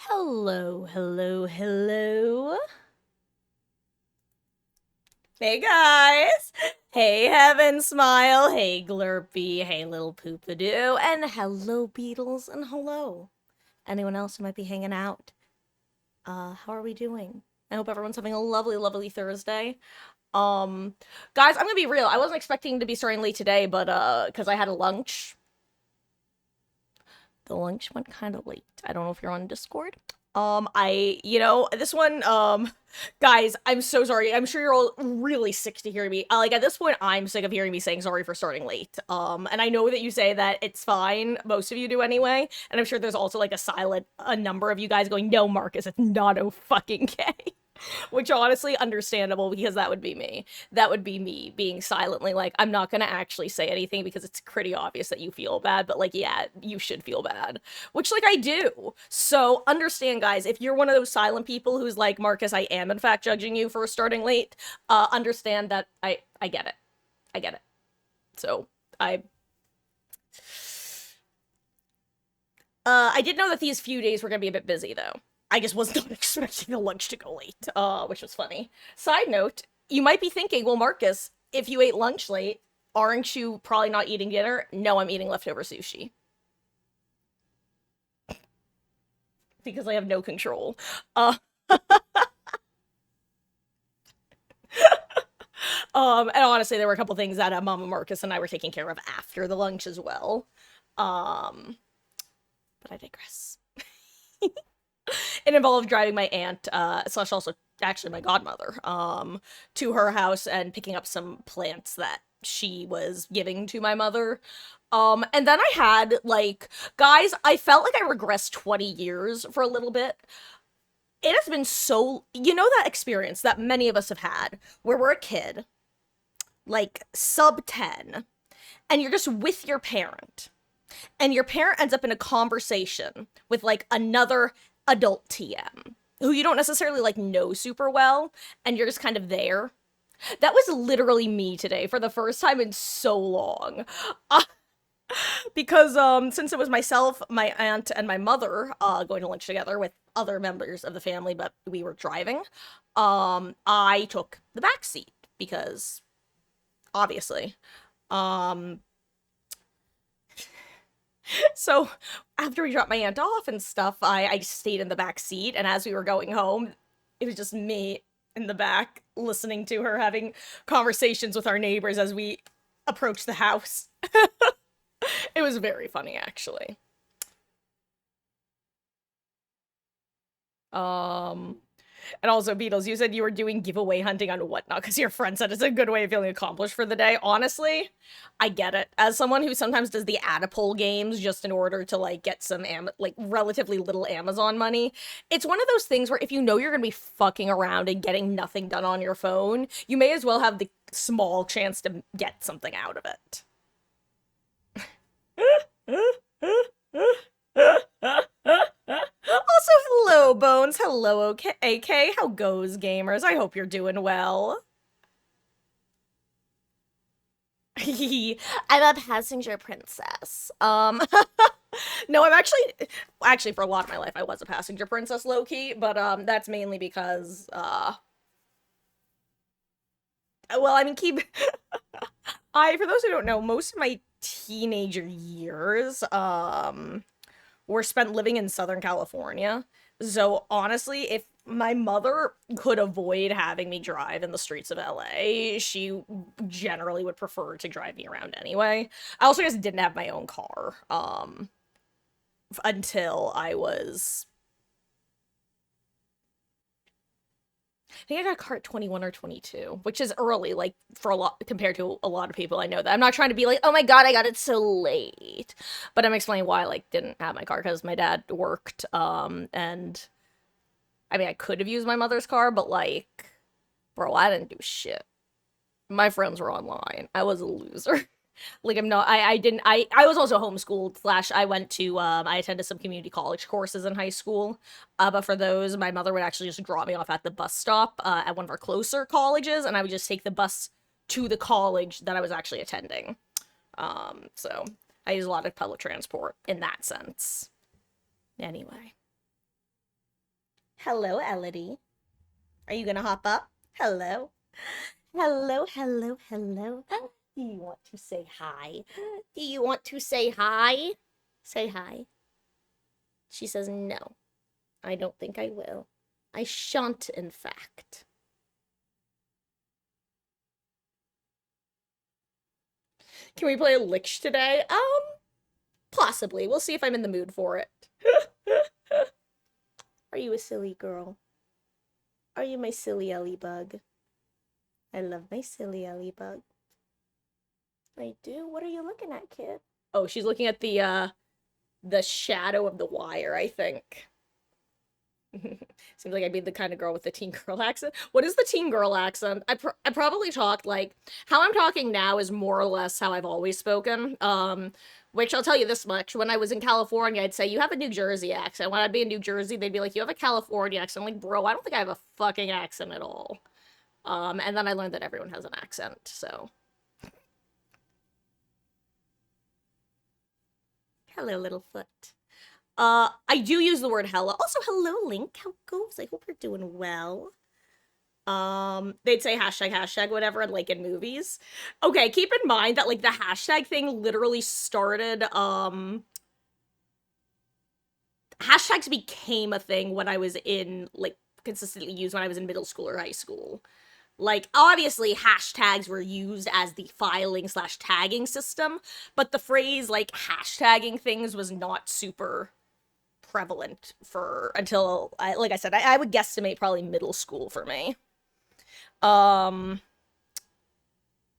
Hello, hello, hello. Hey guys! Hey Heaven Smile, hey Glurpy, hey Little Poopadoo, and hello Beatles, and hello. Anyone else who might be hanging out? How are we doing? I hope everyone's having a lovely, lovely Thursday. Um, guys, I'm gonna be real. I wasn't expecting to be starting late today, but because I had a lunch. The lunch went kind of late. I don't know if you're on Discord. This one, guys, I'm so sorry. I'm sure you're all really sick to hear me. Like, at this point, I'm sick of hearing me saying sorry for starting late. And I know that you say that it's fine. Most of you do anyway. And I'm sure there's also, like, a number of you guys going, no, Marcus, it's not fucking okay. Which honestly understandable because that would be me. That would be me being silently like, I'm not gonna actually say anything because it's pretty obvious that you feel bad, but like, yeah, you should feel bad. Which like I do. So understand, guys, if you're one of those silent people who's like, Marcus, I am in fact judging you for starting late, understand that I get it. I get it. So I I did know that these few days were gonna be a bit busy though. I just was not expecting the lunch to go late, which was funny. Side note, you might be thinking, well, Marcus, if you ate lunch late, aren't you probably not eating dinner? No, I'm eating leftover sushi because I have no control. Uh, and honestly, there were a couple things that Mama Marcus and I were taking care of after the lunch as well. Um, but I digress. It involved driving my aunt, slash also actually my godmother, to her house and picking up some plants that she was giving to my mother. And then I had like, guys, I felt like I regressed 20 years for a little bit. It has been so, you know, that experience that many of us have had where we're a kid, like sub 10, and you're just with your parent and your parent ends up in a conversation with like another adult TM who you don't necessarily like know super well, and you're just kind of there. That was literally me today for the first time in so long. Uh, because since it was myself, my aunt, and my mother going to lunch together with other members of the family, but we were driving, I took the back seat because obviously. Um So after we dropped my aunt off and stuff, I stayed in the back seat, and as we were going home, it was just me in the back listening to her having conversations with our neighbors as we approached the house. It was very funny, actually. Um, and also, Beatles, you said you were doing giveaway hunting on whatnot because your friend said it's a good way of feeling accomplished for the day. Honestly, I get it. As someone who sometimes does the Adipole games just in order to like get some like relatively little Amazon money, it's one of those things where if you know you're gonna be fucking around and getting nothing done on your phone, you may as well have the small chance to get something out of it. Also, hello, Bones. Hello, OK AK. How goes, gamers? I hope you're doing well. I'm a passenger princess. No, I'm actually for a lot of my life I was a passenger princess low key, but that's mainly because well, I mean keep I for those who don't know, most of my teenager years were spent living in Southern California. So honestly, if my mother could avoid having me drive in the streets of LA, she generally would prefer to drive me around anyway. I also just didn't have my own car until I was I think I got a car at 21 or 22, which is early, like for a lot compared to a lot of people I know that. I'm not trying to be like, oh my god, I got it so late. But I'm explaining why I like didn't have my car because my dad worked. And I mean I could have used my mother's car, but like, bro, I didn't do shit. My friends were online. I was a loser. Like I'm not I didn't I was also homeschooled slash I went to I attended some community college courses in high school. But for those my mother would actually just drop me off at the bus stop at one of our closer colleges, and I would just take the bus to the college that I was actually attending. So I use a lot of public transport in that sense. Anyway. Hello, Elodie. Are you gonna hop up? Hello. Hello, hello, hello. Do you want to say hi? Do you want to say hi? Say hi. She says no. I don't think I will. I shan't, in fact. Can we play a Lich today? Possibly. We'll see if I'm in the mood for it. Are you a silly girl? Are you my silly Ellie bug? I love my silly Ellie bug. I do. What are you looking at, kid? Oh, she's looking at the shadow of the wire, I think. Seems like I'd be the kind of girl with the teen girl accent. What is the teen girl accent? I probably talked like how I'm talking now is more or less how I've always spoken. Which I'll tell you this much: when I was in California, I'd say you have a New Jersey accent. When I'd be in New Jersey, they'd be like, you have a California accent. I'm like, bro, I don't think I have a fucking accent at all. And then I learned that everyone has an accent. So, hello, little foot. I do use the word hella. Also, hello, Link. How goes? I hope you're doing well. They'd say hashtag, hashtag, whatever, like in movies. Okay, keep in mind that like the hashtag thing literally started, hashtags became a thing when I was in, like, consistently used when I was in middle school or high school. Like, obviously, hashtags were used as the filing slash tagging system, but the phrase, like, hashtagging things was not super prevalent for until like I said, I would guesstimate probably middle school for me. Um,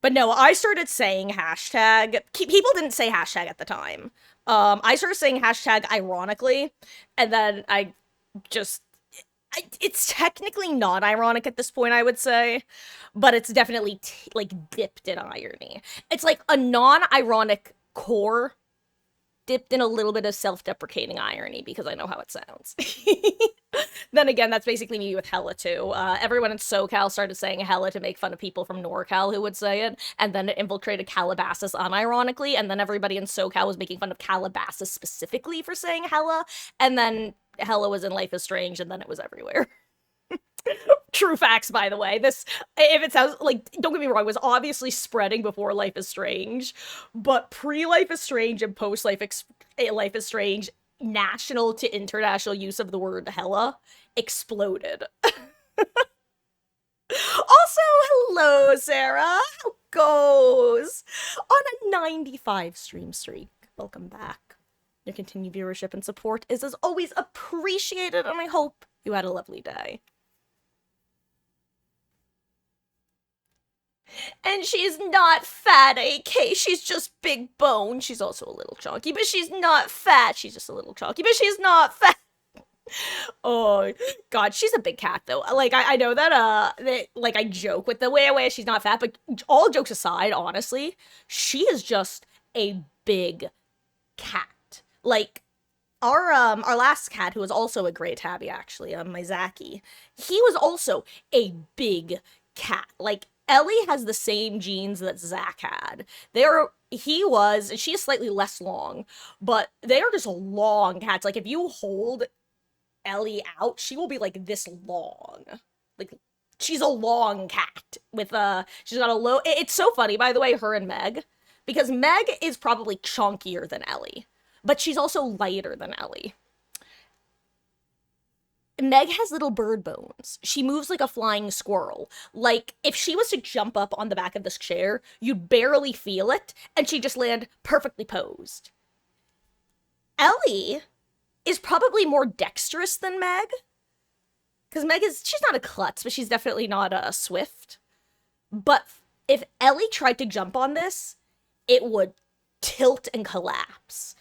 but no, I started saying hashtag. People didn't say hashtag at the time. I started saying hashtag ironically, and then I just. It's technically not ironic at this point, I would say, but it's definitely like dipped in irony. It's like a non-ironic core dipped in a little bit of self-deprecating irony because I know how it sounds. Then again, that's basically me with hella too. Everyone in SoCal started saying hella to make fun of people from NorCal who would say it, and then it infiltrated Calabasas unironically, and then everybody in SoCal was making fun of Calabasas specifically for saying hella, and then hella was in Life is Strange, and then it was everywhere. True facts, by the way. This, if it sounds like, don't get me wrong, was obviously spreading before Life is Strange, but pre Life is Strange and post Life is Strange, national to international use of the word hella exploded. Also, hello, Sarah. How goes? On a 95 stream streak. Welcome back. Your continued viewership and support is as always appreciated, and I hope you had a lovely day. And she's not fat, AK. She's just big bone. She's also a little chunky, but she's not fat. She's just a little chunky, but she's not fat. Oh god, she's a big cat though. Like I know that like I joke with the way she's not fat, but all jokes aside, honestly, she is just a big cat. Like our last cat, who was also a gray tabby actually, my Zaki, he was also a big cat. Like Ellie has the same genes that Zach had. She is slightly less long, but they are just long cats. Like if you hold Ellie out, she will be like this long. Like she's a long cat with she's got a low. It's so funny, by the way, her and Meg, because Meg is probably chunkier than Ellie, but she's also lighter than Ellie. Meg has little bird bones. She moves like a flying squirrel. Like, if she was to jump up on the back of this chair, you'd barely feel it, and she'd just land perfectly posed. Ellie is probably more dexterous than Meg. Because she's not a klutz, but she's definitely not a swift. But if Ellie tried to jump on this, it would tilt and collapse.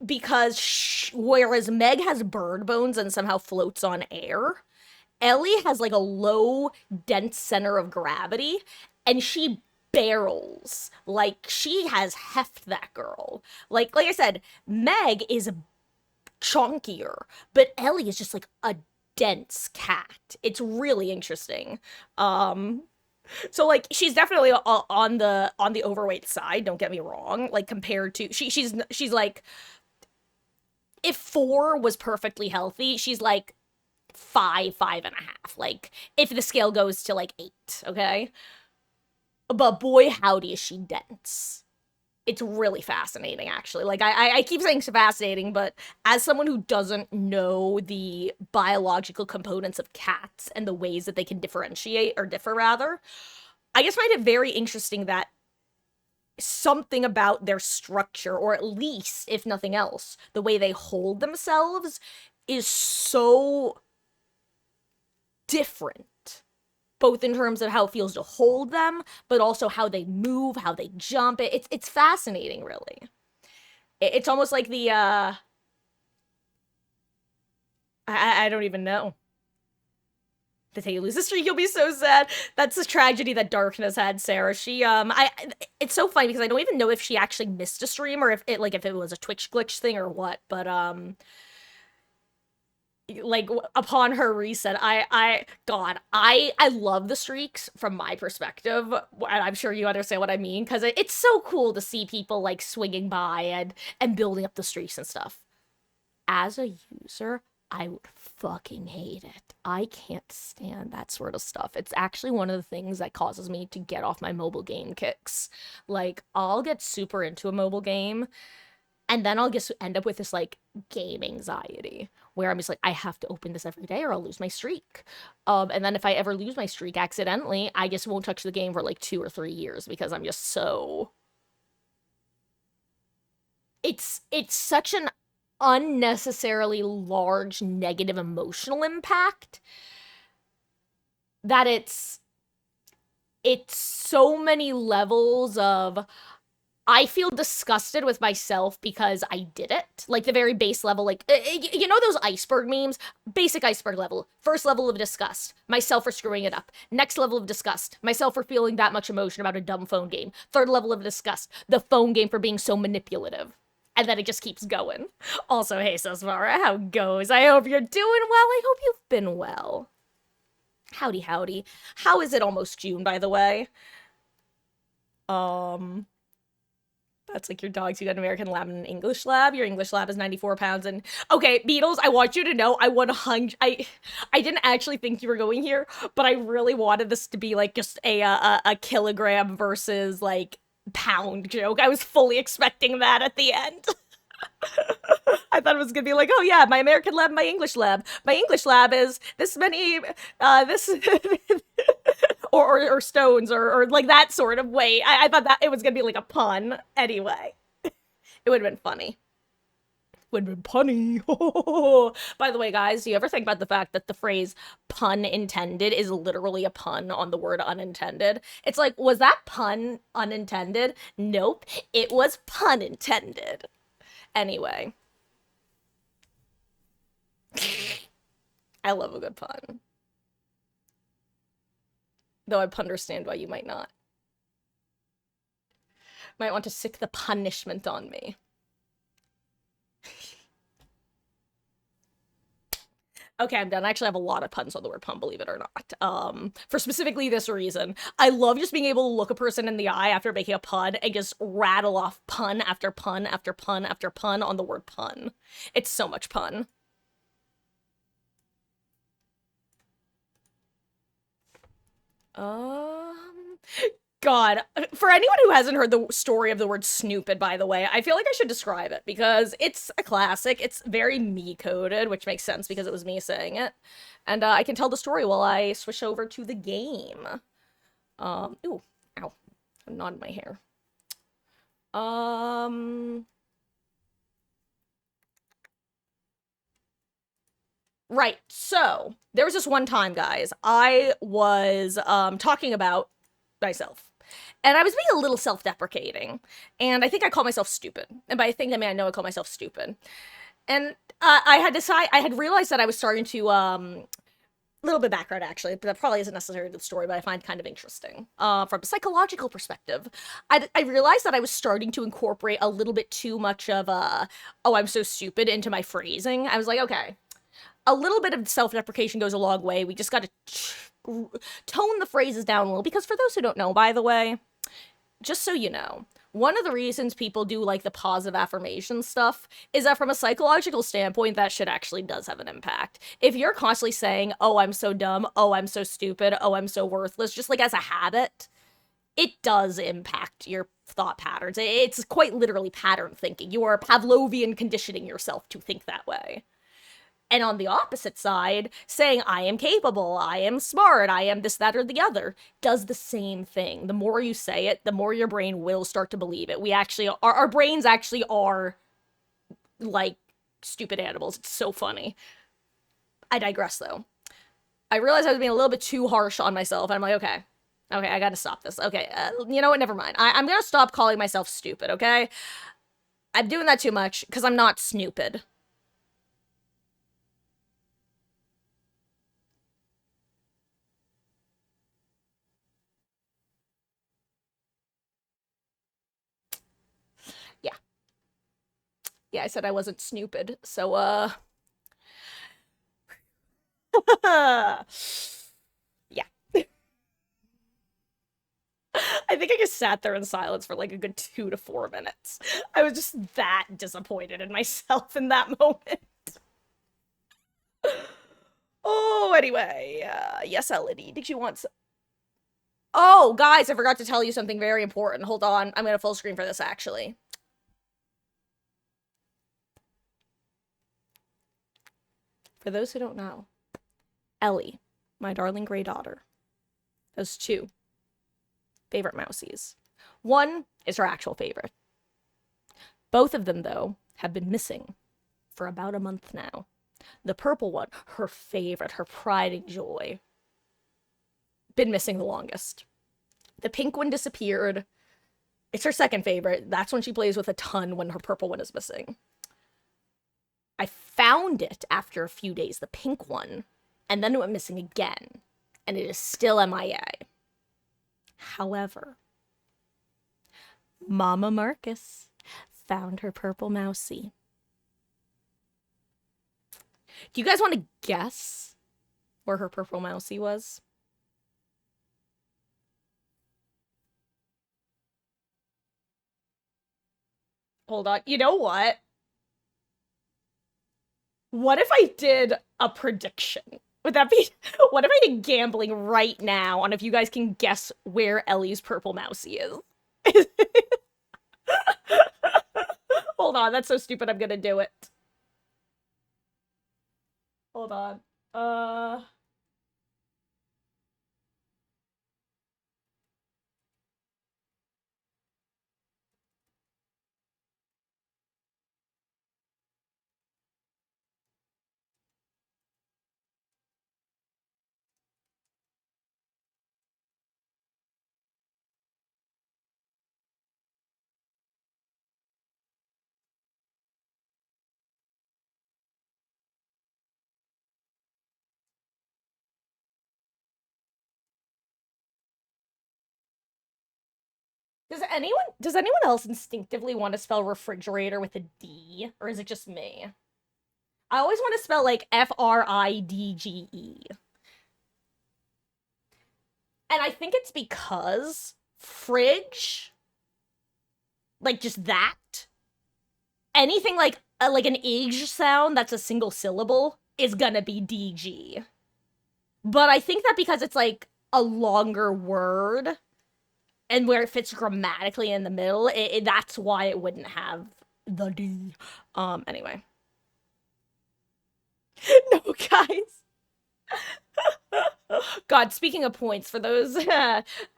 Because whereas Meg has bird bones and somehow floats on air, Ellie has like a low, dense center of gravity, and she barrels. Like she has heft, that girl. Like I said, Meg is chunkier, but Ellie is just like a dense cat. It's really interesting. So like she's definitely on the overweight side, don't get me wrong. Like compared to she's like, if 4 was perfectly healthy, she's like five and a half. Like, if the scale goes to like 8, okay? But boy, howdy, is she dense. It's really fascinating, actually. Like, I keep saying it's fascinating, but as someone who doesn't know the biological components of cats and the ways that they can differentiate, or differ rather, I just find it very interesting that something about their structure, or at least, if nothing else, the way they hold themselves is so different, both in terms of how it feels to hold them, but also how they move, how they jump. It's fascinating, really. It's almost like the I don't even know. The day you lose the streak, you'll be so sad. That's a tragedy that Darkness had, Sarah. She it's so funny because I don't even know if she actually missed a stream, or if it was a Twitch glitch thing or what, but like, upon her reset, God, I love the streaks from my perspective, and I'm sure you understand what I mean, because it's so cool to see people like swinging by and building up the streaks and stuff. As a user, I would fucking hate it. I can't stand that sort of stuff. It's actually one of the things that causes me to get off my mobile game kicks. Like, I'll get super into a mobile game, and then I'll just end up with this, like, game anxiety, where I'm just like, I have to open this every day or I'll lose my streak. And then if I ever lose my streak accidentally, I just won't touch the game for, like, 2 or 3 years, because I'm just so... It's such an unnecessarily large negative emotional impact that it's so many levels of... I feel disgusted with myself because I did it. Like, the very base level, like, you know those iceberg memes? Basic iceberg level. First level of disgust. Myself for screwing it up. Next level of disgust. Myself for feeling that much emotion about a dumb phone game. Third level of disgust. The phone game for being so manipulative. And then it just keeps going. Also, hey, Sosvara, how goes? I hope you're doing well. I hope you've been well. Howdy, howdy. How is it almost June, by the way? That's like your dogs. You got an American Lab and an English Lab. Your English Lab is 94 pounds. And okay, Beatles, I want you to know I didn't actually think you were going here, but I really wanted this to be like just a kilogram versus like pound joke. I was fully expecting that at the end. I thought it was gonna be like, oh yeah, my American Lab, my English Lab. My English Lab is this many, this, or stones, or like that sort of way. I thought that it was gonna be like a pun. Anyway, it would have been funny. Would have been punny. By the way, guys, do you ever think about the fact that the phrase pun intended is literally a pun on the word unintended? It's like, was that pun unintended? Nope, it was pun intended. Anyway. I love a good pun. Though I understand why you might not. Might want to sick the punishment on me. Okay, I'm done. I actually have a lot of puns on the word pun, believe it or not. For specifically this reason. I love just being able to look a person in the eye after making a pun and just rattle off pun after pun after pun after pun on the word pun. It's so much pun. God, for anyone who hasn't heard the story of the word snoopid, by the way, I feel like I should describe it because it's a classic. It's very me-coded, which makes sense because it was me saying it. And I can tell the story while I switch over to the game. Ooh, ow. I'm nodding my hair. Right, so there was this one time, guys, I was talking about myself. And I was being a little self-deprecating. And I think I called myself stupid. And by I think, I mean I know I call myself stupid. And I had realized that I was starting to, a little bit of background actually, but that probably isn't necessarily the story, but I find kind of interesting. From a psychological perspective, I realized that I was starting to incorporate a little bit too much of oh, I'm so stupid into my phrasing. I was like, okay, a little bit of self-deprecation goes a long way. We just gotta tone the phrases down a little, because for those who don't know, by the way, just so you know, one of the reasons people do like the positive affirmation stuff is that from a psychological standpoint, that shit actually does have an impact. If you're constantly saying, oh, I'm so dumb, oh, I'm so stupid, oh, I'm so worthless, just like as a habit, it does impact your thought patterns. It's quite literally pattern thinking. You are Pavlovian conditioning yourself to think that way. And on the opposite side, saying, I am capable, I am smart, I am this, that, or the other, does the same thing. The more you say it, the more your brain will start to believe it. We actually, our brains actually are like stupid animals. It's so funny. I digress though. I realized I was being a little bit too harsh on myself. And I'm like, okay, I gotta stop this. Okay, you know what? Never mind. I'm gonna stop calling myself stupid, okay? I'm doing that too much because I'm not snoopid. Yeah. Yeah, I said I wasn't snoopid. So, yeah. I think I just sat there in silence for like a good 2 to 4 minutes. I was just that disappointed in myself in that moment. Oh, anyway, yes, Elodie, did you want Oh, guys, I forgot to tell you something very important. Hold on, I'm gonna full screen for this, actually. For those who don't know, Ellie, my darling gray daughter, has 2 favorite mousies. One is her actual favorite. Both of them, though, have been missing for about a month now. The purple one, her favorite, her pride and joy, been missing the longest. The pink one disappeared. It's her second favorite. That's when she plays with a ton when her purple one is missing. I found it after a few days, the pink one, and then it went missing again, and it is still MIA. However, Mama Marcus found her purple mousie. Do you guys want to guess where her purple mousie was? Hold on. You know what? What if I did a prediction? Would that be... What if I did gambling right now on if you guys can guess where Ellie's purple mousie is? Hold on, that's so stupid I'm gonna do it. Hold on. Does anyone else instinctively want to spell refrigerator with a D? Or is it just me? I always want to spell like FRIDGE. And I think it's because fridge, like just that, anything like an age sound that's a single syllable is gonna be DG. But I think that because it's like a longer word and where it fits grammatically in the middle, that's why it wouldn't have the D. Anyway. No, guys. God, speaking of points, for those,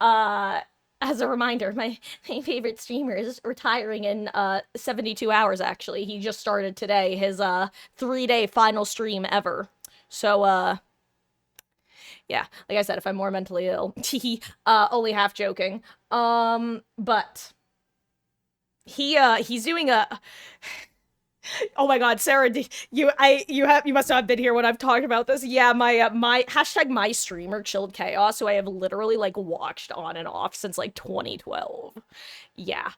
as a reminder, my favorite streamer is retiring in 72 hours, actually. He just started today, his 3-day final stream ever. So, yeah, like I said, if I'm more mentally ill, only half joking. But he's doing a... Oh my God, Sarah, you must not have been here when I've talked about this. Yeah, my hashtag my streamer Chilled Chaos, who I have literally like watched on and off since like 2012. Yeah,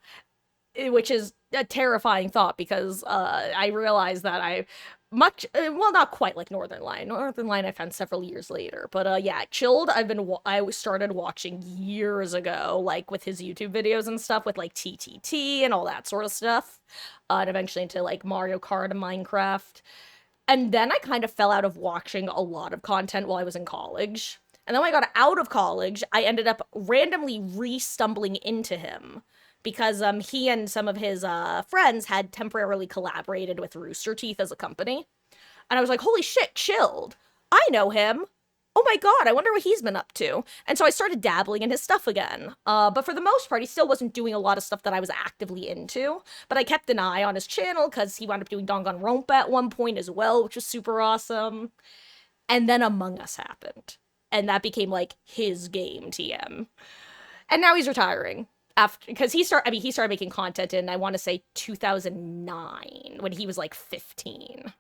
which is a terrifying thought because I realized that much well, not quite like Northern Lion. Northern Lion I found several years later, but yeah, Chilled I started watching years ago, like with his YouTube videos and stuff, with like TTT and all that sort of stuff, and eventually into like Mario Kart and Minecraft. And then I kind of fell out of watching a lot of content while I was in college. And then when I got out of college, I ended up randomly re-stumbling into him because he and some of his friends had temporarily collaborated with Rooster Teeth as a company. And I was like, holy shit, Chilled. I know him. Oh my god, I wonder what he's been up to. And so I started dabbling in his stuff again. But for the most part, he still wasn't doing a lot of stuff that I was actively into. But I kept an eye on his channel because he wound up doing Danganronpa at one point as well, which was super awesome. And then Among Us happened. And that became like his game, TM. And now he's retiring. After, because he started making content in, I want to say 2009, when he was like 15.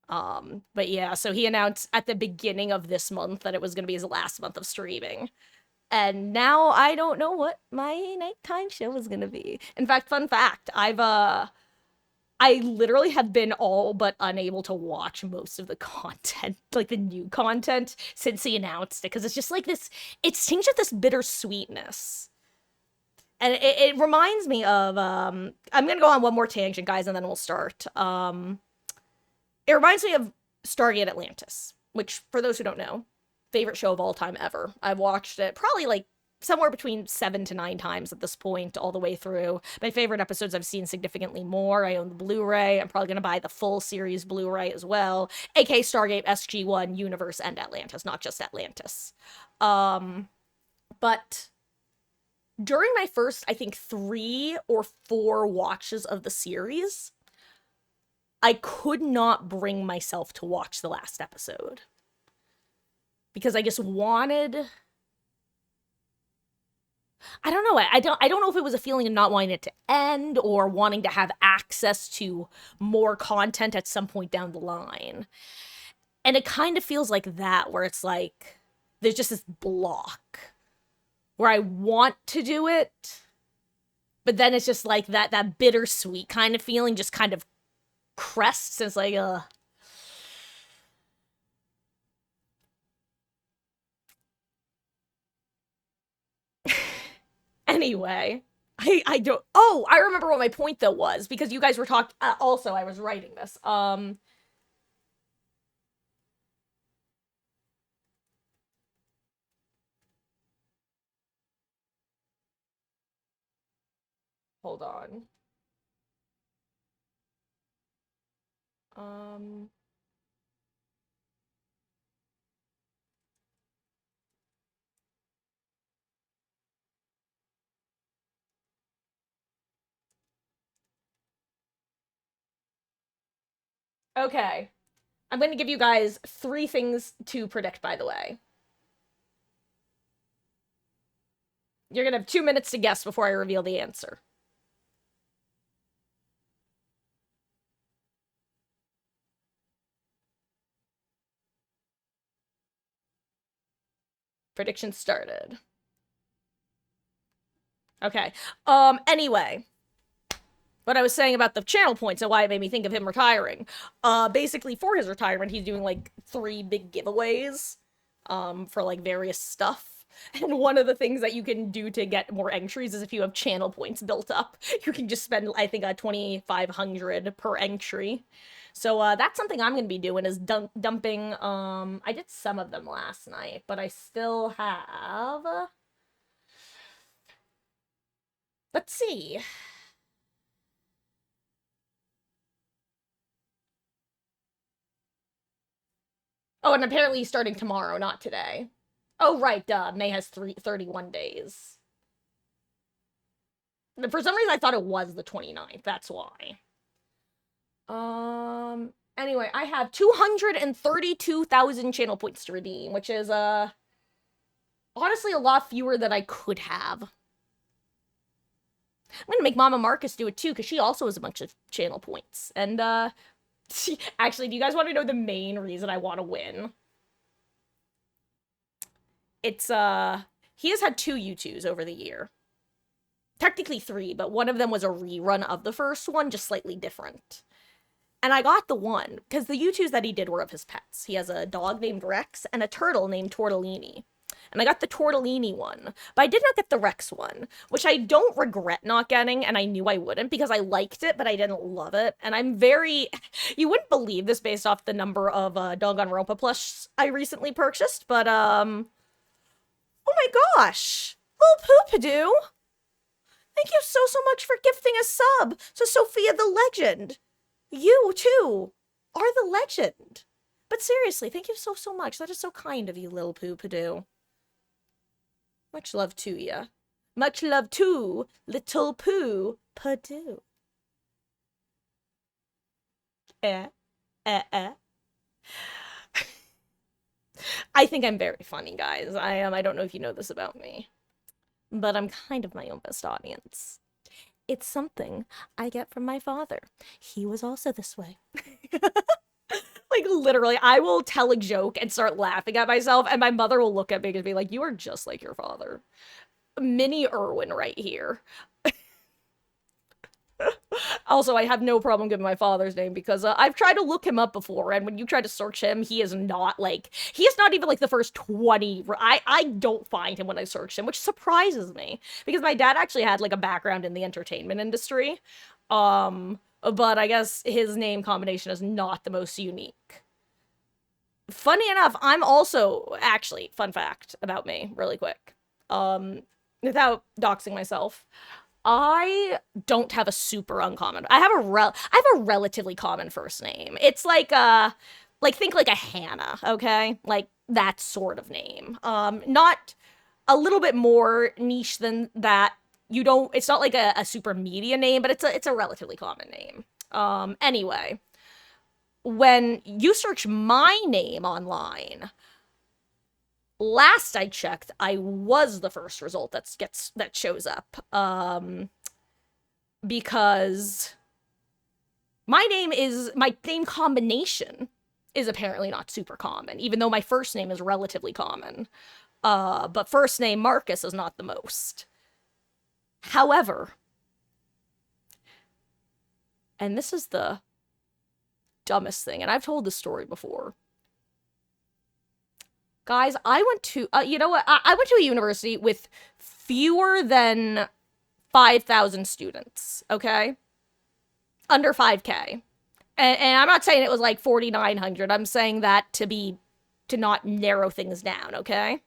But yeah, so he announced at the beginning of this month that it was going to be his last month of streaming. And now I don't know what my nighttime show is going to be. In fact, fun fact, I literally have been all but unable to watch most of the content, like the new content, since he announced it, because it's just like this, it's tinged with this bittersweetness. And it reminds me of, I'm gonna go on one more tangent, guys, and then we'll start. It reminds me of Stargate Atlantis, which, for those who don't know, favorite show of all time ever. I've watched it probably like somewhere between 7 to 9 times at this point, all the way through. My favorite episodes I've seen significantly more. I own the Blu-ray. I'm probably going to buy the full series Blu-ray as well, aka Stargate, SG-1, Universe, and Atlantis, not just Atlantis. But during my first, I think, 3 or 4 watches of the series, I could not bring myself to watch the last episode. Because I just wanted... I don't know. I don't know if it was a feeling of not wanting it to end or wanting to have access to more content at some point down the line. And it kind of feels like that, where it's like there's just this block where I want to do it, but then it's just like that bittersweet kind of feeling just kind of crests. It's like, Anyway, I don't... Oh, I remember what my point, though, was, because you guys were talking... also, I was writing this. Hold on. Okay. I'm going to give you guys 3 things to predict, by the way. You're going to have 2 minutes to guess before I reveal the answer. Prediction started. Okay. Anyway, what I was saying about the channel points and why it made me think of him retiring. Basically, for his retirement, he's doing like 3 big giveaways, for like various stuff. And one of the things that you can do to get more entries is if you have channel points built up, you can just spend, I think, 2,500 per entry. So that's something I'm going to be doing, is dumping. I did some of them last night, but I still have... Let's see. Oh, and apparently he's starting tomorrow, not today. Oh, right, duh. May has 31 days. For some reason, I thought it was the 29th. That's why. Anyway, I have 232,000 channel points to redeem, which is, honestly a lot fewer than I could have. I'm gonna make Mama Marcus do it, too, because she also has a bunch of channel points. And, actually, do you guys want to know the main reason I want to win? It's, he has had 2 U2s over the year. Technically 3, but one of them was a rerun of the first one, just slightly different. And I got the one because the U2s that he did were of his pets. He has a dog named Rex and a turtle named Tortellini. And I got the Tortellini one, but I did not get the Rex one, which I don't regret not getting, and I knew I wouldn't because I liked it, but I didn't love it. And I'm very, you wouldn't believe this based off the number of Danganronpa plushes I recently purchased, but oh my gosh, Lil Poopadoo, thank you so much for gifting a sub to Sophia the Legend. You too are the legend. But seriously, thank you so much. That is so kind of you, Lil Poopadoo. Much love to ya. Much love to Little Pooh Padoo. I think I'm very funny, guys. I am. I don't know if you know this about me, but I'm kind of my own best audience. It's something I get from my father. He was also this way. Like, literally, I will tell a joke and start laughing at myself, and my mother will look at me and be like, you are just like your father. Mini Irwin right here. Also, I have no problem giving my father's name because I've tried to look him up before, and when you try to search him, he is not even like the first 20. I don't find him when I search him, which surprises me because my dad actually had like a background in the entertainment industry. But I guess his name combination is not the most unique. Funny enough, I'm also, actually, fun fact about me, really quick, without doxing myself, I don't have a super uncommon. I have a relatively common first name. It's like think like a Hannah, okay? Like that sort of name. Not a little bit more niche than that. It's not like a super media name, but it's a relatively common name. Anyway, when you search my name online, last I checked, I was the first result that shows up. Because my name combination is apparently not super common, even though my first name is relatively common. But first name Marcus is not the most. However, and this is the dumbest thing, and I've told this story before. Guys, I went to, you know what? I went to a university with fewer than 5,000 students, okay? Under 5K. And I'm not saying it was like 4,900. I'm saying that to not narrow things down, okay?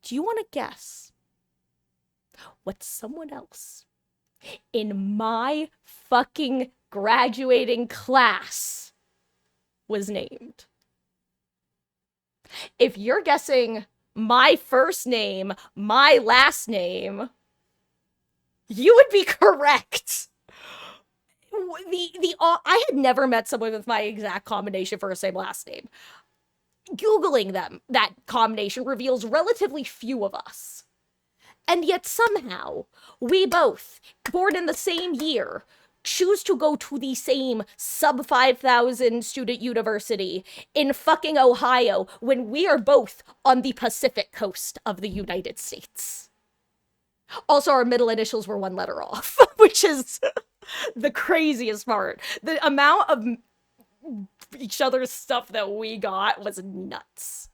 Do you want to guess what someone else in my fucking graduating class was named? If you're guessing my first name, my last name, you would be correct. I had never met someone with my exact combination first name, last name. Googling that combination reveals relatively few of us. And yet somehow, we both, born in the same year, choose to go to the same sub 5,000 student university in fucking Ohio when we are both on the Pacific coast of the United States. Also, our middle initials were one letter off, which is the craziest part. The amount of each other's stuff that we got was nuts.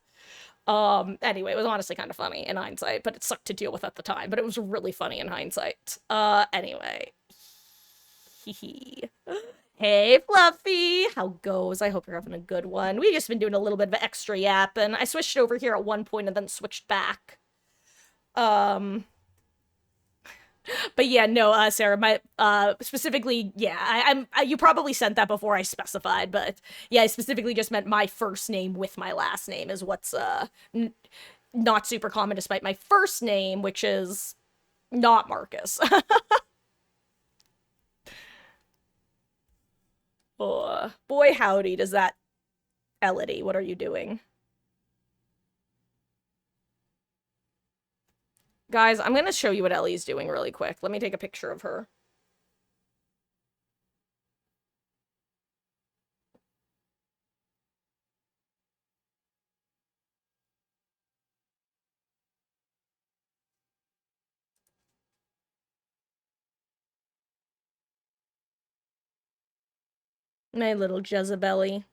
Anyway, it was honestly kind of funny in hindsight, but it sucked to deal with at the time, but it was really funny in hindsight. Anyway. Hey, Fluffy! How goes? I hope you're having a good one. We've just been doing a little bit of extra yapping. I switched over here at one point and then switched back. But yeah, no, Sarah, my, specifically, yeah, you probably sent that before I specified, but yeah, I specifically just meant my first name with my last name is what's, not super common despite my first name, which is not Marcus. Oh, boy howdy, does that... Elodie, what are you doing? Guys, I'm gonna show you what Ellie's doing really quick. Let me take a picture of her. My little Jezebel.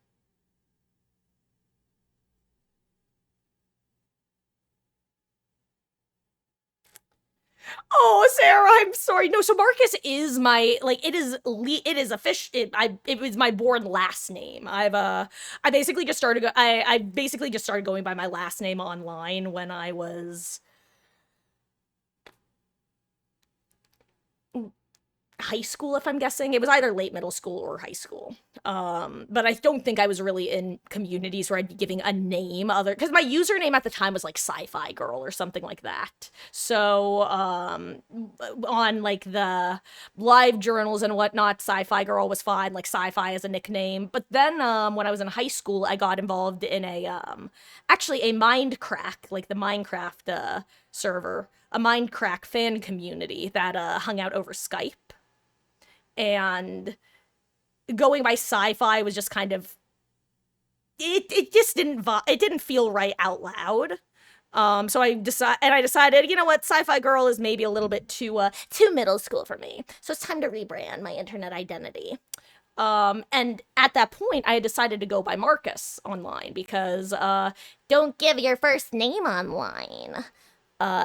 Oh, Sarah, I'm sorry. No, so Marcus is my like it is a fish. It was my born last name. I basically just started I basically just started going by my last name online when I was high school, if I'm guessing. It was either late middle school or high school. But I don't think I was really in communities where I'd be giving a name other because my username at the time was like sci-fi girl or something like that. So on like the live journals and whatnot, sci-fi girl was fine, like sci-fi as a nickname. But then when I was in high school, I got involved in a actually a Mindcrack, like the Minecraft server, a Mindcrack fan community that hung out over Skype, and going by sci-fi was just kind of it just it didn't feel right out loud. So I decided, you know what, sci-fi girl is maybe a little bit too middle school for me. So it's time to rebrand my internet identity. And at that point, I had decided to go by Marcus online because don't give your first name online.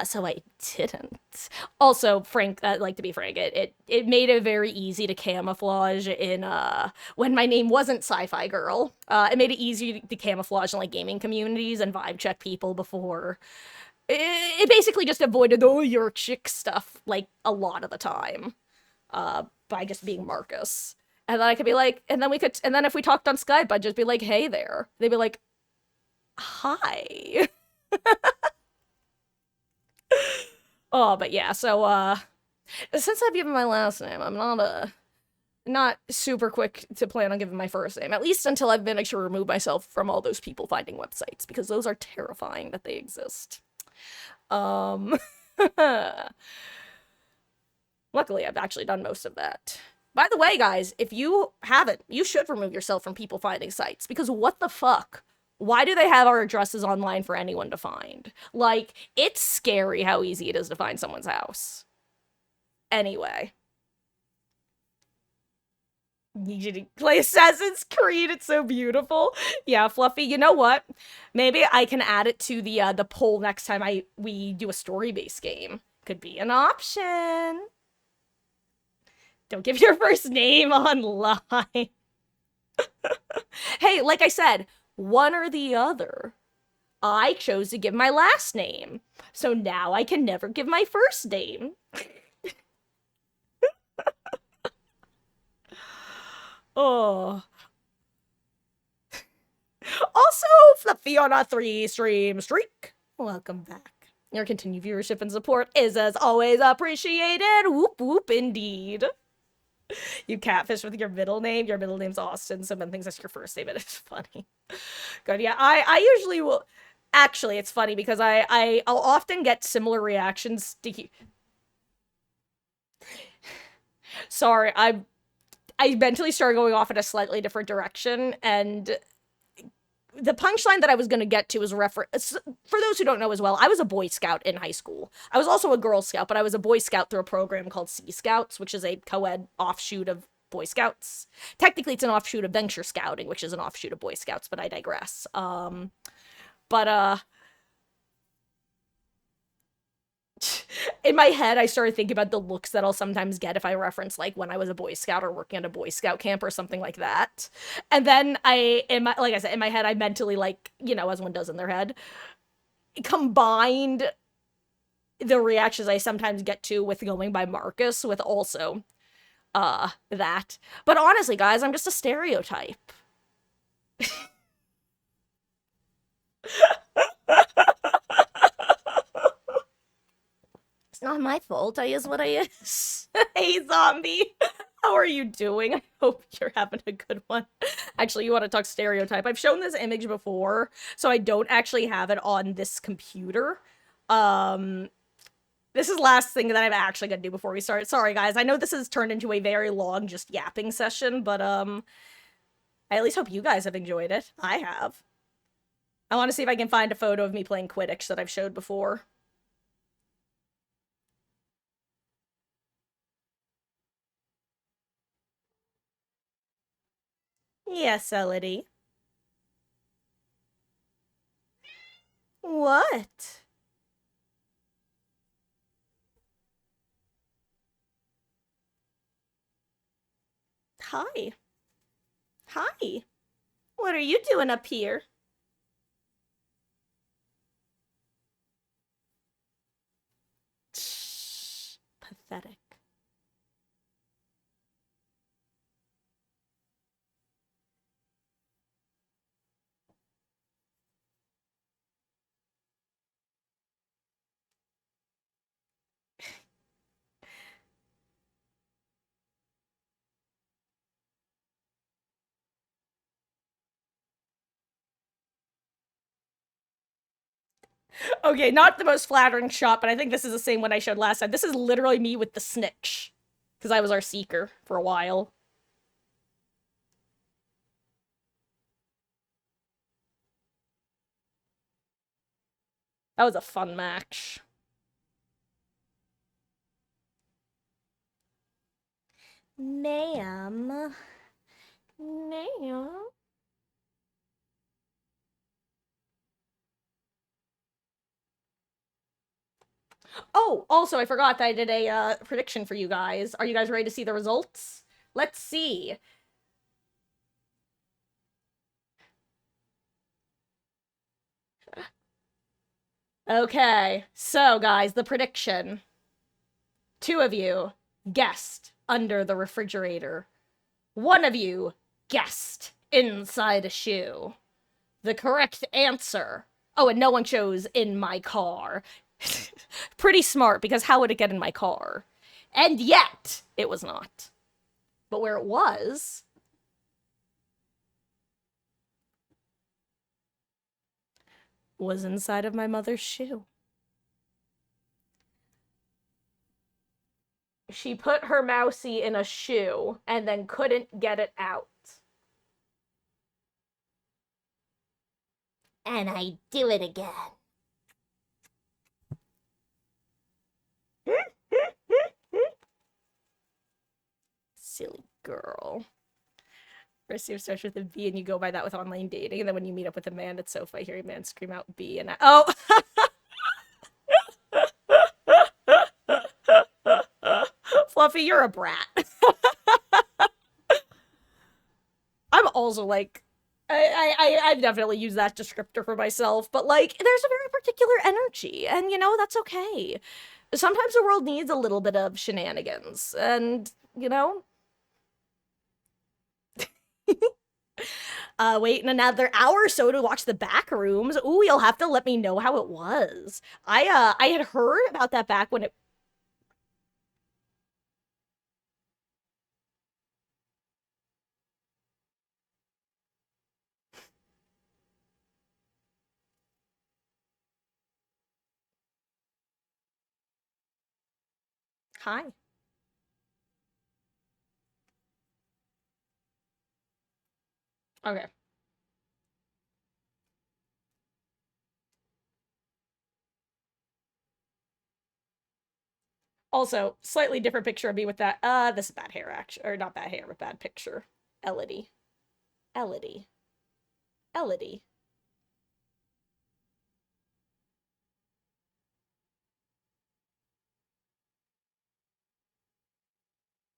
So I didn't. Also, Frank, like to be frank, it made it very easy to camouflage in when my name wasn't Sci-Fi Girl. It made it easy to camouflage in like gaming communities and vibe check people before. It basically just avoided the oh, you're a chick stuff like a lot of the time. By just being Marcus. And then I could be like, and then if we talked on Skype, I'd just be like, hey there. They'd be like, hi. Oh, but yeah, so since I've given my last name, I'm not super quick to plan on giving my first name, at least until I've managed to remove myself from all those people finding websites, because those are terrifying that they exist. Um Luckily I've actually done most of that. By the way, guys, if you haven't, you should remove yourself from people finding sites, because what the fuck? Why do they have our addresses online for anyone to find? Like, it's scary how easy it is to find someone's house. Anyway. Need you to play Assassin's Creed, it's so beautiful. Yeah, Fluffy, you know what? Maybe I can add it to the poll next time we do a story-based game. Could be an option. Don't give your first name online. Hey, like I said, one or the other. I chose to give my last name, so now I can never give my first name. Oh. Also, Fluffy on a 3-stream streak. Welcome back. Your continued viewership and support is, as always, appreciated. Whoop whoop, indeed. You catfish with your middle name. Your middle name's Austin, so Ben thinks that's your first name, and it's funny. Good, yeah. I usually will. Actually, it's funny because I'll often get similar reactions to. Sorry, I mentally started going off in a slightly different direction, and the punchline that I was going to get to is reference. For those who don't know as well, I was a Boy Scout in high school. I was also a Girl Scout, but I was a Boy Scout through a program called Sea Scouts, which is a co-ed offshoot of Boy Scouts. Technically, it's an offshoot of Venture Scouting, which is an offshoot of Boy Scouts, but I digress. But in my head, I started thinking about the looks that I'll sometimes get if I reference, like, when I was a Boy Scout or working at a Boy Scout camp or something like that. And then like I said, in my head, I mentally, like, you know, as one does in their head, combined the reactions I sometimes get to with going by Marcus with also, that. But honestly, guys, I'm just a stereotype. It's not my fault. I is what I is. Hey, zombie. How are you doing? I hope you're having a good one. Actually, you want to talk stereotype? I've shown this image before, so I don't actually have it on this computer. This is the last thing that I'm actually gonna do before we start. Sorry, guys. I know this has turned into a very long, just yapping session, but, I at least hope you guys have enjoyed it. I have. I want to see if I can find a photo of me playing Quidditch that I've showed before. Yes, Elodie. What? Hi. Hi. What are you doing up here? Shh. Pathetic. Okay, not the most flattering shot, but I think this is the same one I showed last time. This is literally me with the snitch. Because I was our seeker for a while. That was a fun match. Ma'am. Ma'am. Oh, also, I forgot that I did a prediction for you guys. Are you guys ready to see the results? Let's see. Okay, so guys, the prediction. Two of you guessed under the refrigerator. One of you guessed inside a shoe. The correct answer. Oh, and no one chose in my car. Pretty smart, because how would it get in my car? And yet, it was not. But where it was inside of my mother's shoe. She put her mousy in a shoe and then couldn't get it out. And I do it again. Silly girl. First name starts with a B and you go by that with online dating, and then when you meet up with a man, it's so funny hearing a man scream out B and oh. Fluffy, you're a brat. I'm also like, I've definitely used that descriptor for myself, but like, there's a very particular energy, and you know, that's okay. Sometimes the world needs a little bit of shenanigans, and you know, waiting another hour or so to watch the back rooms. Ooh, you'll have to let me know how it was. I had heard about that back when it. Hi. Okay. Also, slightly different picture of me with that. This is bad hair, actually, or not bad hair, but bad picture. Elodie. Elodie. Elodie.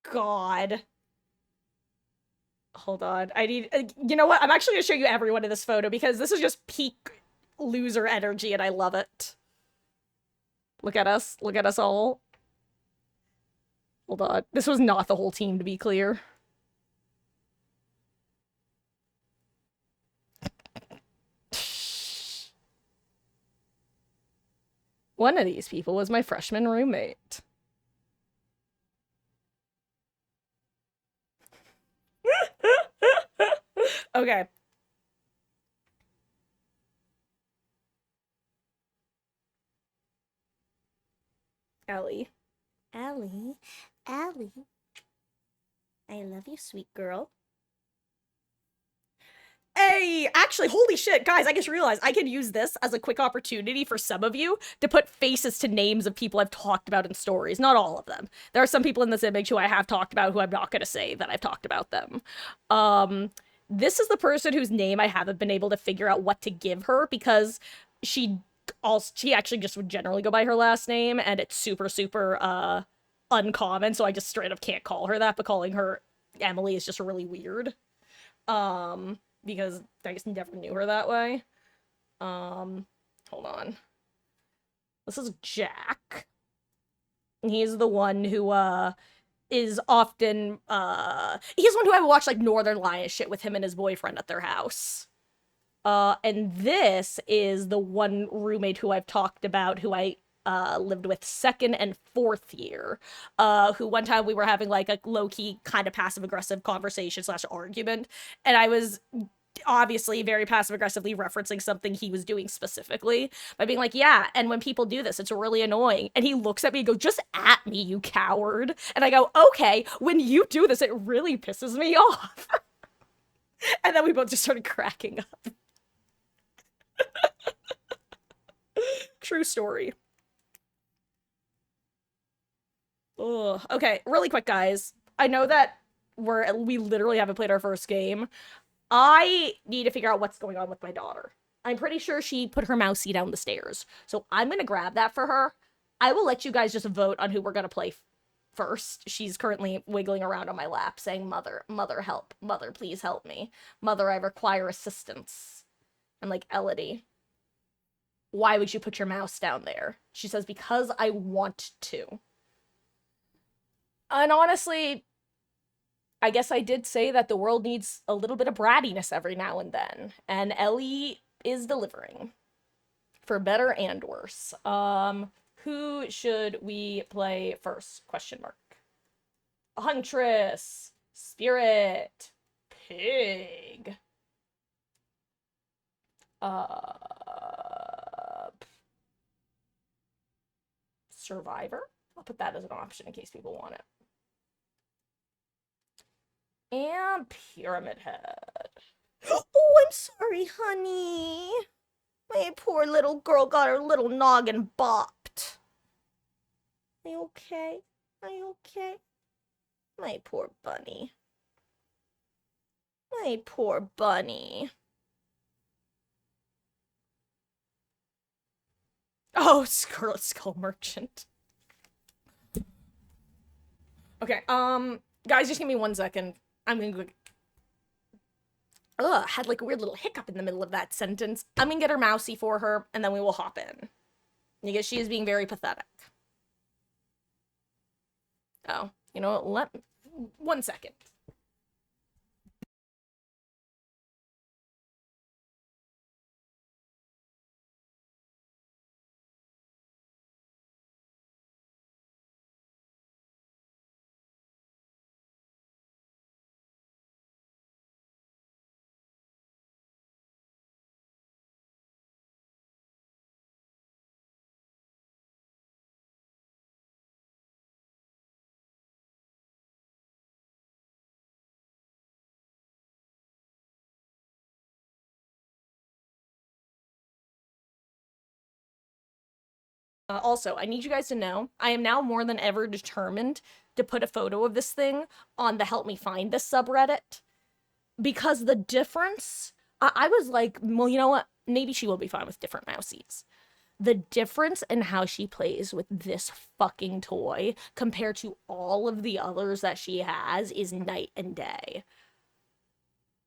God. Hold on. I need. You know what? I'm actually gonna show you everyone in this photo because this is just peak loser energy, and I love it. Look at us. Look at us all. Hold on. This was not the whole team, to be clear. One of these people was my freshman roommate. Okay. Ellie. Ellie. Ellie. I love you, sweet girl. Hey, actually, holy shit, guys, I just realized I could use this as a quick opportunity for some of you to put faces to names of people I've talked about in stories. Not all of them. There are some people in this image who I have talked about who I'm not going to say that I've talked about them. Um, This is the person whose name I haven't been able to figure out what to give her because she actually just would generally go by her last name, and it's super uncommon, so I just straight up can't call her that, but calling her Emily is just really weird. Because I just never knew her that way. Hold on. This is Jack. He's the one who, is often, he's the one who I would watch, like, Northern Lions shit with him and his boyfriend at their house. And this is the one roommate who I've talked about, who I, lived with second and fourth year, who one time we were having, like, a low-key kind of passive-aggressive conversation / argument, and I was obviously very passive-aggressively referencing something he was doing specifically by being like, yeah, and when people do this, it's really annoying. And he looks at me and goes, just at me, you coward. And I go, okay, when you do this, it really pisses me off. And then we both just started cracking up. True story. Ugh. Okay, really quick, guys. I know that we literally haven't played our first game. I need to figure out what's going on with my daughter. I'm pretty sure she put her mousey down the stairs. So I'm going to grab that for her. I will let you guys just vote on who we're going to play first. She's currently wiggling around on my lap saying, Mother, Mother, help. Mother, please help me. Mother, I require assistance. I'm like, Elodie, why would you put your mouse down there? She says, because I want to. And honestly, I guess I did say that the world needs a little bit of brattiness every now and then, and Ellie is delivering, for better and worse. Who should we play first? Question mark. Huntress, Spirit, Pig. Survivor? I'll put that as an option in case people want it. And Pyramid Head. Oh, I'm sorry, honey. My poor little girl got her little noggin bopped. Are you okay? Are you okay? My poor bunny. My poor bunny. Oh, Scarlet Skull Merchant. Okay, guys, just give me 1 second. I'm gonna go. Ugh, had like a weird little hiccup in the middle of that sentence. I'm gonna get her mousey for her, and then we will hop in. Because she is being very pathetic. Oh, you know what? 1 second. Also, I need you guys to know, I am now more than ever determined to put a photo of this thing on the Help Me Find This subreddit. Because the difference, I was like, well, you know what? Maybe she will be fine with different mousies. The difference in how she plays with this fucking toy compared to all of the others that she has is night and day.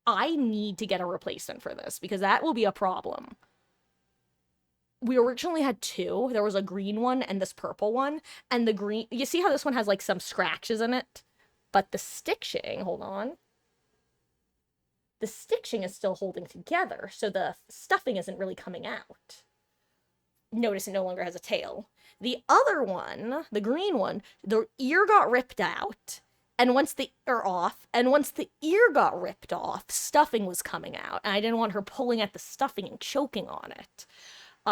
I need to get a replacement for this because that will be a problem. We originally had 2. There was a green one and this purple one. And the green, you see how this one has like some scratches in it? But the stitching, hold on. The stitching is still holding together, so the stuffing isn't really coming out. Notice it no longer has a tail. The other one, the green one, the ear got ripped out. And once the ear got ripped off, stuffing was coming out. And I didn't want her pulling at the stuffing and choking on it.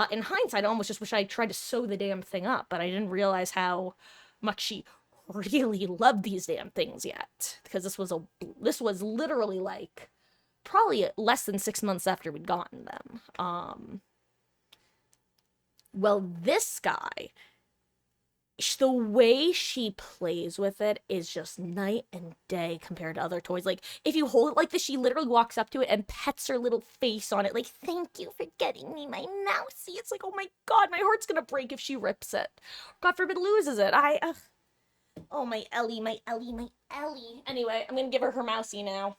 In hindsight, I almost just wish I tried to sew the damn thing up, but I didn't realize how much she really loved these damn things yet. Because this was literally like probably less than 6 months after we'd gotten them. Well, this guy, the way she plays with it is just night and day compared to other toys. Like, if you hold it like this, she literally walks up to it and pets her little face on it. Like, thank you for getting me my mousey. It's like, oh my god, my heart's gonna break if she rips it. God forbid loses it. Oh, my Ellie, my Ellie, my Ellie. Anyway, I'm gonna give her her mousey now.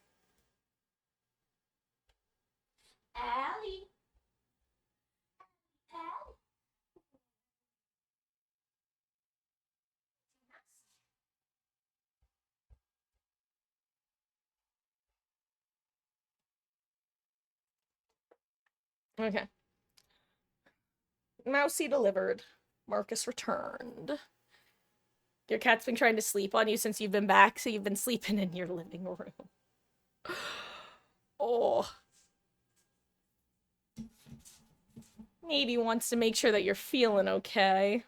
Ellie. Ellie. Okay. Mousey delivered. Marcus returned. Your cat's been trying to sleep on you since you've been back, so you've been sleeping in your living room. Oh. Maybe wants to make sure that you're feeling okay.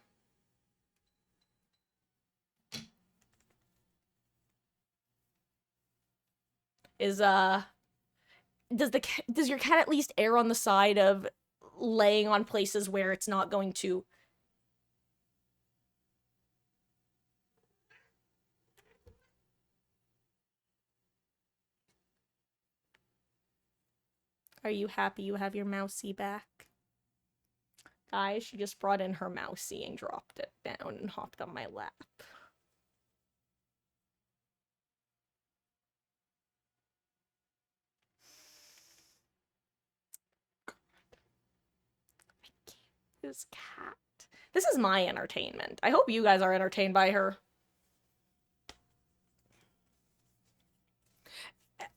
Is, does your cat at least err on the side of laying on places where it's not going to... Are you happy you have your mousey back? Guys, she just brought in her mousey and dropped it down and hopped on my lap. This cat. This is my entertainment. I hope you guys are entertained by her.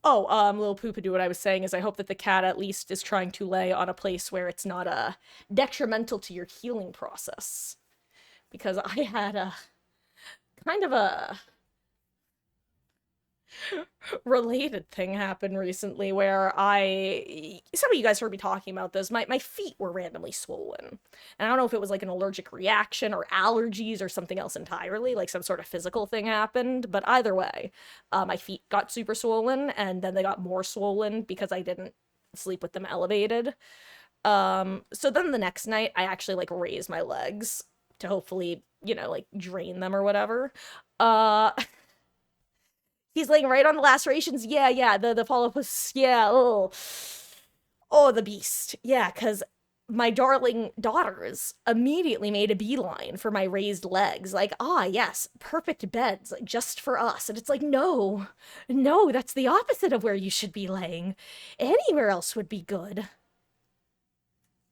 Oh, Lil Poopadoo, what I was saying is I hope that the cat at least is trying to lay on a place where it's not, detrimental to your healing process. Because I had a kind of a related thing happen recently where some of you guys heard me talking about this. My feet were randomly swollen. And I don't know if it was like an allergic reaction or allergies or something else entirely, like some sort of physical thing happened. But either way, my feet got super swollen and then they got more swollen because I didn't sleep with them elevated. So then the next night I actually like raised my legs to hopefully, you know, like drain them or whatever. He's laying right on the lacerations. Yeah, the polypus. Yeah, oh, the beast. Yeah, because my darling daughters immediately made a beeline for my raised legs. Like, yes, perfect beds, like, just for us. And it's like, no, that's the opposite of where you should be laying. Anywhere else would be good.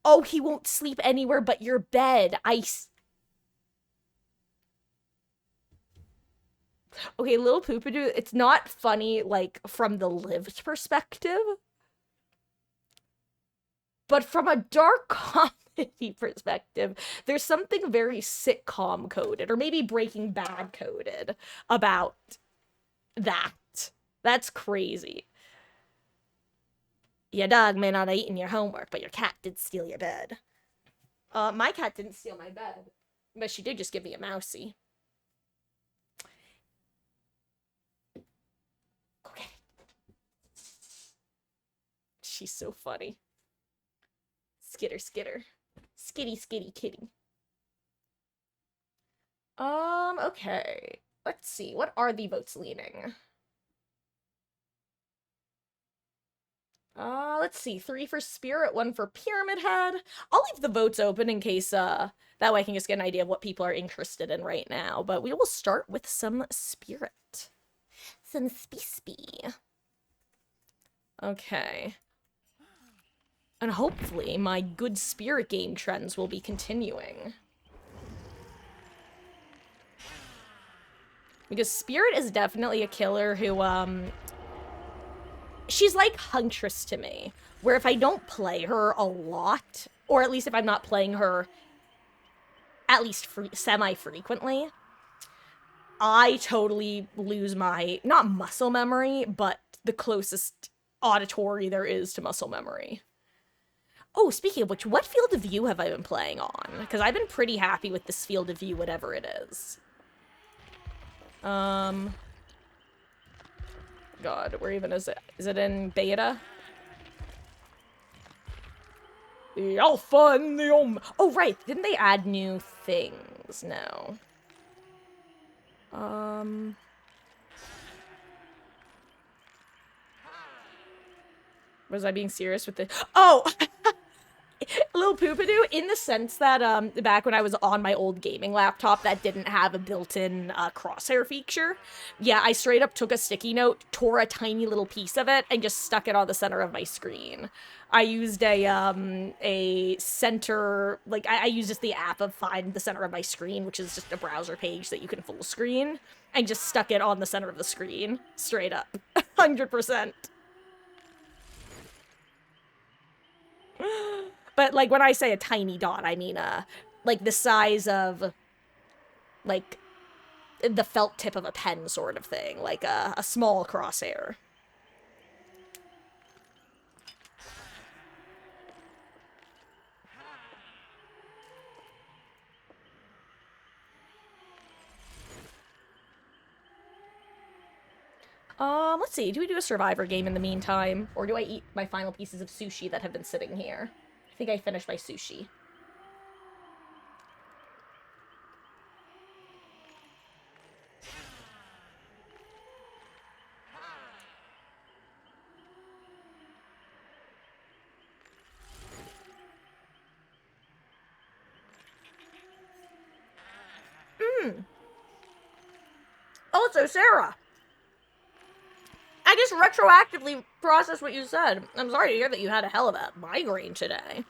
Oh, he won't sleep anywhere but your bed. Okay, Little Poopadoo, it's not funny, like, from the lived perspective, but from a dark comedy perspective, there's something very sitcom coded, or maybe Breaking Bad coded, about that. That's crazy. Your dog may not have eaten your homework, but your cat did steal your bed. My cat didn't steal my bed, but she did just give me a mousey. Okay. She's so funny. Skitter, skitter. Skitty, skitty, kitty. Okay. Let's see. What are the votes leaning? Let's see. 3 for Spirit, 1 for Pyramid Head. I'll leave the votes open in case, that way I can just get an idea of what people are interested in right now. But we will start with some Spirit. Some spee. Okay. And hopefully my good Spirit game trends will be continuing. Because Spirit is definitely a killer who, she's like Huntress to me, where if I don't play her a lot, or at least if I'm not playing her at least semi-frequently, I totally lose my, not muscle memory, but the closest auditory there is to muscle memory. Oh, speaking of which, what field of view have I been playing on? Because I've been pretty happy with this field of view, whatever it is. God, where even is it? Is it in beta? The alpha and the omega. Oh, right. Didn't they add new things? No. Was I being serious with this? Oh! Little Poopadoo, in the sense that back when I was on my old gaming laptop that didn't have a built-in crosshair feature, yeah, I straight up took a sticky note, tore a tiny little piece of it, and just stuck it on the center of my screen. I used a center, like, I used just the app of Find the Center of My Screen, which is just a browser page that you can full screen, and just stuck it on the center of the screen, straight up. 100%. But, like, when I say a tiny dot, I mean, like, the size of, like, the felt tip of a pen sort of thing. Like, a small crosshair. Let's see. Do we do a Survivor game in the meantime? Or do I eat my final pieces of sushi that have been sitting here? I think I finished my sushi. Also, Sarah! I just retroactively processed what you said. I'm sorry to hear that you had a hell of a migraine today.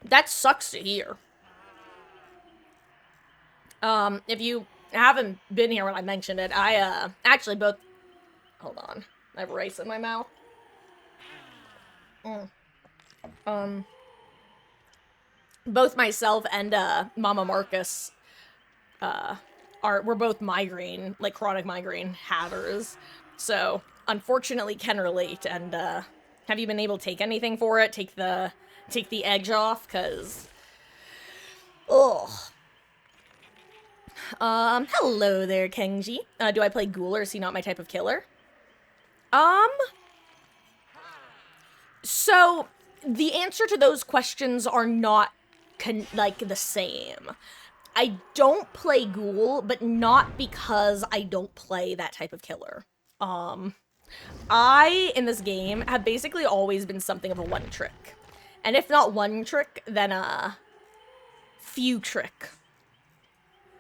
That sucks to hear. If you haven't been here when I mentioned it, I, actually both... Hold on. I have rice in my mouth. Both myself and, Mama Marcus, we're both migraine, like, chronic migraine havers. So, unfortunately, can relate, and, have you been able to take anything for it? Take the edge off? Cause... Ugh. Hello there, Kenji. Do I play Ghoul or is he not my type of killer? So, the answer to those questions are not, like, the same. I don't play Ghoul, but not because I don't play that type of killer. I, in this game, have basically always been something of a one-trick. And if not one-trick, then a few-trick.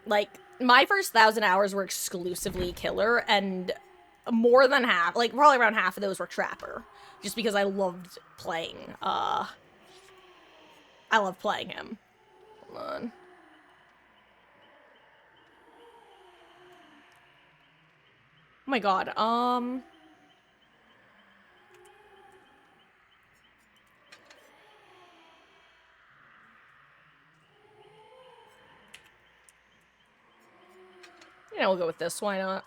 Like, my first 1,000 hours were exclusively killer, and more than half, like, probably around half of those were trapper. Just because I loved playing, I love playing him. Hold on. Oh my god, yeah, we'll go with this, why not?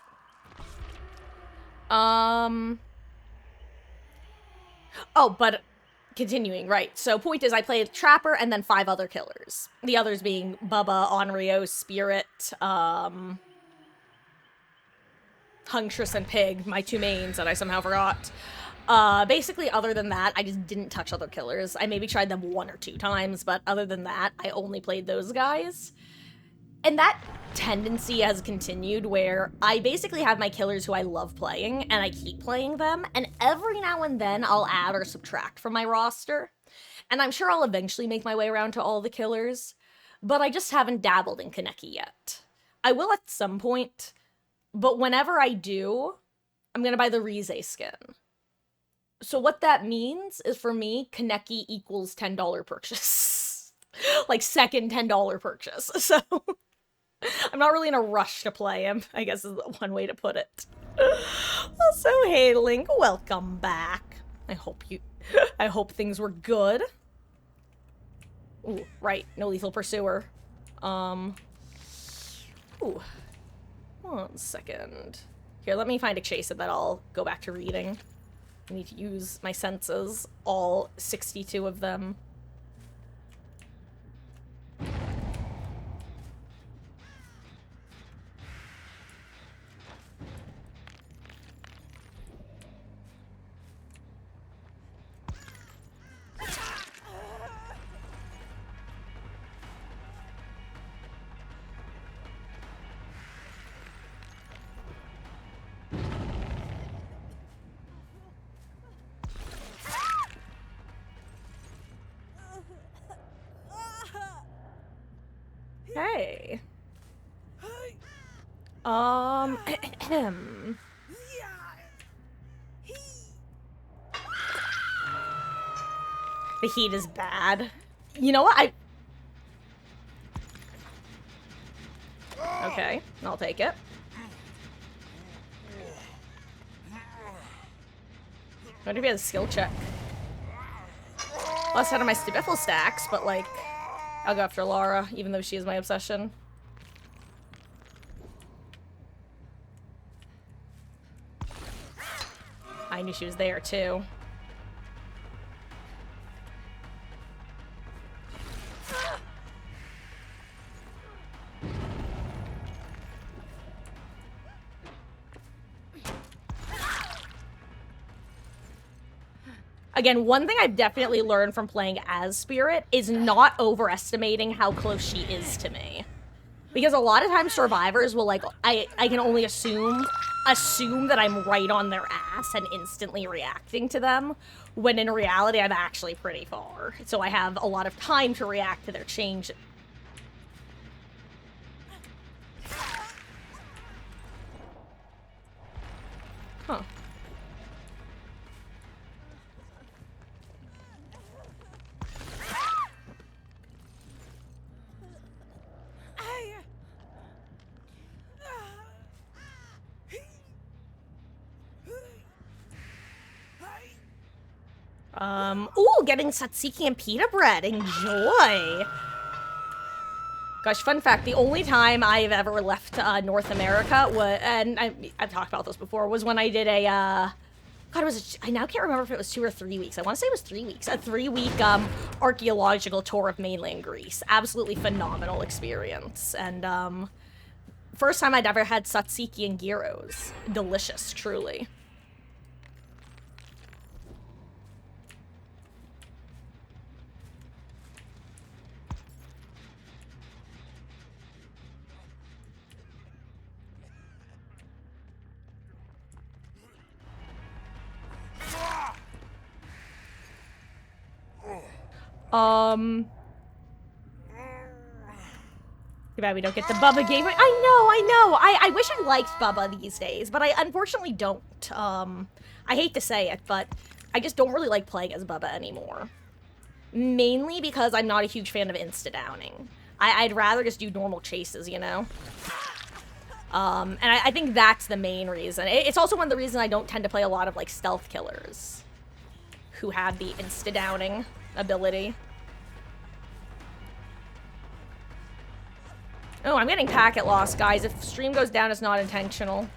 Oh, but continuing, right. So point is I played Trapper and then 5 other killers. The others being Bubba, Onryo, Spirit, Huntress, and Pig, my 2 mains that I somehow forgot. Basically, other than that, I just didn't touch other killers. I maybe tried them 1 or 2 times, but other than that, I only played those guys. And that tendency has continued where I basically have my killers who I love playing, and I keep playing them, and every now and then I'll add or subtract from my roster. And I'm sure I'll eventually make my way around to all the killers, but I just haven't dabbled in Kaneki yet. I will at some point, but whenever I do, I'm gonna buy the Rize skin. So what that means is, for me, Kaneki equals $10 purchase. Like, second $10 purchase, so... I'm not really in a rush to play him, I guess is one way to put it. Also, hey Link, welcome back. I hope things were good. Ooh, right, no lethal pursuer. Ooh. 1 second. Here, let me find a chase and then I'll go back to reading. I need to use my senses, all 62 of them. Hey. The heat is bad. You know what? Okay, I'll take it. I wonder if he has a skill check. Lost out of my Stubiffle stacks, but like, I'll go after Lara, even though she is my obsession. I knew she was there too. Again, one thing I've definitely learned from playing as Spirit is not overestimating how close she is to me. Because a lot of times survivors will, like, I can only assume that I'm right on their ass and instantly reacting to them, when in reality I'm actually pretty far. So I have a lot of time to react to their change. Huh. Ooh, getting tzatziki and pita bread. Enjoy. Gosh, fun fact, the only time I've ever left North America was, and I've talked about this before, was when I did a, God, it was I now can't remember if it was 2 or 3 weeks. I want to say it was 3 weeks. A 3-week archaeological tour of mainland Greece. Absolutely phenomenal experience. And first time I'd ever had tzatziki and gyros. Delicious, truly. Too bad we don't get the Bubba game. I know. I wish I liked Bubba these days, but I unfortunately don't. I hate to say it, but I just don't really like playing as Bubba anymore. Mainly because I'm not a huge fan of insta-downing. I'd rather just do normal chases, you know? And I think that's the main reason. It's also one of the reasons I don't tend to play a lot of, like, stealth killers who have the insta-downing ability. Oh, I'm getting packet loss, guys. If stream goes down, it's not intentional.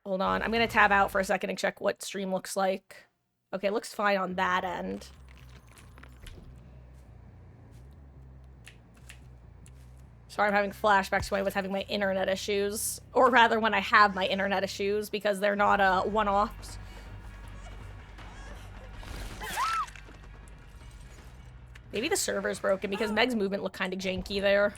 Hold on. I'm gonna tab out for a second and check what stream looks like. Okay, it looks fine on that end. Sorry, I'm having flashbacks to when I was having my internet issues. Or rather, when I have my internet issues, because they're not one-offs. Maybe the server's broken, because Meg's movement looked kind of janky there.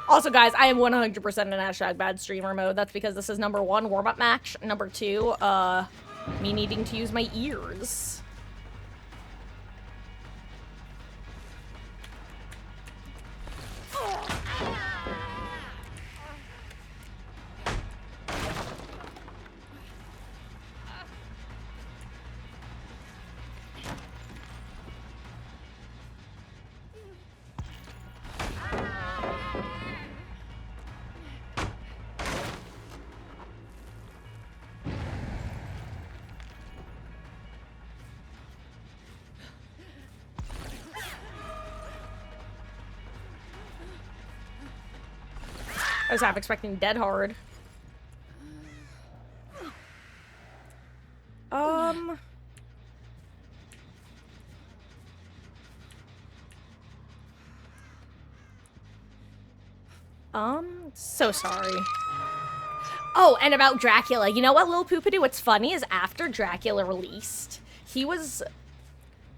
Also, guys, I am 100% in #bad streamer mode. That's because this is number 1, warm-up match. Number 2, me needing to use my ears. I was half expecting dead hard. So sorry. Oh, and about Dracula. You know what, Lil Poopadoo? What's funny is after Dracula released, he was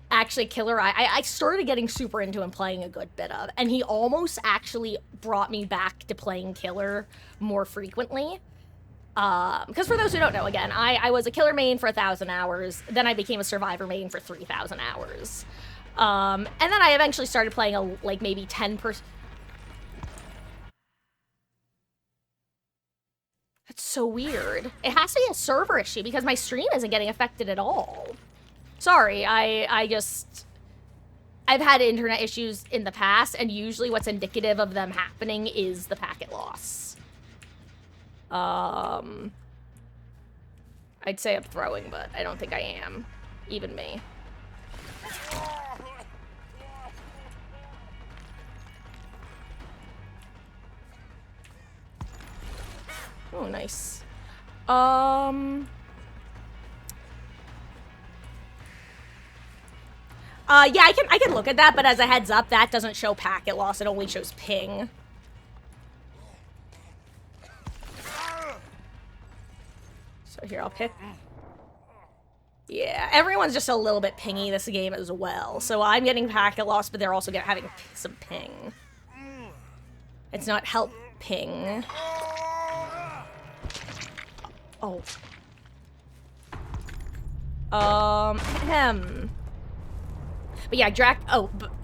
actually Killer. I started getting super into him playing a good bit of, and he almost actually brought me back to playing Killer more frequently. Because for those who don't know, again, I was a killer main for 1,000 hours, then I became a survivor main for 3,000 hours. And then I eventually started playing like maybe 10%. That's so weird. It has to be a server issue because my stream isn't getting affected at all. Sorry, I've had internet issues in the past, and usually what's indicative of them happening is the packet loss. I'd say I'm throwing, but I don't think I am. Even me. Oh, nice. Yeah, I can look at that, but as a heads up, that doesn't show packet loss, it only shows ping. So here, I'll pick. Yeah, everyone's just a little bit pingy this game as well. So I'm getting packet loss, but they're also having some ping. It's not help ping. Oh. But yeah,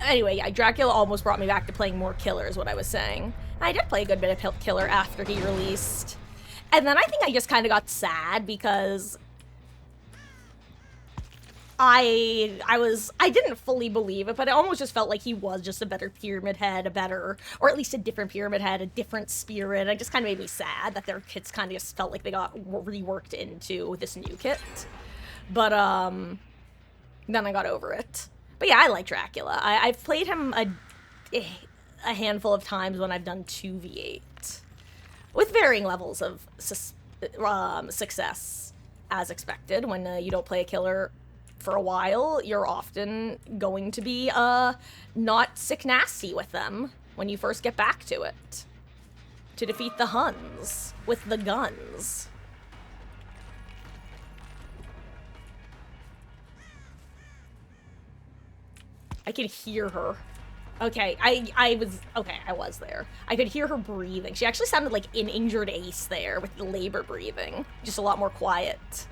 anyway, yeah, Dracula almost brought me back to playing more Killer is what I was saying. I did play a good bit of Killer after he released. And then I think I just kind of got sad because I didn't fully believe it, but it almost just felt like he was just a better Pyramid Head, or at least a different Pyramid Head, a different spirit. It just kind of made me sad that their kits kind of just felt like they got reworked into this new kit. But, then I got over it. But yeah, I like Dracula. I've played him a handful of times when I've done 2v8. With varying levels of success, as expected. When you don't play a killer for a while, you're often going to be not sick nasty with them when you first get back to it. To defeat the Huns with the guns. I can hear her. Okay, I was there. I could hear her breathing. She actually sounded like an injured ace there with the labor breathing. Just a lot more quiet.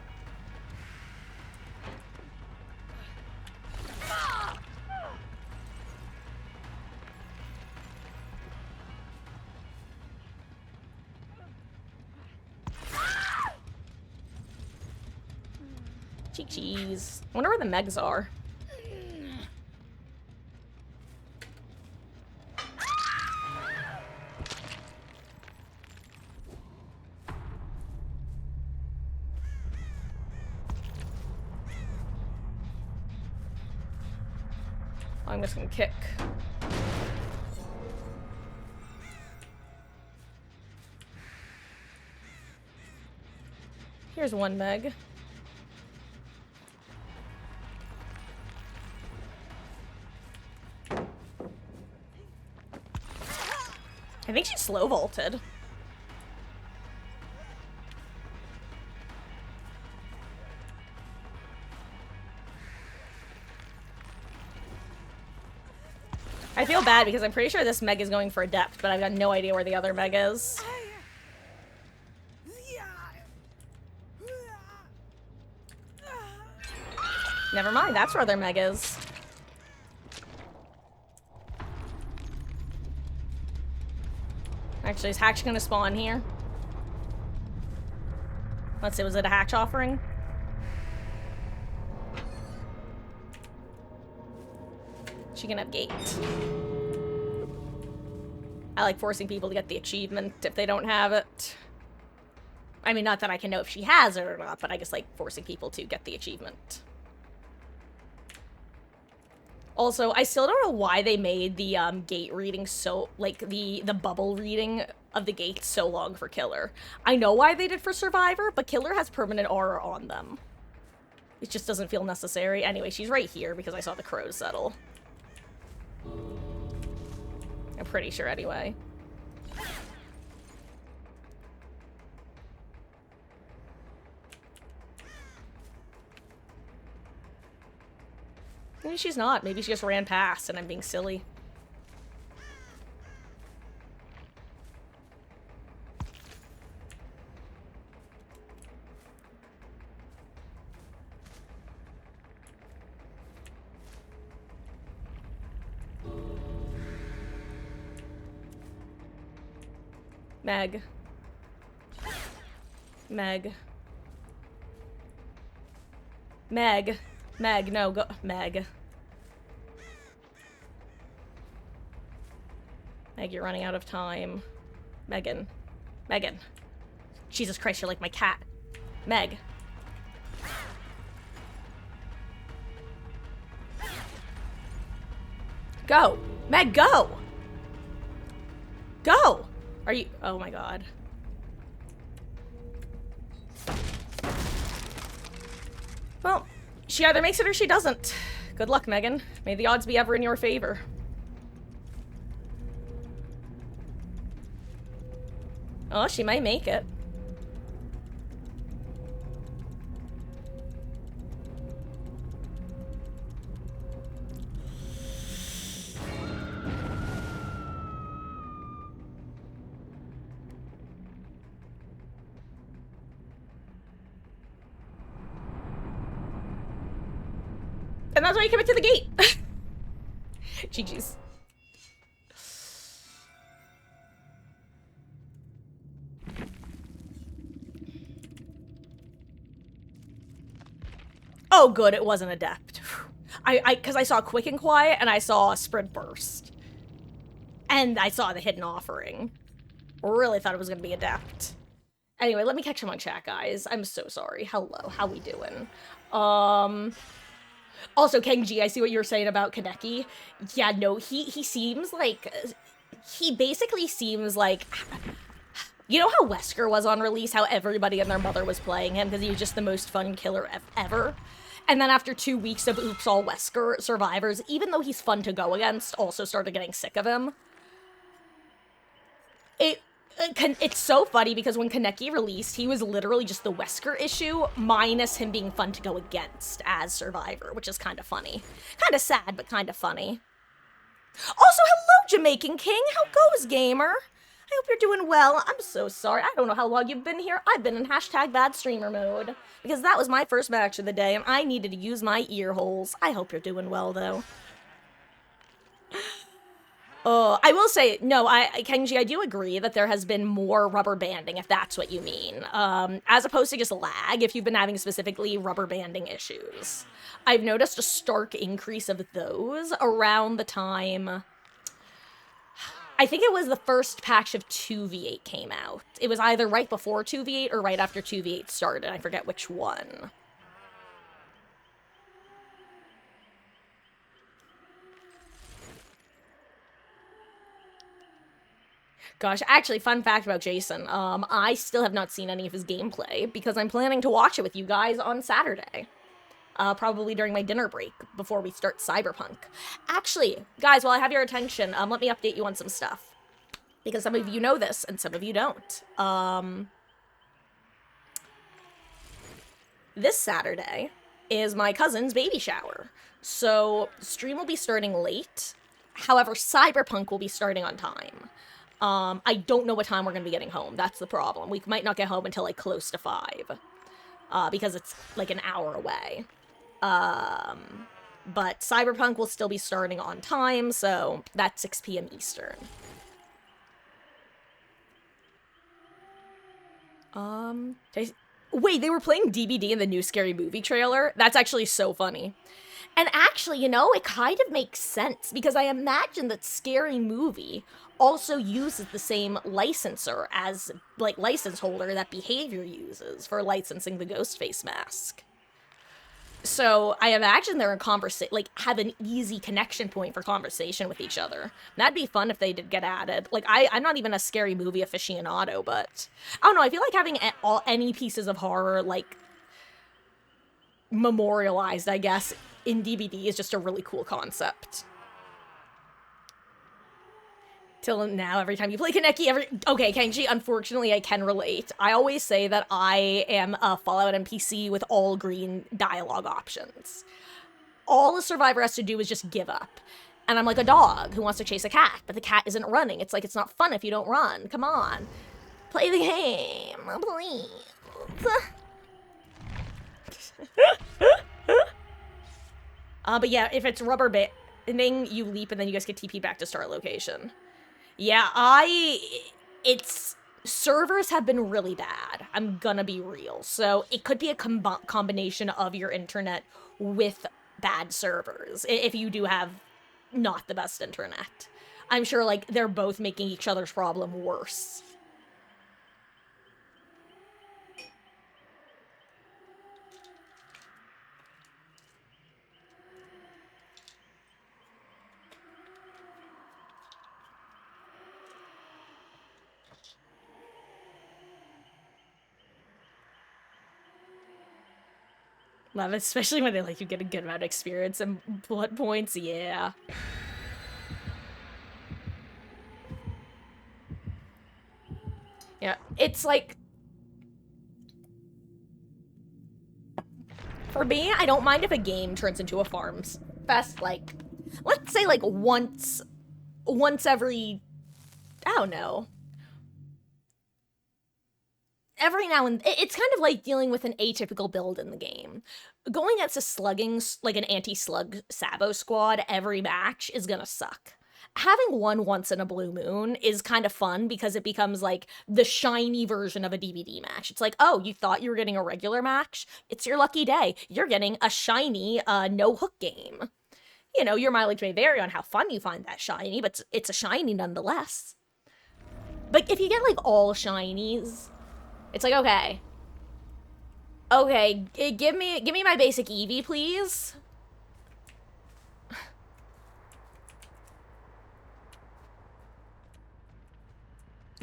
Cheese. I wonder where the Megs are. I'm just gonna kick. Here's one Meg. I think she slow vaulted. I feel bad because I'm pretty sure this Meg is going for Adept, but I've got no idea where the other Meg is. Never mind, that's where their Meg is. Actually, is Hatch gonna spawn here? Let's see, was it a Hatch offering? She can have gate. I like forcing people to get the achievement if they don't have it. I mean, not that I can know if she has it or not, but I just like forcing people to get the achievement. Also, I still don't know why they made the gate reading so, like, the bubble reading of the gate so long for Killer. I know why they did for Survivor, but Killer has permanent aura on them. It just doesn't feel necessary. Anyway, she's right here because I saw the crows settle. I'm pretty sure anyway. Maybe she's not. Maybe she just ran past and I'm being silly. Meg. Meg. Meg. Meg, no, go. Meg. Meg, you're running out of time. Megan. Megan. Jesus Christ, you're like my cat. Meg. Go. Meg, go! Go! Are you- oh my god. Well, she either makes it or she doesn't. Good luck, Megan. May the odds be ever in your favor. Oh, she might make it. And that's why you commit to the gate. GG's. Oh, good, it wasn't Adept. Because I saw Quick and Quiet, and I saw Sprint Burst. And I saw the Hidden Offering. Really thought it was gonna be Adept. Anyway, let me catch him on chat, guys. I'm so sorry. Hello, how we doing? Also, Kenji, I see what you're saying about Kaneki. Yeah, no, he seems like... He basically seems like... You know how Wesker was on release? How everybody and their mother was playing him because he was just the most fun killer ever? And then after 2 weeks of Oops All Wesker, survivors, even though he's fun to go against, also started getting sick of him. It's so funny because when Kaneki released, he was literally just the Wesker issue, minus him being fun to go against as Survivor, which is kind of funny. Kind of sad, but kind of funny. Also, hello, Jamaican King! How goes, gamer? I hope you're doing well. I'm so sorry. I don't know how long you've been here. I've been in hashtag bad streamer mode. Because that was my first match of the day, and I needed to use my ear holes. I hope you're doing well, though. I will say, no, Kenji, I do agree that there has been more rubber banding, if that's what you mean. As opposed to just lag, if you've been having specifically rubber banding issues. I've noticed a stark increase of those around the time... I think it was the first patch of 2v8 came out. It was either right before 2v8 or right after 2v8 started. I forget which one. Gosh, actually, fun fact about Jason. I still have not seen any of his gameplay because I'm planning to watch it with you guys on Saturday. Probably during my dinner break before we start Cyberpunk. Actually, guys, while I have your attention, let me update you on some stuff. Because some of you know this, and some of you don't. This Saturday is my cousin's baby shower. So, stream will be starting late. However, Cyberpunk will be starting on time. I don't know what time we're going to be getting home. That's the problem. We might not get home until, like, close to 5. Because it's, like, an hour away. But Cyberpunk will still be starting on time, so that's 6 p.m. Eastern. Wait, they were playing DBD in the new Scary Movie trailer? That's actually so funny. And actually, you know, it kind of makes sense, because I imagine that Scary Movie also uses the same licensor as, like, license holder that Behavior uses for licensing the Ghostface mask. So I imagine they're in like, have an easy connection point for conversation with each other. That'd be fun if they did get added. Like, I'm not even a Scary Movie aficionado, but I don't know, I feel like having any pieces of horror, like, memorialized, I guess, in DBD is just a really cool concept. Till now, every time you play Kaneki, okay, Kenji, unfortunately, I can relate. I always say that I am a Fallout NPC with all green dialogue options. All a survivor has to do is just give up. And I'm like a dog who wants to chase a cat, but the cat isn't running. It's like, it's not fun if you don't run. Come on. Play the game, please. But yeah, if it's rubber banding, you leap and then you guys get TP back to start location. Yeah, it's servers have been really bad. I'm gonna be real. So it could be a combination of your internet with bad servers if you do have not the best internet. I'm sure, like, they're both making each other's problem worse. Love it, especially when they let you get a good amount of experience and blood points, yeah. Yeah, it's like... For me, I don't mind if a game turns into a farms fest, like, let's say, like, once every, I don't know, every now and it's kind of like dealing with an atypical build in the game. Going against a slugging, like an anti-slug Sabo squad every match is gonna suck. Having one once in a blue moon is kind of fun because it becomes like the shiny version of a DVD match. It's like, oh, you thought you were getting a regular match? It's your lucky day. You're getting a shiny no-hook game. You know, your mileage may vary on how fun you find that shiny, but it's a shiny nonetheless. But if you get like all shinies, it's like, okay. Okay, give me my basic Eevee, please.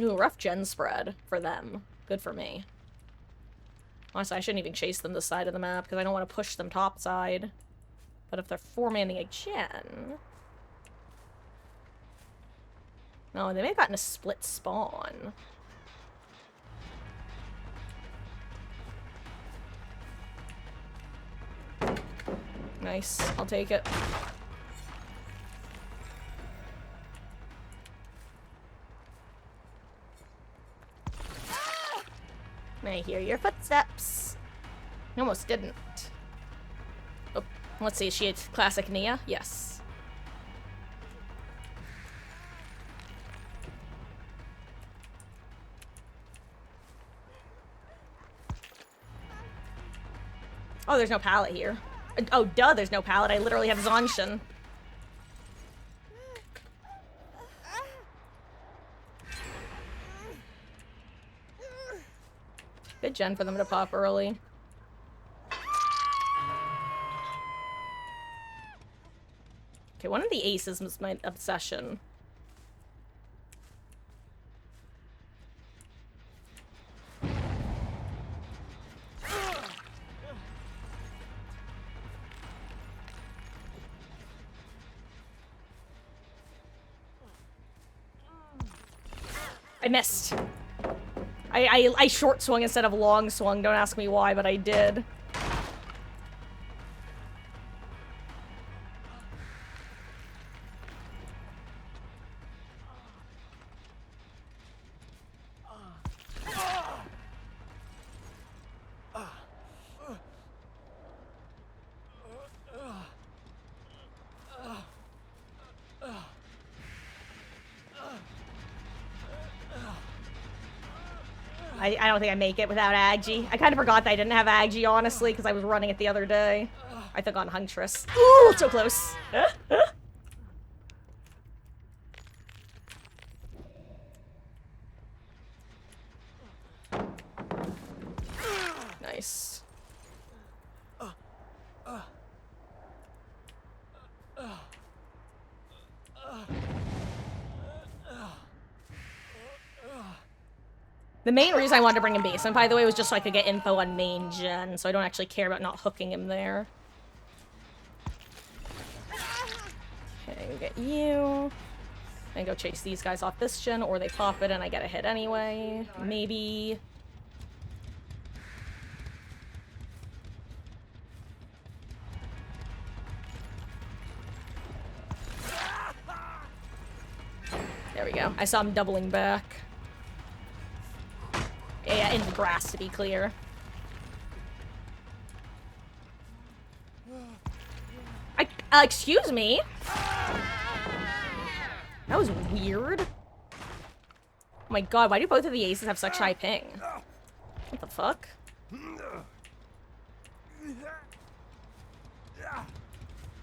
Ooh, rough gen spread for them. Good for me. Honestly, I shouldn't even chase them this side of the map because I don't want to push them topside. But if they're 4-manning a gen... No, they may have gotten a split spawn. Nice. I'll take it. I hear your footsteps. I almost didn't. Oh, let's see. Is she a classic Nia? Yes. Oh, there's no pallet here. Oh, duh, there's no pallet. I literally have Zanshin. Good gen for them to pop early. Okay, one of the aces was my obsession. I missed. I short swung instead of long swung. Don't ask me why, but I did. I don't think I make it without Agi. I kind of forgot that I didn't have Agi, honestly, because I was running it the other day. I took on Huntress. Ooh, so close. Nice. The main reason I wanted to bring in Basement, by the way, was just so I could get info on main gen, so I don't actually care about not hooking him there. Okay, get you. And go chase these guys off this gen, or they pop it and I get a hit anyway. Maybe. There we go. I saw him doubling back. Yeah, in the grass, to be clear. Excuse me? That was weird. Oh my god, why do both of the aces have such high ping? What the fuck?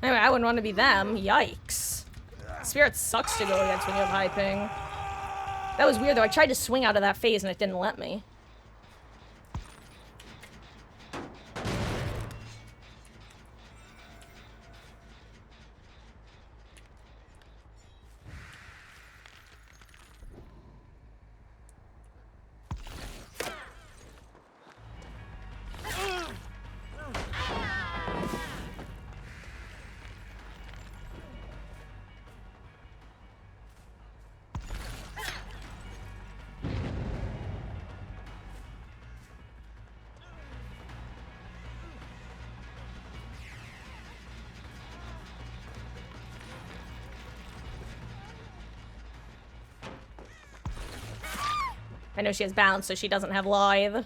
Anyway, I wouldn't want to be them. Yikes. Spirit sucks to go against when you have high ping. That was weird though. I tried to swing out of that phase and it didn't let me. I know she has bounce, so she doesn't have lithe.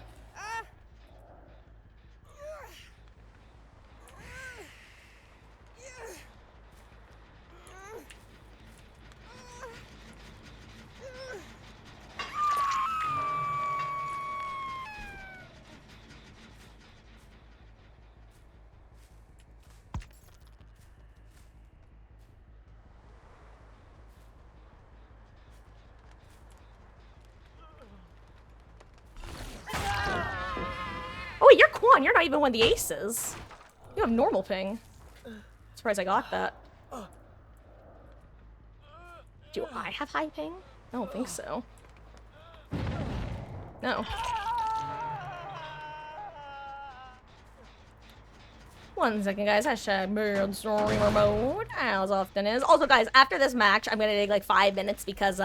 You're Quan. You're not even one of the aces. You have normal ping. Surprised I got that. Do I have high ping? I don't think so. No. One second, guys. Hashtag bird streamer mode, as often is. Also, guys, after this match, I'm gonna take like 5 minutes because,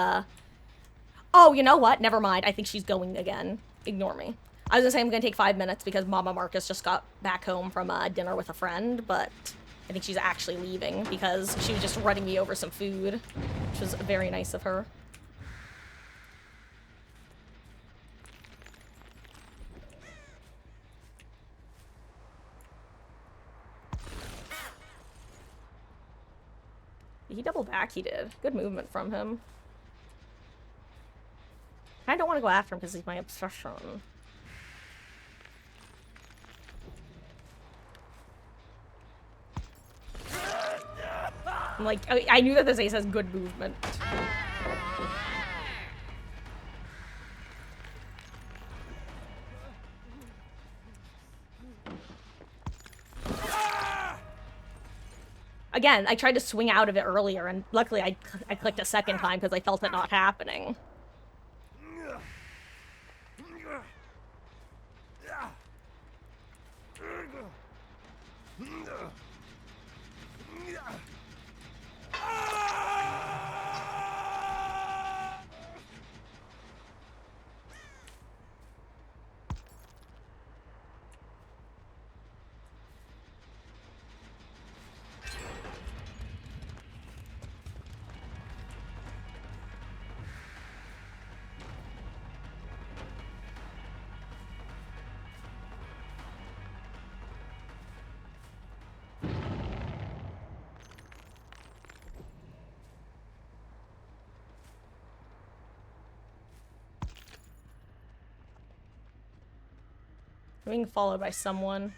oh, you know what? Never mind. I think she's going again. Ignore me. I was gonna say I'm gonna take 5 minutes because Mama Marcus just got back home from dinner with a friend, but I think she's actually leaving because she was just running me over some food, which was very nice of her. Did he double back? He did. Good movement from him. I don't want to go after him because he's my obsession. I'm like, I knew that this ace has good movement. Again, I tried to swing out of it earlier, and luckily I clicked a second time because I felt it not happening. I'm being followed by someone.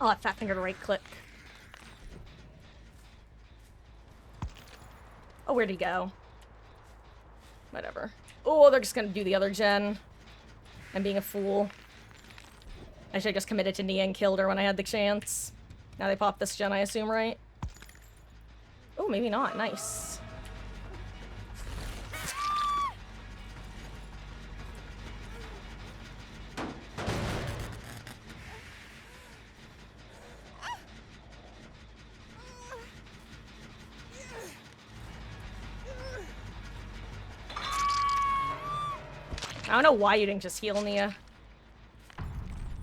Oh, that fat finger to right click. Oh, where'd he go? Whatever. Oh, they're just gonna do the other gen. I'm being a fool. I should've just committed to Nia and killed her when I had the chance. Now they pop this gen, I assume, right? Oh, maybe not. Nice. I don't know why you didn't just heal Nia.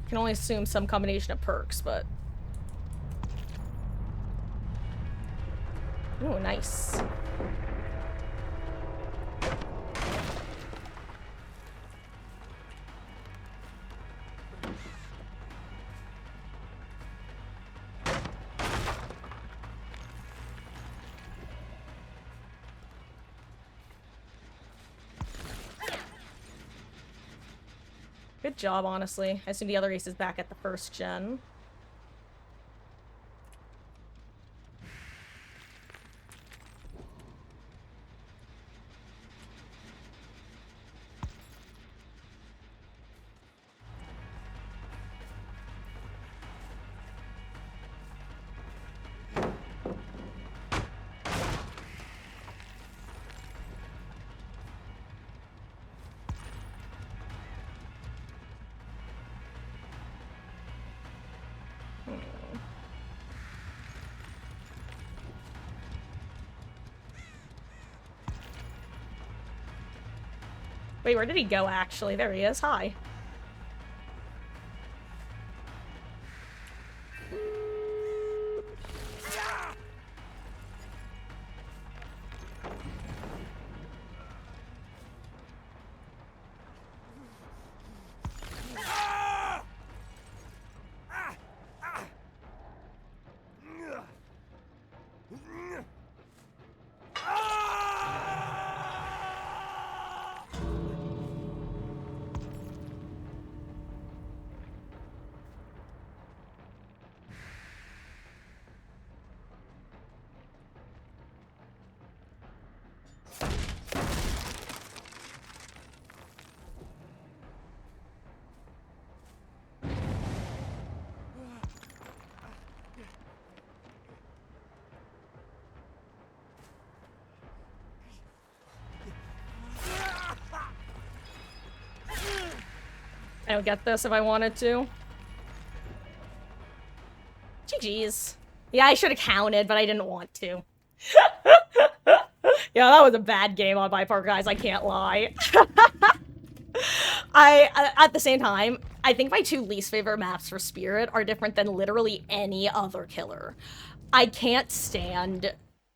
Can only assume some combination of perks, but... Ooh, nice. Good job, honestly. I assume the other ace is back at the first gen. Wait, where did he go, actually? There he is. Hi. I would get this if I wanted to. GG's. Yeah, I should have counted, but I didn't want to. Yeah, that was a bad game on my part, guys. I can't lie. At the same time, I think my two least favorite maps for Spirit are different than literally any other killer. I can't stand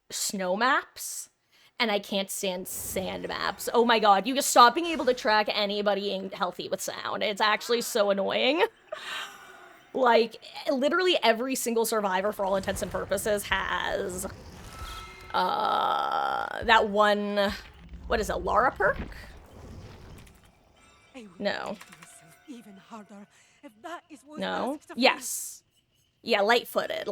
snow maps, and I can't stand sand maps. Oh my god, you just stop being able to track anybody healthy with sound. It's actually so annoying. Like, literally every single survivor, for all intents and purposes, has that one, what is it, Lara perk? No. No? Yes. Yeah, light-footed.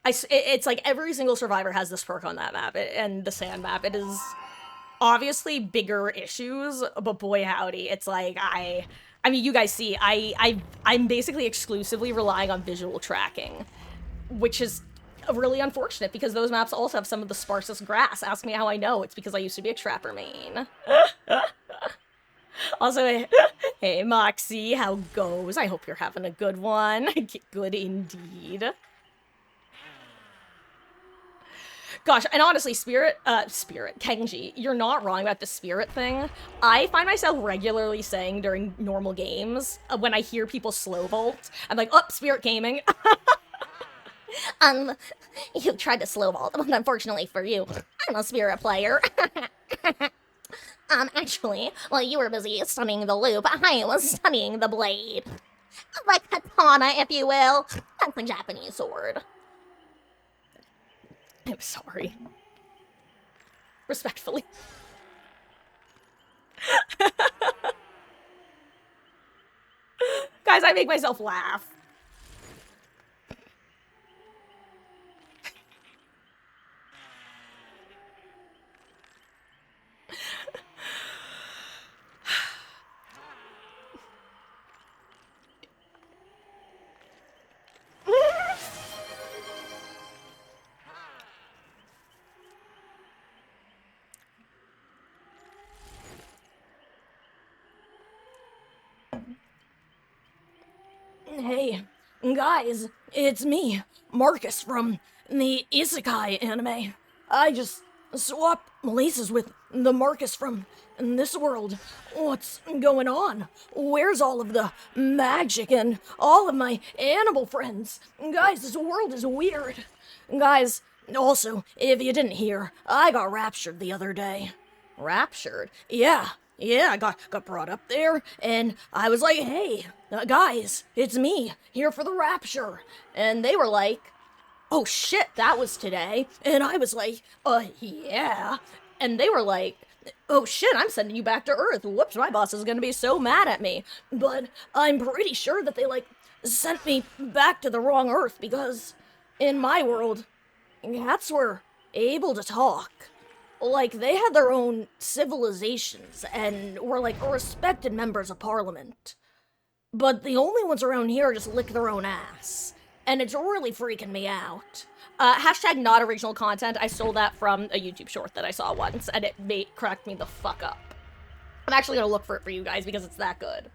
It's like every single survivor has this perk on that map, and the sand map. It is obviously bigger issues, but boy howdy, it's like, I mean, you guys see, I'm basically exclusively relying on visual tracking, which is really unfortunate because those maps also have some of the sparsest grass. Ask me how I know. It's because I used to be a trapper main. Also, hey, Moxie, how goes? I hope you're having a good one. Good indeed. Gosh, and honestly, Kenji, you're not wrong about the spirit thing. I find myself regularly saying during normal games, when I hear people slow vault, I'm like, oh, spirit gaming. You tried to slow vault, but unfortunately for you, I'm a spirit player. Actually, while you were busy studying the loop, I was studying the blade. The katana, if you will. That's a Japanese sword. I'm sorry. Respectfully. Guys, I make myself laugh. Hey, guys, it's me, Marcus from the Isekai anime. I just swapped places with the Marcus from this world. What's going on? Where's all of the magic and all of my animal friends? Guys, this world is weird. Guys, also, if you didn't hear, I got raptured the other day. Raptured? Yeah, I got brought up there, and I was like, hey, guys, it's me, here for the rapture. And they were like, oh shit, that was today. And I was like, yeah. And they were like, oh shit, I'm sending you back to Earth. Whoops, my boss is gonna be so mad at me. But I'm pretty sure that they, like, sent me back to the wrong Earth because in my world, cats were able to talk. Like, they had their own civilizations and were, like, respected members of parliament. But the only ones around here just lick their own ass. And it's really freaking me out. Hashtag not original content. I stole that from a YouTube short that I saw once, and it cracked me the fuck up. I'm actually gonna look for it for you guys because it's that good.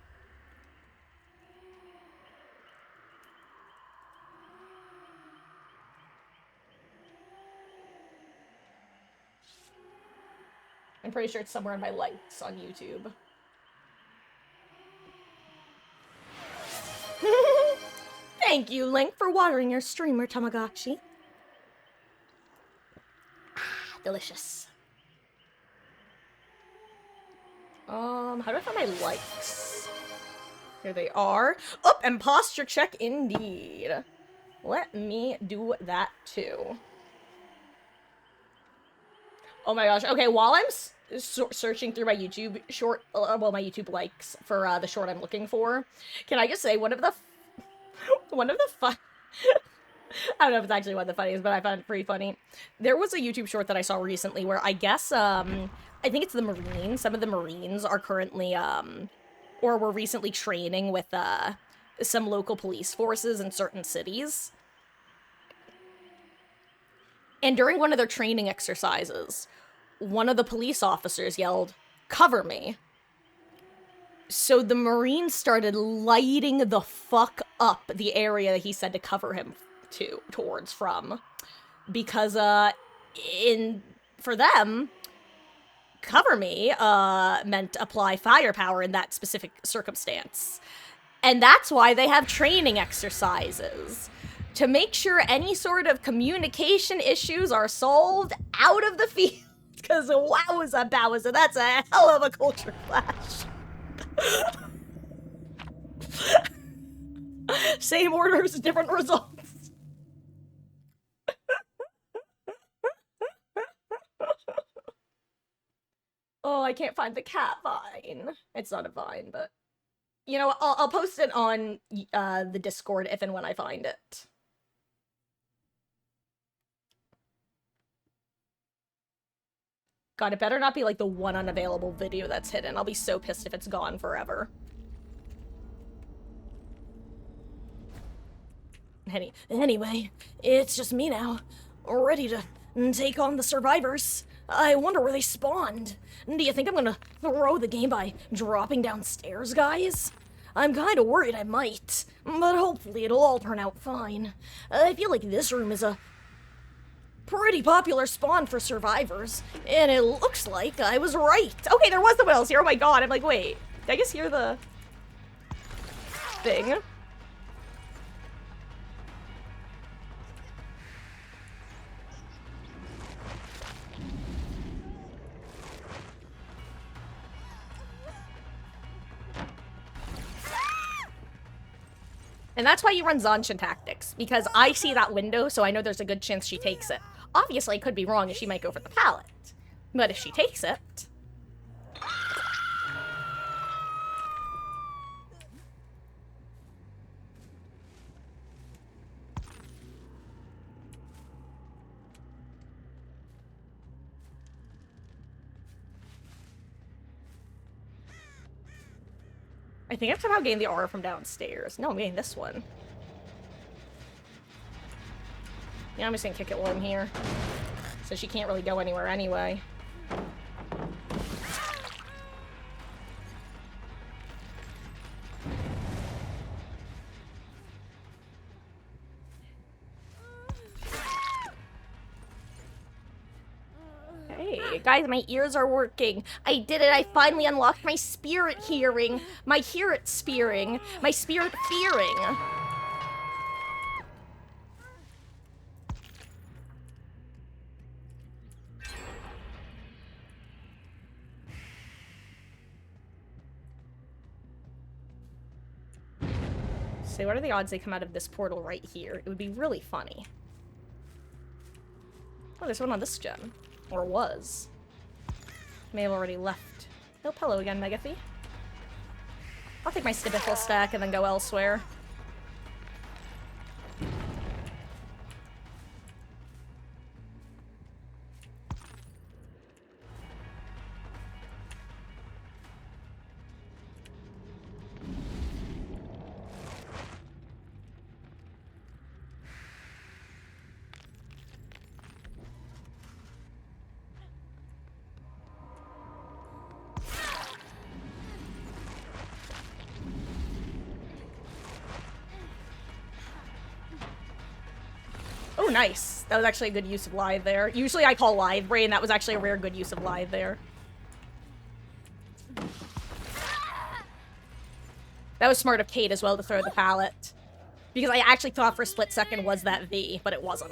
I'm pretty sure it's somewhere in my likes on YouTube. Thank you, Link, for watering your streamer, Tamagotchi. Ah, delicious. How do I find my likes? Here they are. Oh, and posture check indeed. Let me do that too. Oh my gosh. Okay, while I'm searching through my YouTube short, well, my YouTube likes for the short I'm looking for, can I just say one of the fun. I don't know if it's actually one of the funniest, but I found it pretty funny. There was a YouTube short that I saw recently where I guess, I think it's the Marines. Some of the Marines are currently, or were recently training with, some local police forces in certain cities. And during one of their training exercises, one of the police officers yelled, "Cover me." So the Marines started lighting the fuck up the area that he said to cover him towards from. Because, for them, cover me, meant apply firepower in that specific circumstance. And that's why they have training exercises. To make sure any sort of communication issues are solved out of the field. Because wowza bowza, that's a hell of a culture clash. Same orders, different results. Oh, I can't find the cat vine. It's not a vine, but you know, I'll post it on the Discord if and when I find it. God, it better not be like the one unavailable video that's hidden. I'll be so pissed if it's gone forever. Anyway, it's just me now, ready to take on the survivors. I wonder where they spawned. Do you think I'm gonna throw the game by dropping downstairs, guys? I'm kinda worried I might, but hopefully it'll all turn out fine. I feel like this room is a pretty popular spawn for survivors, and it looks like I was right. Okay, there was someone else here. Oh my god, I'm like, wait, did I just hear the thing? And that's why you run Zanshin tactics, because I see that window, so I know there's a good chance she takes it. Obviously, I could be wrong and she might go for the pallet. But if she takes it... I think I've somehow gained the aura from downstairs. No, I'm getting this one. Yeah, I'm just gonna kick it while I'm here. So she can't really go anywhere anyway. Hey. Okay, guys, my ears are working. I did it. I finally unlocked my spirit hearing. My hear-it spearing. My spirit fearing. So what are the odds they come out of this portal right here? It would be really funny. Oh, there's one on this gem. Or was. May have already left. Oh, hello again, Megathy. I'll take my Stibithil stack and then go elsewhere. Oh, nice. That was actually a good use of Lithe there. Usually I call Lithe Brain. That was actually a rare good use of Lithe there. That was smart of Kate as well to throw the pallet. Because I actually thought for a split second was that V, but it wasn't.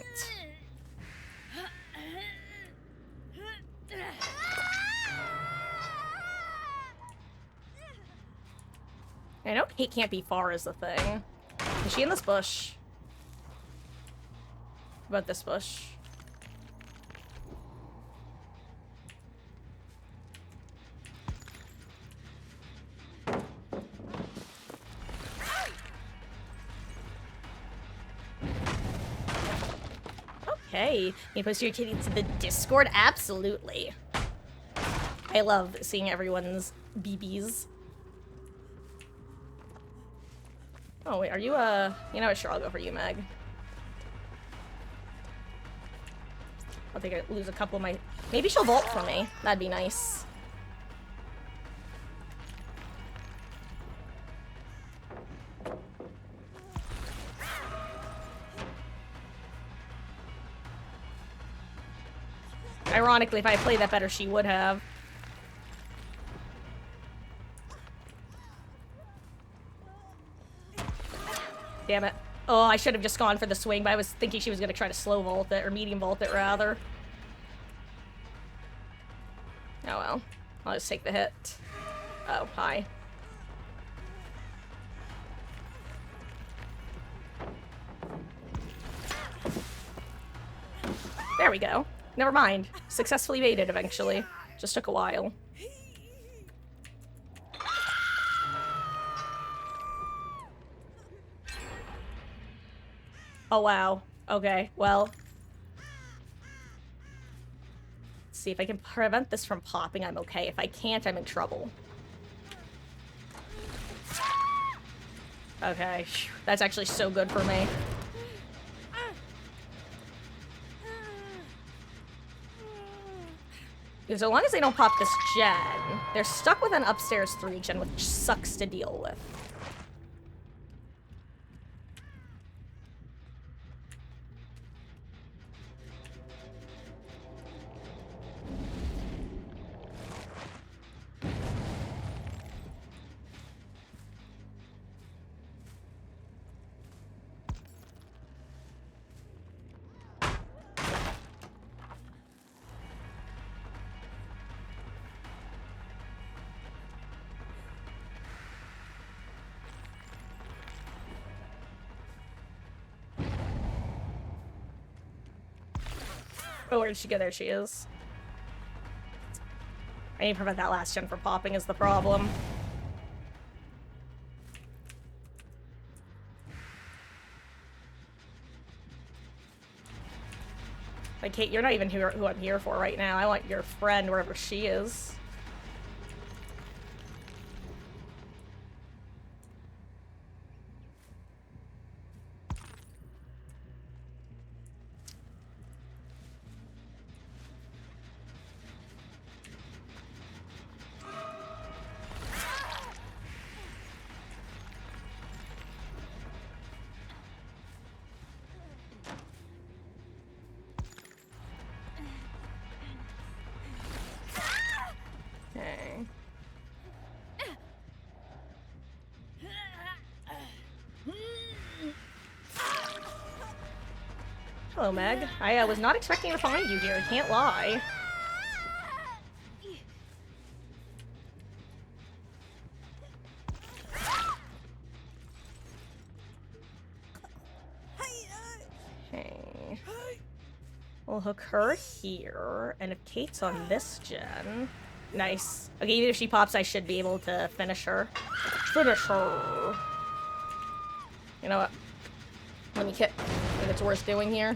I know Kate can't be far is the thing. Is she in this bush? What about this bush? Okay. You post your kitty to the Discord? Absolutely. I love seeing everyone's BBs. Oh, wait, are you, you know what, sure, I'll go for you, Meg. I'll lose a couple of my... Maybe she'll vault for me. That'd be nice. Ironically, if I played that better, she would have. Damn it. Oh, I should have just gone for the swing, but I was thinking she was going to try to slow vault it, or medium vault it, rather. Oh well. I'll just take the hit. Oh, hi. There we go. Never mind. Successfully baited eventually. Just took a while. Oh, wow. Okay, well. Let's see if I can prevent this from popping. I'm okay. If I can't, I'm in trouble. Okay. That's actually so good for me. Because so long as they don't pop this gen, they're stuck with an upstairs 3 gen, which sucks to deal with. Oh, where did she go? There she is. I need to prevent that last gen from popping is the problem. Like, Kate, you're not even who I'm here for right now. I want your friend, wherever she is. hello, Meg. I was not expecting to find you here, can't lie. Okay. We'll hook her here, and if Kate's on this gen... Nice. Okay, even if she pops, I should be able to finish her. Finish her! You know what? Let me kick. I think it's worth doing here.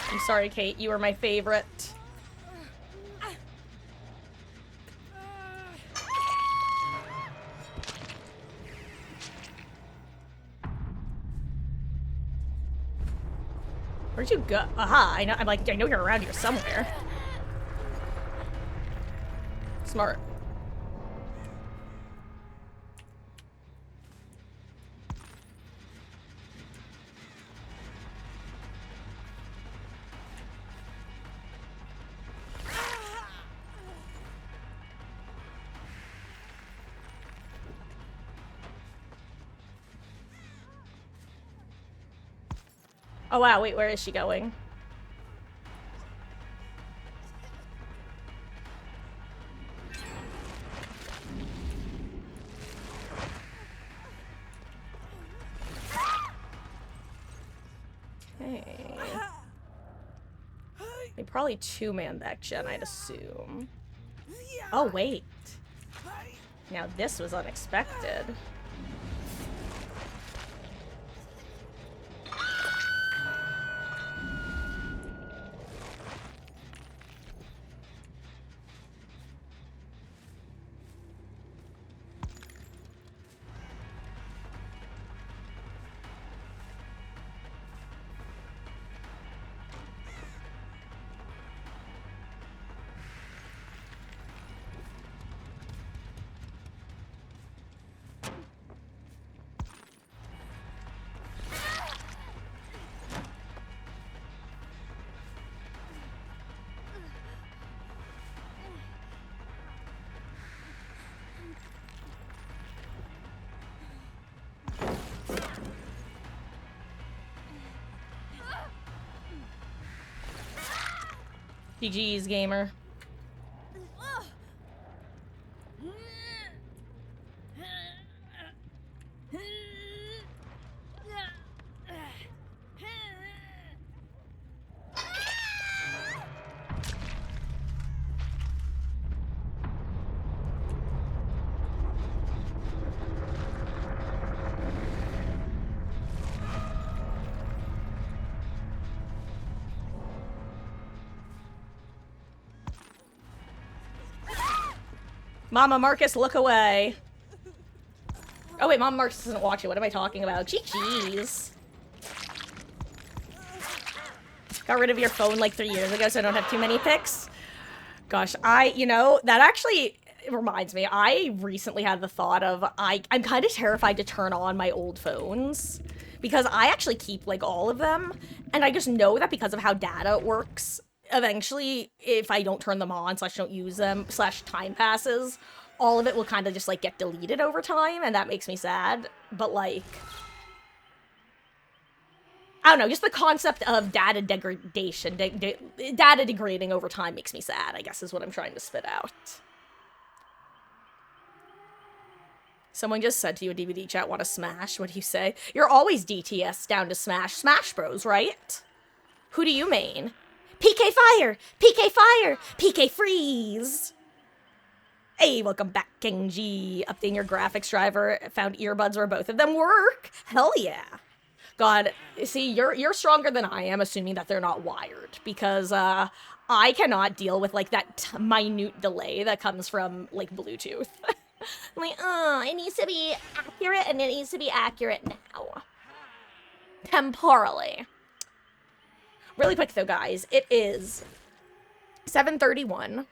I'm sorry, Kate. You were my favorite. Where'd you go? Aha! I know you're around here somewhere. Smart. Oh wow, wait, where is she going? Okay. They probably two-man that gen, I'd assume. Oh wait. Now this was unexpected. GG's, gamer. Mama Marcus, look away. Oh wait, Mama Marcus doesn't watch it. What am I talking about? GG's. Got rid of your phone like 3 years ago so I don't have too many pics. Gosh, you know, that actually reminds me. I recently had the thought of, I'm kind of terrified to turn on my old phones. Because I actually keep, like, all of them. And I just know that because of how data works, eventually, if I don't turn them on, / don't use them, / time passes, all of it will kind of just, like, get deleted over time, and that makes me sad. But, like, I don't know, just the concept of data degradation, data degrading over time makes me sad, I guess is what I'm trying to spit out. Someone just said to you in DVD chat, want to smash? What do you say? You're always DTS down to smash. Smash Bros, right? Who do you main? PK Fire! PK Fire! PK Freeze! Hey, welcome back, King G. Updating your graphics driver. Found earbuds where both of them work. Hell yeah. God, see, you're stronger than I am, assuming that they're not wired. Because, I cannot deal with, like, that minute delay that comes from, like, Bluetooth. I'm like, it needs to be accurate, and it needs to be accurate now. Temporally. Really quick though, guys, it is 7:31.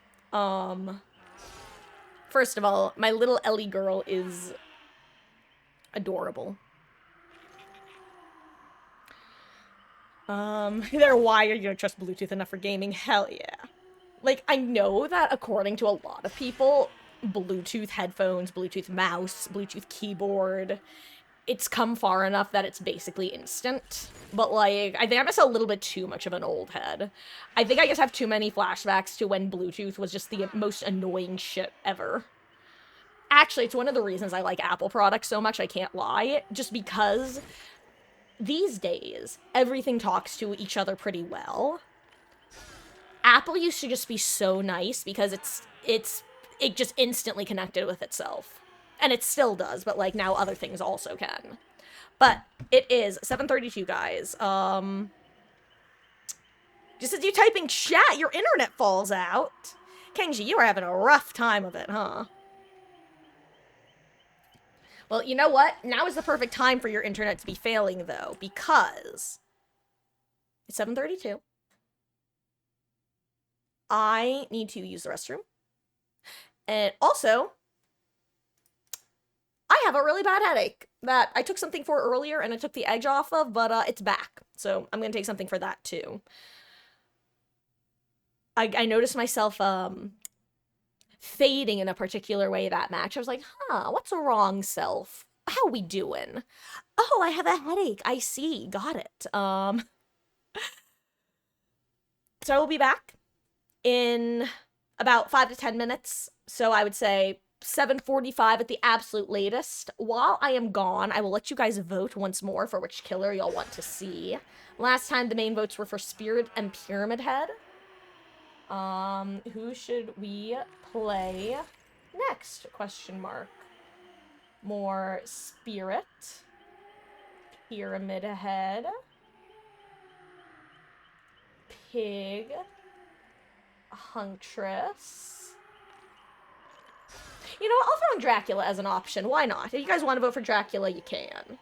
First of all, my little Ellie girl is adorable. They're wired, you don't trust Bluetooth enough for gaming. Hell yeah. Like, I know that according to a lot of people, Bluetooth headphones, Bluetooth mouse, Bluetooth keyboard, it's come far enough that it's basically instant. But, like, I think I'm just a little bit too much of an old head. I think I just have too many flashbacks to when Bluetooth was just the most annoying shit ever. Actually, it's one of the reasons I like Apple products so much, I can't lie. Just because these days, everything talks to each other pretty well. Apple used to just be so nice because it just instantly connected with itself. And it still does, but, like, now other things also can. But it is 7:32, guys. Just as you typing chat, your internet falls out. Kenji, you are having a rough time of it, huh? Well, you know what? Now is the perfect time for your internet to be failing, though, because it's 7:32. I need to use the restroom. And also, I have a really bad headache that I took something for earlier and I took the edge off of, but it's back. So I'm going to take something for that, too. I noticed myself, fading in a particular way that match. I was like, huh, what's wrong, self? How we doing? Oh, I have a headache. I see. Got it. So I will be back in about 5 to 10 minutes. So I would say 7:45 at the absolute latest. While I am gone, I will let you guys vote once more for which killer y'all want to see. Last time the main votes were for Spirit and Pyramid Head. Who should we play next? Question mark. More Spirit. Pyramid Head. Pig. Huntress. You know what? I'll throw in Dracula as an option. Why not? If you guys want to vote for Dracula, you can.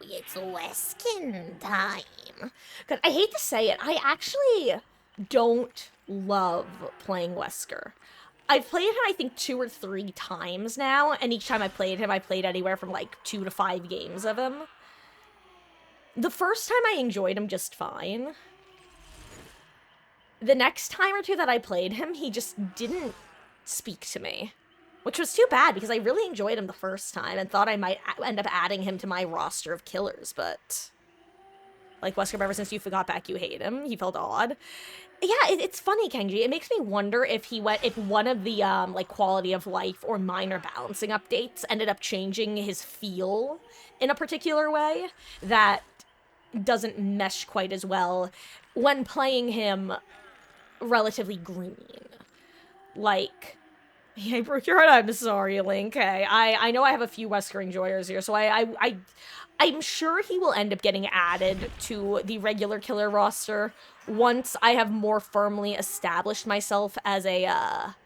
It's Weskin time. Cause I hate to say it, I actually don't love playing Wesker. I've played him, I think, 2 or 3 times now, and each time I played him, I played anywhere from, like, 2 to 5 games of him. The first time I enjoyed him just fine. The next time or 2 that I played him, he just didn't speak to me. Which was too bad, because I really enjoyed him the first time, and thought I might end up adding him to my roster of killers, but... Like, Wesker, ever since you forgot back you hate him, he felt odd. Yeah, it's funny, Kenji. It makes me wonder if one of the, like, quality of life or minor balancing updates ended up changing his feel in a particular way that doesn't mesh quite as well when playing him relatively green. Like, I broke your heart, I'm sorry, Link. Hey, I know I have a few Wesker enjoyers here, so I'm sure he will end up getting added to the regular killer roster once I have more firmly established myself as a,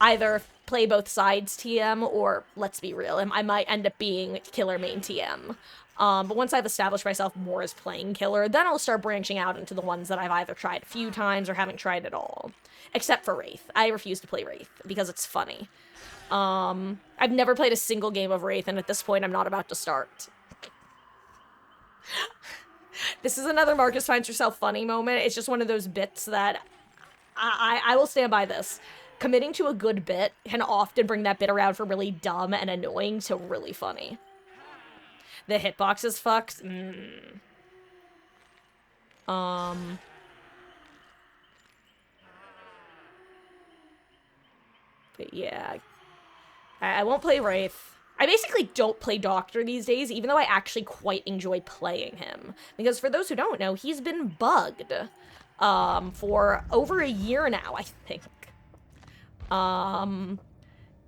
either play both sides TM, or, let's be real, I might end up being killer main TM. But once I've established myself more as playing killer, then I'll start branching out into the ones that I've either tried a few times or haven't tried at all. Except for Wraith. I refuse to play Wraith, because it's funny. I've never played a single game of Wraith, and at this point I'm not about to start. This is another Marcus finds herself funny moment. It's just one of those bits that I will stand by this. Committing to a good bit can often bring that bit around from really dumb and annoying to really funny. The hitbox is fucked. But yeah. I won't play Wraith. I basically don't play Doctor these days, even though I actually quite enjoy playing him. Because for those who don't know, he's been bugged for over a year now, I think. And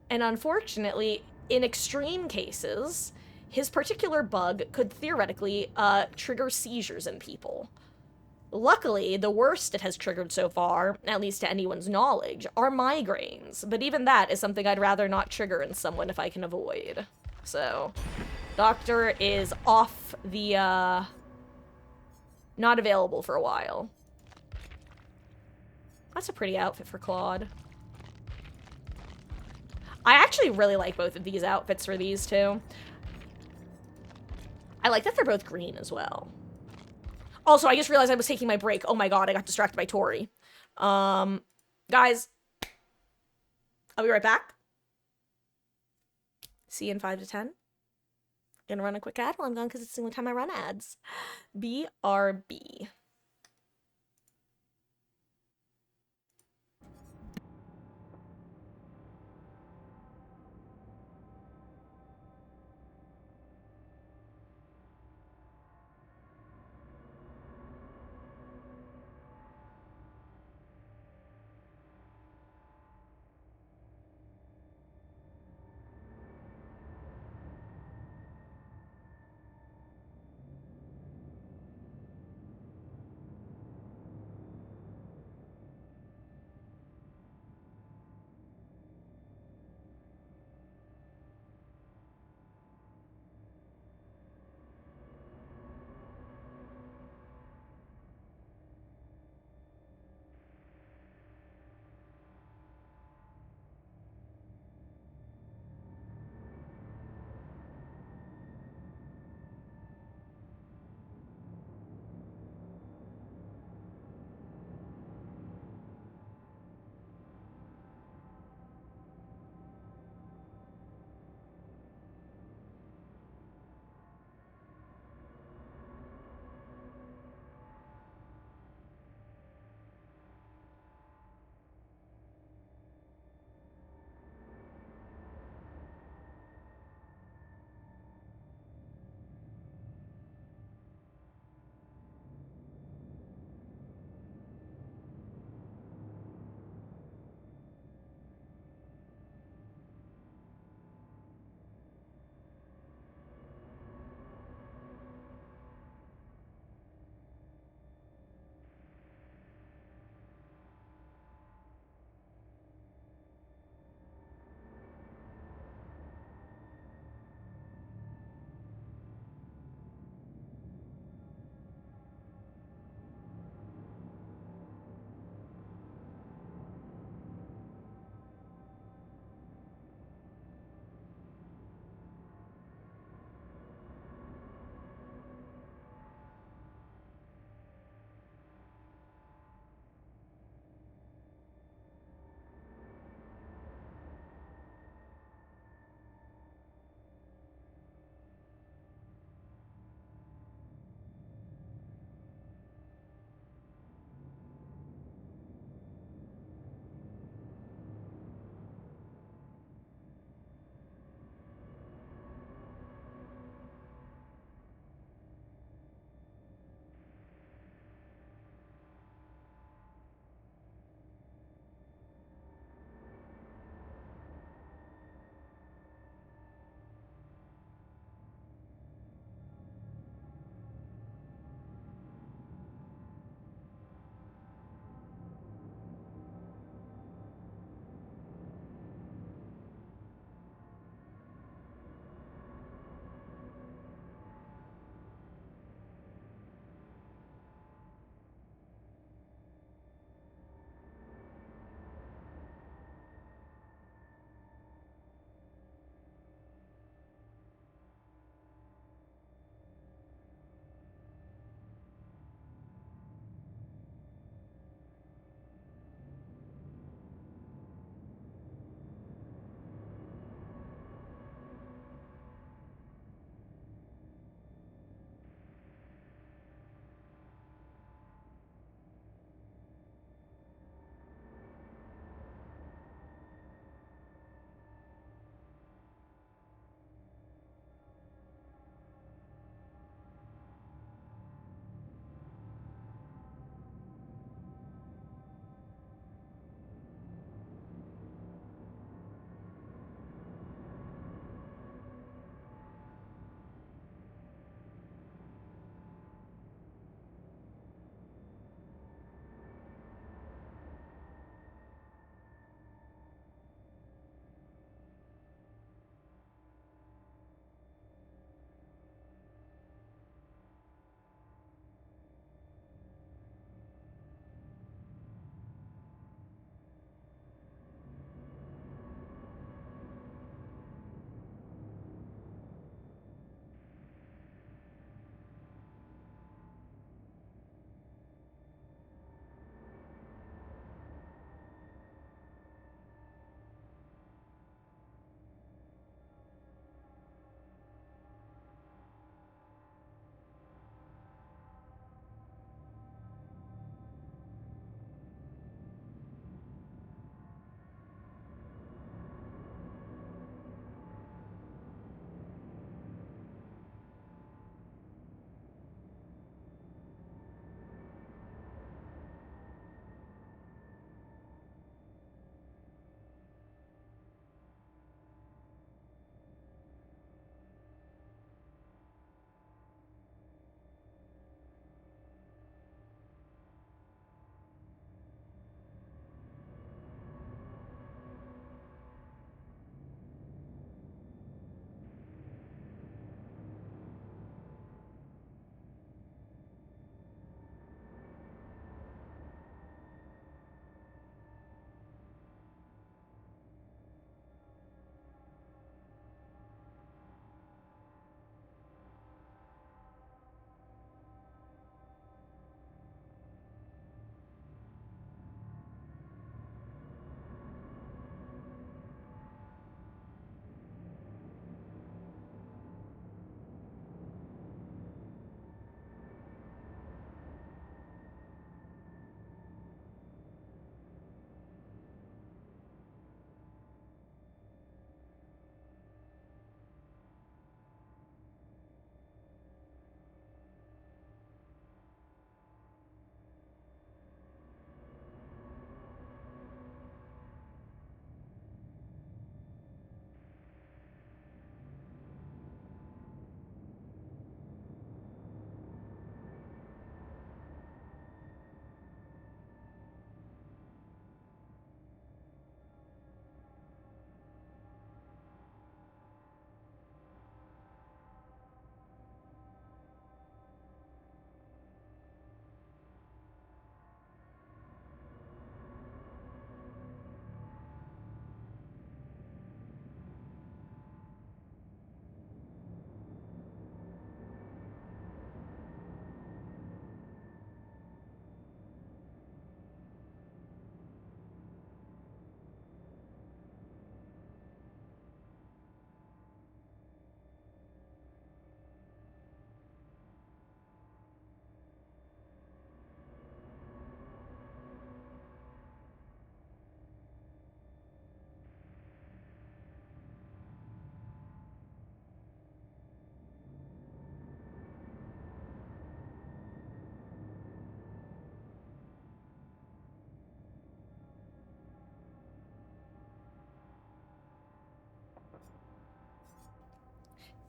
unfortunately, in extreme cases, his particular bug could theoretically trigger seizures in people. Luckily, the worst it has triggered so far, at least to anyone's knowledge, are migraines. But even that is something I'd rather not trigger in someone if I can avoid. So, Doctor is off the, not available for a while. That's a pretty outfit for Claude. I actually really like both of these outfits for these two. I like that they're both green as well. Also, I just realized I was taking my break. Oh my god, I got distracted by Tori. Guys, I'll be right back. See you in 5 to 10. Gonna run a quick ad while I'm gone because it's the only time I run ads. BRB.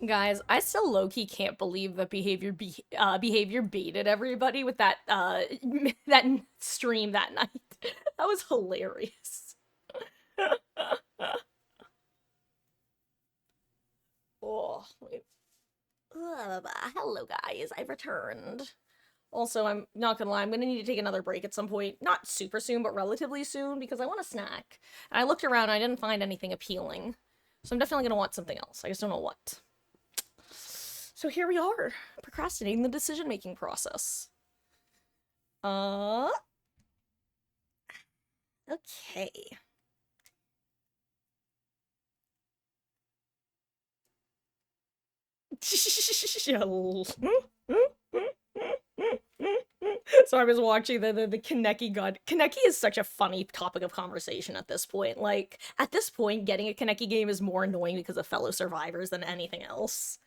Guys, I still low-key can't believe that behavior baited everybody with that that stream that night. That was hilarious. Oh, wait. Hello guys, I've returned. Also, I'm not gonna lie, I'm gonna need to take another break at some point. Not super soon, but relatively soon, because I want a snack. And I looked around and I didn't find anything appealing. So I'm definitely gonna want something else. I just don't know what. So here we are, procrastinating the decision-making process. Uh... Okay. So I was watching the Kaneki god. Kaneki is such a funny topic of conversation at this point. Like, at this point, getting a Kaneki game is more annoying because of fellow survivors than anything else.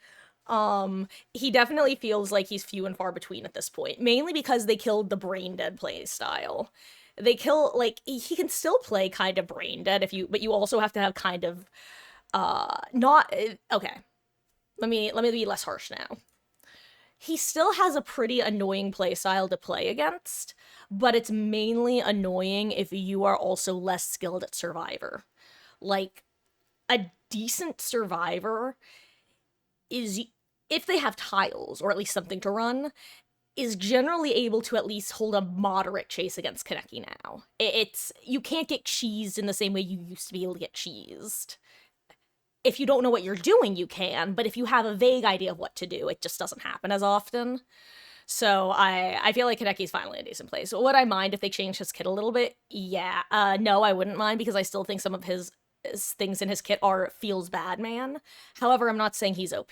He definitely feels like he's few and far between at this point, mainly because they killed the brain dead play style. They kill, like, he can still play kind of brain dead if you, but you also have to have kind of, not, okay. Let me be less harsh now. He still has a pretty annoying playstyle to play against, but it's mainly annoying if you are also less skilled at Survivor. Like, a decent Survivor is, if they have tiles, or at least something to run, is generally able to at least hold a moderate chase against Kaneki now. It's, you can't get cheesed in the same way you used to be able to get cheesed. If you don't know what you're doing, you can, but if you have a vague idea of what to do, it just doesn't happen as often. So I feel like Kaneki's finally a decent place. Would I mind if they changed his kit a little bit? Yeah. No, I wouldn't mind, because I still think some of his things in his kit are feels bad, man. However, I'm not saying he's OP.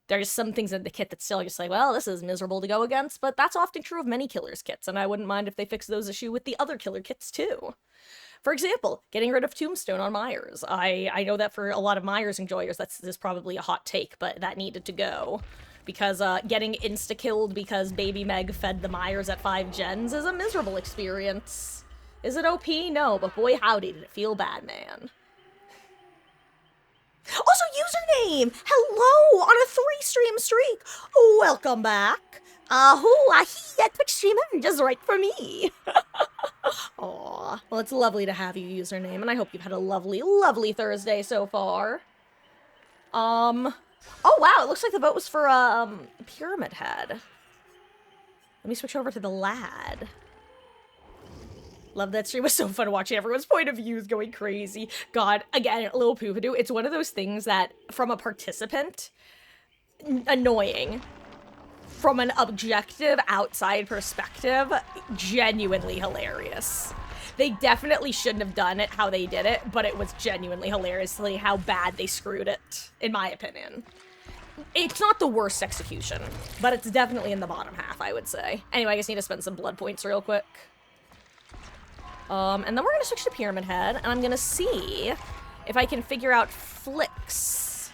There's some things in the kit that still just like, well, this is miserable to go against, but that's often true of many killers' kits, and I wouldn't mind if they fix those issues with the other killer kits too. For example, getting rid of Tombstone on Myers. I know that for a lot of Myers enjoyers, this is probably a hot take, but that needed to go. Because getting insta-killed because Baby Meg fed the Myers at 5 gens is a miserable experience. Is it OP? No, but boy howdy did it feel bad, man. Also, username! Hello! On a 3-stream streak! Welcome back! A Twitch streamer just right for me! Aw. Well, it's lovely to have you, username, and I hope you've had a lovely, lovely Thursday so far. Oh wow, it looks like the vote was for, Pyramid Head. Let me switch over to the lad. Love that stream. It was so fun watching everyone's point of views going crazy. God, again, Lil Poopadoo, it's one of those things that, from a participant, annoying. From an objective, outside perspective, genuinely hilarious. They definitely shouldn't have done it how they did it, but it was genuinely hilariously how bad they screwed it, in my opinion. It's not the worst execution, but it's definitely in the bottom half, I would say. Anyway, I just need to spend some blood points real quick. And then we're gonna switch to Pyramid Head, and I'm gonna see if I can figure out flicks.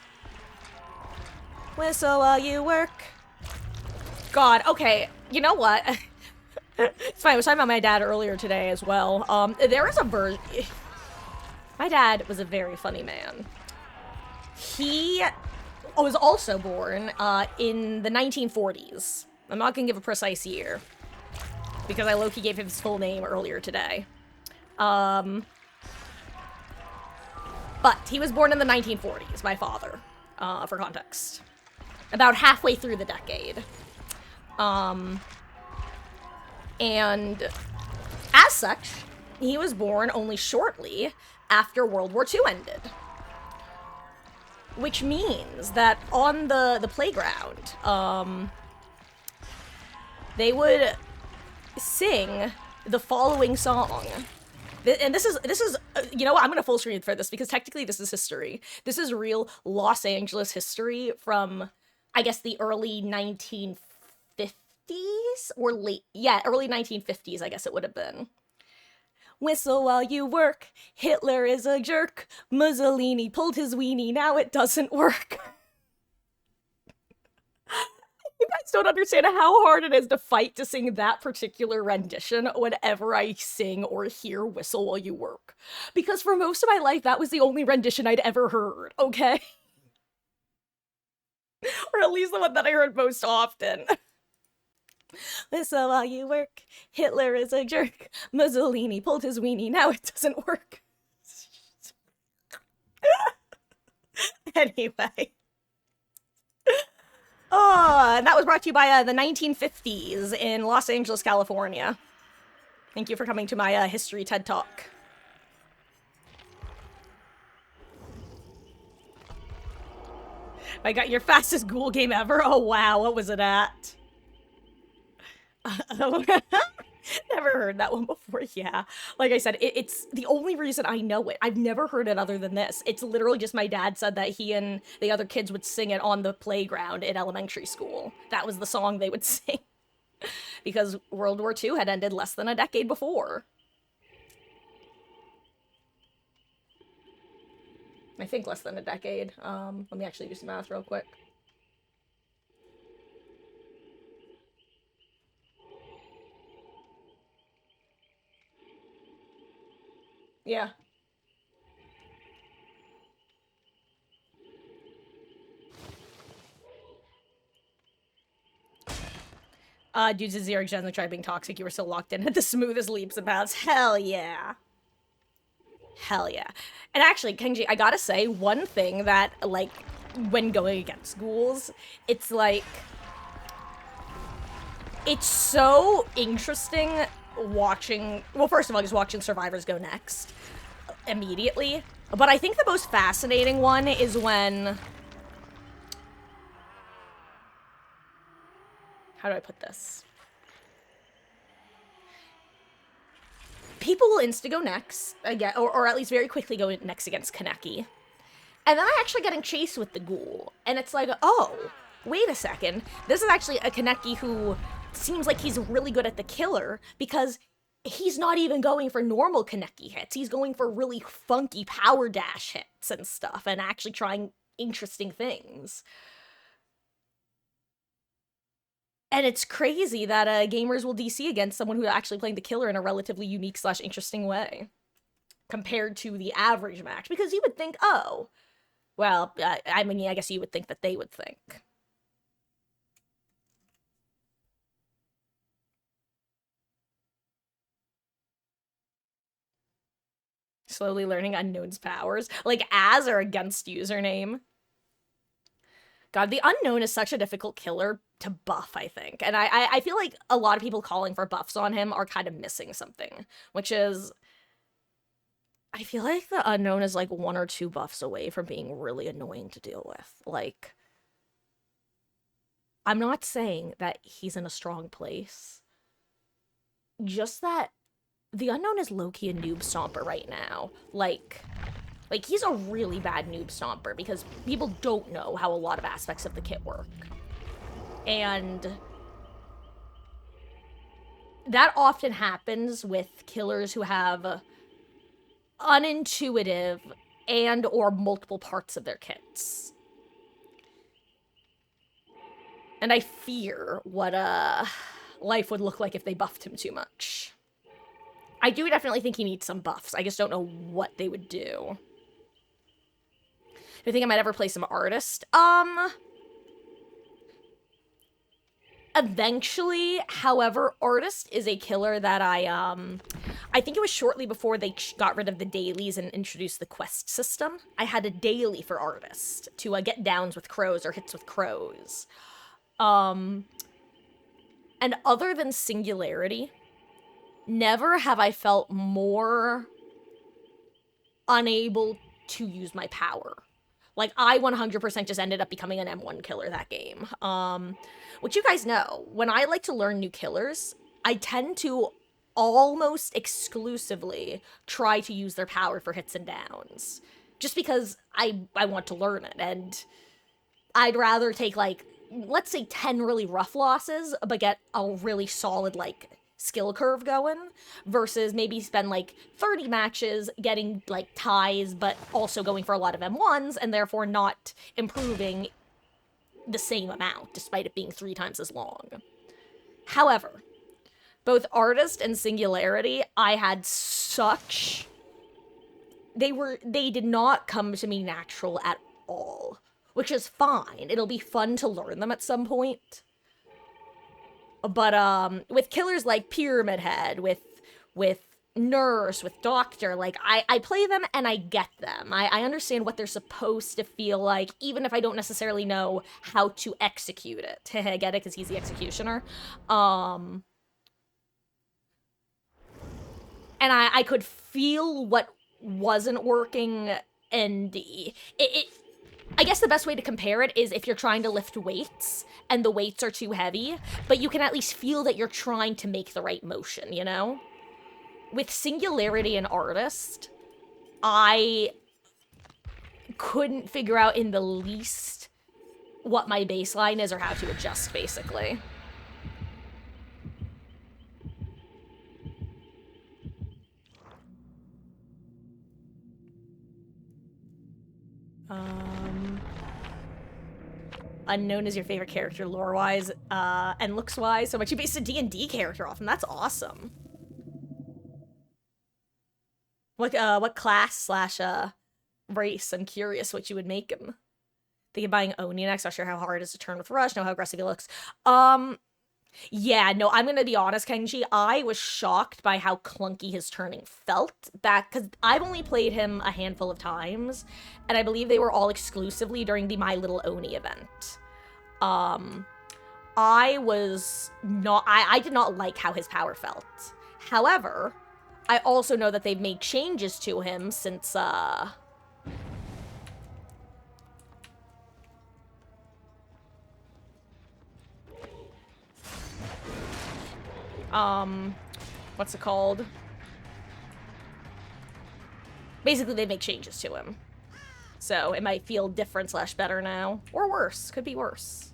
Whistle while you work. God, okay, you know what? It's fine, I was talking about my dad earlier today as well. There is a version... My dad was a very funny man. He was also born, in the 1940s. I'm not gonna give a precise year, because I low-key gave him his full name earlier today. But he was born in the 1940s, my father, for context. About halfway through the decade. And as such, he was born only shortly after World War II ended. Which means that on the playground, they would sing the following song. And this is, you know what, I'm gonna full screen for this, because technically this is history. This is real Los Angeles history from, I guess, the early 1950s? Or late, yeah, early 1950s, I guess it would have been. Whistle while you work, Hitler is a jerk, Mussolini pulled his weenie, now it doesn't work. You guys don't understand how hard it is to fight to sing that particular rendition whenever I sing or hear Whistle While You Work. Because for most of my life, that was the only rendition I'd ever heard, okay? Or at least the one that I heard most often. So while you work, Hitler is a jerk. Mussolini pulled his weenie, now it doesn't work. Anyway. Oh, and that was brought to you by the 1950s in Los Angeles, California. Thank you for coming to my history TED Talk. I got your fastest ghoul game ever. Oh, wow. What was it at? Never heard that one before. Yeah. Like I said, it's the only reason I know it. I've never heard it other than this. It's literally just my dad said that he and the other kids would sing it on the playground in elementary school. That was the song they would sing. Because World War II had ended less than a decade before. I think less than a decade. Let me actually do some math real quick. Yeah. Dudes of Zero Gen tried being toxic. You were so locked in at the smoothest leaps and bounds. Hell yeah. Hell yeah. And actually, Kenji, I gotta say, one thing that, like, when going against ghouls, it's like, it's so interesting watching, well, first of all, just watching survivors go next immediately. But I think the most fascinating one is when, how do I put this? People will insta-go next, again, or at least very quickly go next against Kaneki. And then I'm actually getting chased with the ghoul. And it's like, oh, wait a second. This is actually a Kaneki who seems like he's really good at the killer, because he's not even going for normal Kaneki hits. He's going for really funky power dash hits and stuff, and actually trying interesting things. And it's crazy that gamers will DC against someone who's actually playing the killer in a relatively unique / interesting way compared to the average match. Because you would think, oh, well, I mean, I guess you would think that they would think. Slowly learning Unknown's powers. Like, as or against username. God, the Unknown is such a difficult killer to buff, I think. And I feel like a lot of people calling for buffs on him are kind of missing something. Which is, I feel like the Unknown is like 1 or 2 buffs away from being really annoying to deal with. Like, I'm not saying that he's in a strong place. Just that the Unknown is low-key a noob stomper right now. Like, he's a really bad noob stomper because people don't know how a lot of aspects of the kit work. And that often happens with killers who have unintuitive and or multiple parts of their kits. And I fear what life would look like if they buffed him too much. I do definitely think he needs some buffs. I just don't know what they would do. Do you think I might ever play some Artist? Eventually, however, Artist is a killer that I think it was shortly before they got rid of the dailies and introduced the quest system. I had a daily for Artist to get downs with crows or hits with crows. And other than Singularity, never have I felt more unable to use my power. Like, I 100% just ended up becoming an M1 killer that game. Which you guys know, when I like to learn new killers, I tend to almost exclusively try to use their power for hits and downs. Just because I want to learn it, and I'd rather take, like, let's say 10 really rough losses, but get a really solid, like, skill curve going, versus maybe spend like 30 matches getting like ties, but also going for a lot of M1s and therefore not improving the same amount, despite it being 3 times as long. However, both Artist and Singularity, I had such... They did not come to me natural at all. which is fine. It'll be fun to learn them at some point. But with killers like Pyramid Head, with Nurse, with Doctor, like I play them and I get them. I understand what they're supposed to feel like, even if I don't necessarily know how to execute it. I get it, because he's the executioner. And I could feel what wasn't working, and I guess the best way to compare it is if you're trying to lift weights and the weights are too heavy, but you can at least feel that you're trying to make the right motion, you know? With Singularity and Artist, I couldn't figure out in the least what my baseline is or how to adjust, basically. Unknown is your favorite character lore-wise, and looks-wise, so much you based a D&D character off him. That's awesome. What class slash race? I'm curious what you would make him. Thinking of buying Oni next. Not sure how hard it is to turn with Rush. Know how aggressive he looks. Yeah, no, I'm gonna be honest, Kenji. I was shocked by how clunky his turning felt back, because I've only played him a handful of times, and I believe they were all exclusively during the My Little Oni event. I did not like how his power felt. However, I also know that they've made changes to him since, what's it called? Basically, they make changes to him. So it might feel different slash better now. Or worse. Could be worse.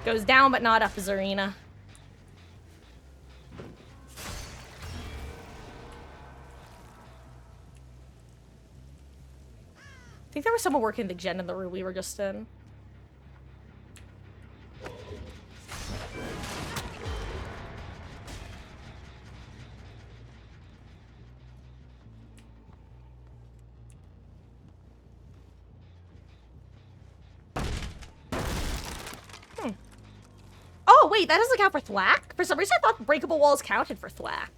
Goes down, but not up, Zarina. I think there was someone working the gen in the room we were just in. Oh, wait, that doesn't count for Thwack? For some reason, I thought breakable walls counted for Thwack.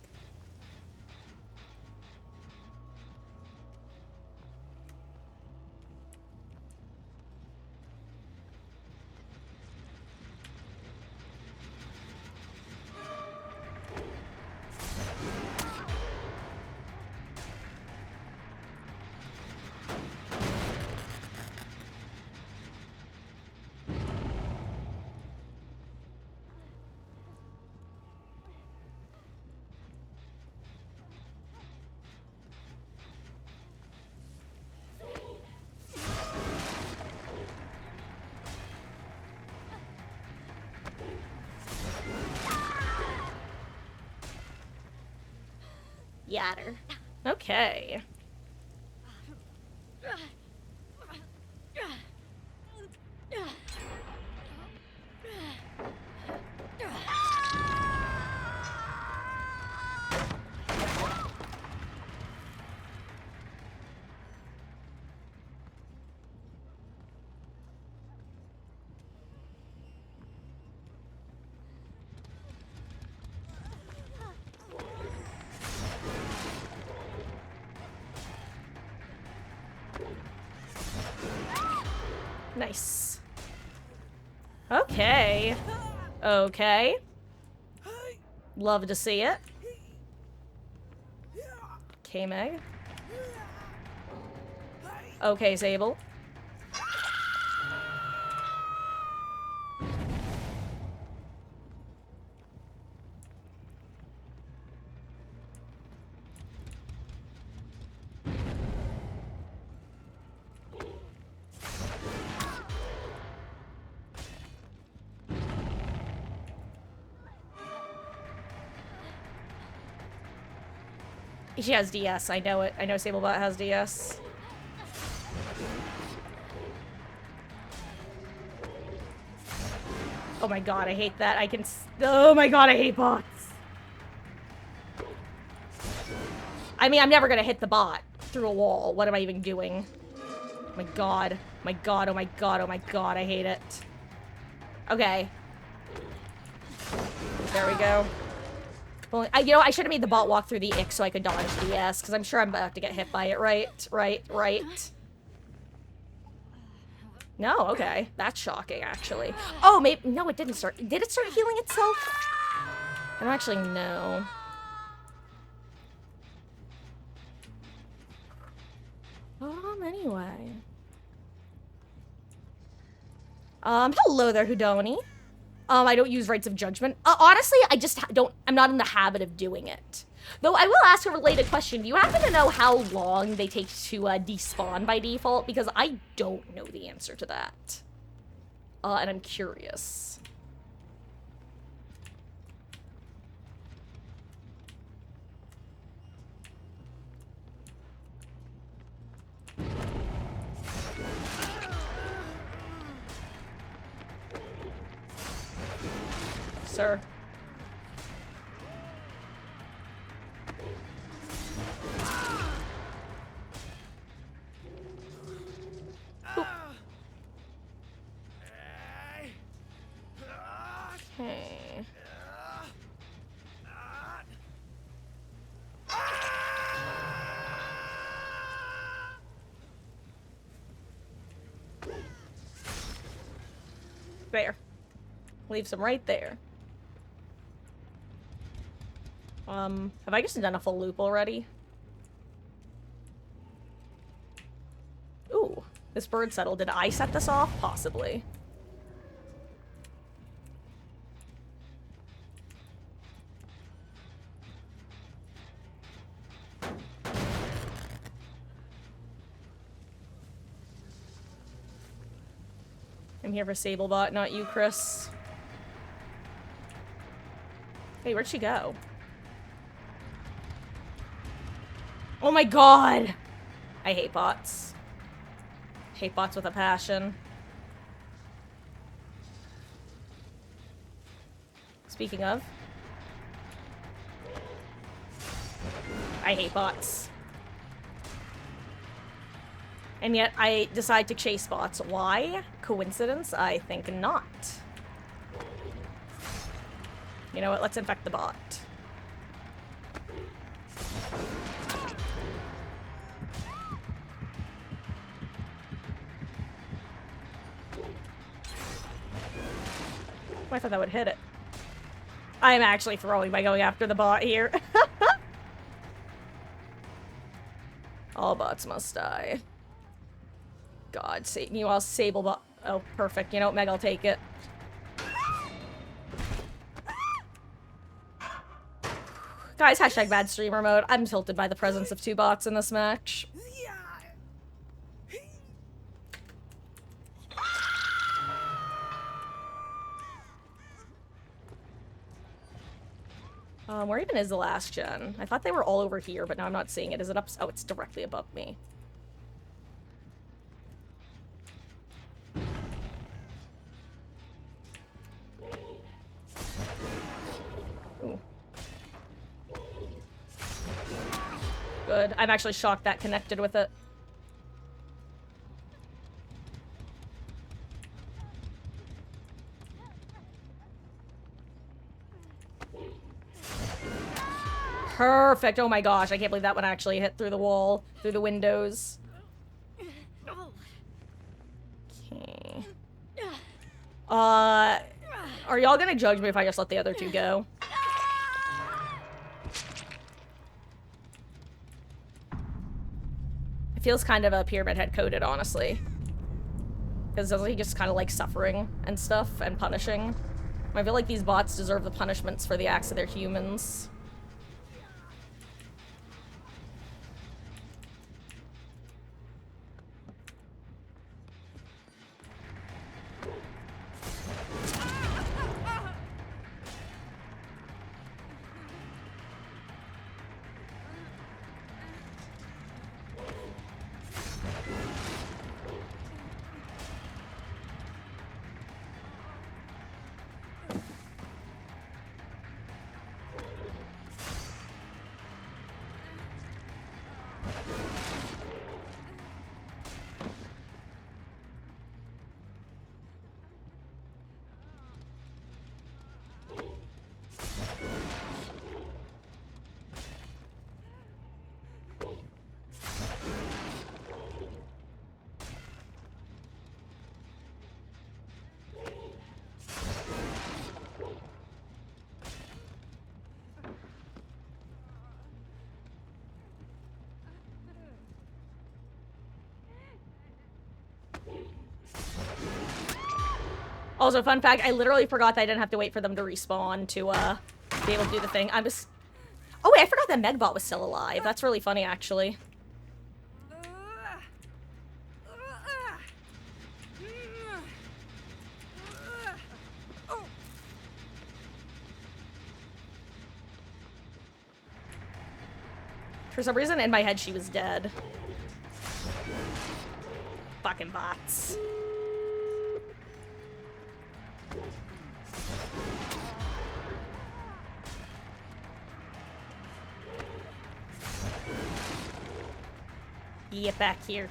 Yatter. Okay. Nice. Okay. Okay. Love to see it. Okay, Meg. Okay, Zabel. She has DS, I know it. I know Sablebot has DS. Oh my god, I hate that. Oh my god, I hate bots. I mean, I'm never gonna hit the bot through a wall. What am I even doing? Oh my god. My god, oh my god, oh my god, I hate it. Okay. There we go. Well, you know, I should have made the bot walk through the ick so I could dodge DS, because I'm sure I'm about to get hit by it, right? Right. No, okay. That's shocking, actually. Oh, maybe... No, it didn't start... Did it start healing itself? I don't actually know. Anyway. Hello there, Hudoni. I don't use Rights of Judgment. Honestly, I just don't... I'm not in the habit of doing it. Though I will ask a related question. Do you happen to know how long they take to despawn by default? Because I don't know the answer to that. And I'm curious. Sir. Okay. There. Leaves him right there. Have I just done a full loop already? Ooh, this bird settled. Did I set this off? Possibly. I'm here for Sablebot, not you, Chris. Hey, where'd she go? Oh my god! I hate bots. Hate bots with a passion. Speaking of. I hate bots. And yet I decide to chase bots. Why? Coincidence? I think not. You know what? Let's infect the bot. I thought that would hit it. I'm actually throwing by going after the bot here. All bots must die. God, you all Sablebot. Oh, perfect. You know what, Meg, I'll take it. Guys, hashtag bad streamer mode. I'm tilted by the presence of two bots in this match. Where even is the last gen? I thought they were all over here, but now I'm not seeing it. Is it up? Oh, it's directly above me. Ooh. Good. I'm actually shocked that connected with it. Perfect. Oh my gosh, I can't believe that one actually hit through the wall, through the windows. Okay. Are y'all gonna judge me if I just let the other two go? It feels kind of a Pyramid Head coded, honestly. Because doesn't he just kind of like suffering and stuff and punishing? I feel like these bots deserve the punishments for the acts of their humans. Also, fun fact, I literally forgot that I didn't have to wait for them to respawn to, be able to do the thing. I'm just... Oh, wait, I forgot that Megbot was still alive. That's really funny, actually. For some reason, in my head, she was dead. Fucking bots. Get back here.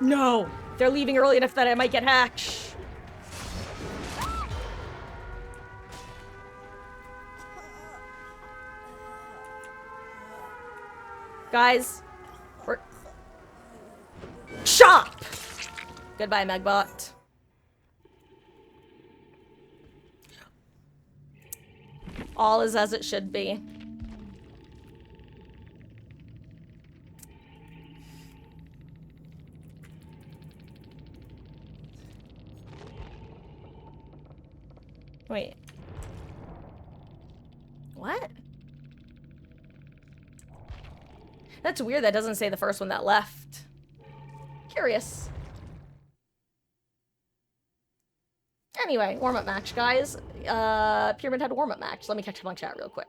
No! They're leaving early enough that I might get hacked. Guys, we're... Chop! Goodbye, Megbot. All is as it should be. Wait. What? That's weird that doesn't say the first one that left. Curious. Anyway, warm-up match, guys. Pyramid had a warm-up match. Let me catch up on chat real quick.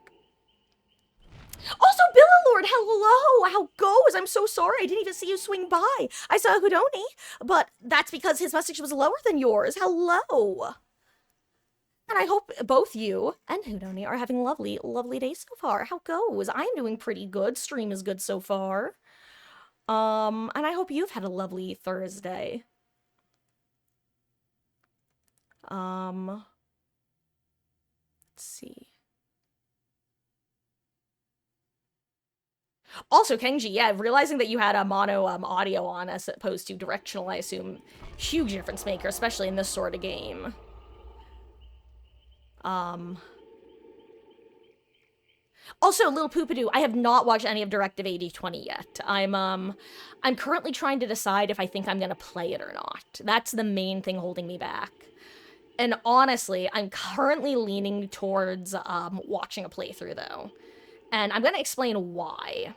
Also, Billalord, hello! How goes? I'm so sorry. I didn't even see you swing by. I saw Hudoni, but that's because his message was lower than yours. Hello! And I hope both you and Hudoni are having lovely, lovely days so far. How goes? I'm doing pretty good. Stream is good so far. And I hope you've had a lovely Thursday. Let's see. Also, Kenji, yeah, realizing that you had a mono audio on as opposed to directional, I assume, huge difference maker, especially in this sort of game. Also, Lil Poopadoo, I have not watched any of Directive 8020 yet. I'm currently trying to decide if I think I'm gonna play it or not. That's the main thing holding me back. And honestly, I'm currently leaning towards, watching a playthrough, though. And I'm gonna explain why.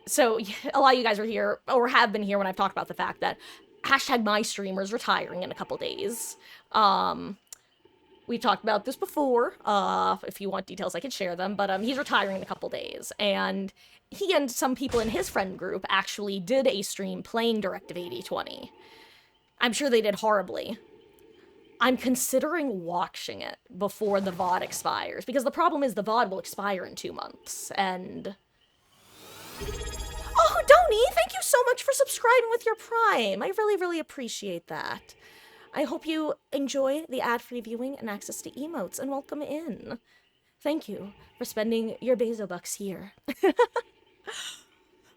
So, a lot of you guys are here, or have been here when I've talked about the fact that hashtag my streamer is retiring in a couple days. We talked about this before. If you want details, I can share them. But he's retiring in a couple days, and he and some people in his friend group actually did a stream playing Directive 8020. I'm sure they did horribly. I'm considering watching it before the VOD expires, because the problem is the VOD will expire in 2 months, and... Oh, Donnie, thank you so much for subscribing with your Prime. I really, really appreciate that. I hope you enjoy the ad-free viewing and access to emotes, and welcome in. Thank you for spending your Bezobucks here.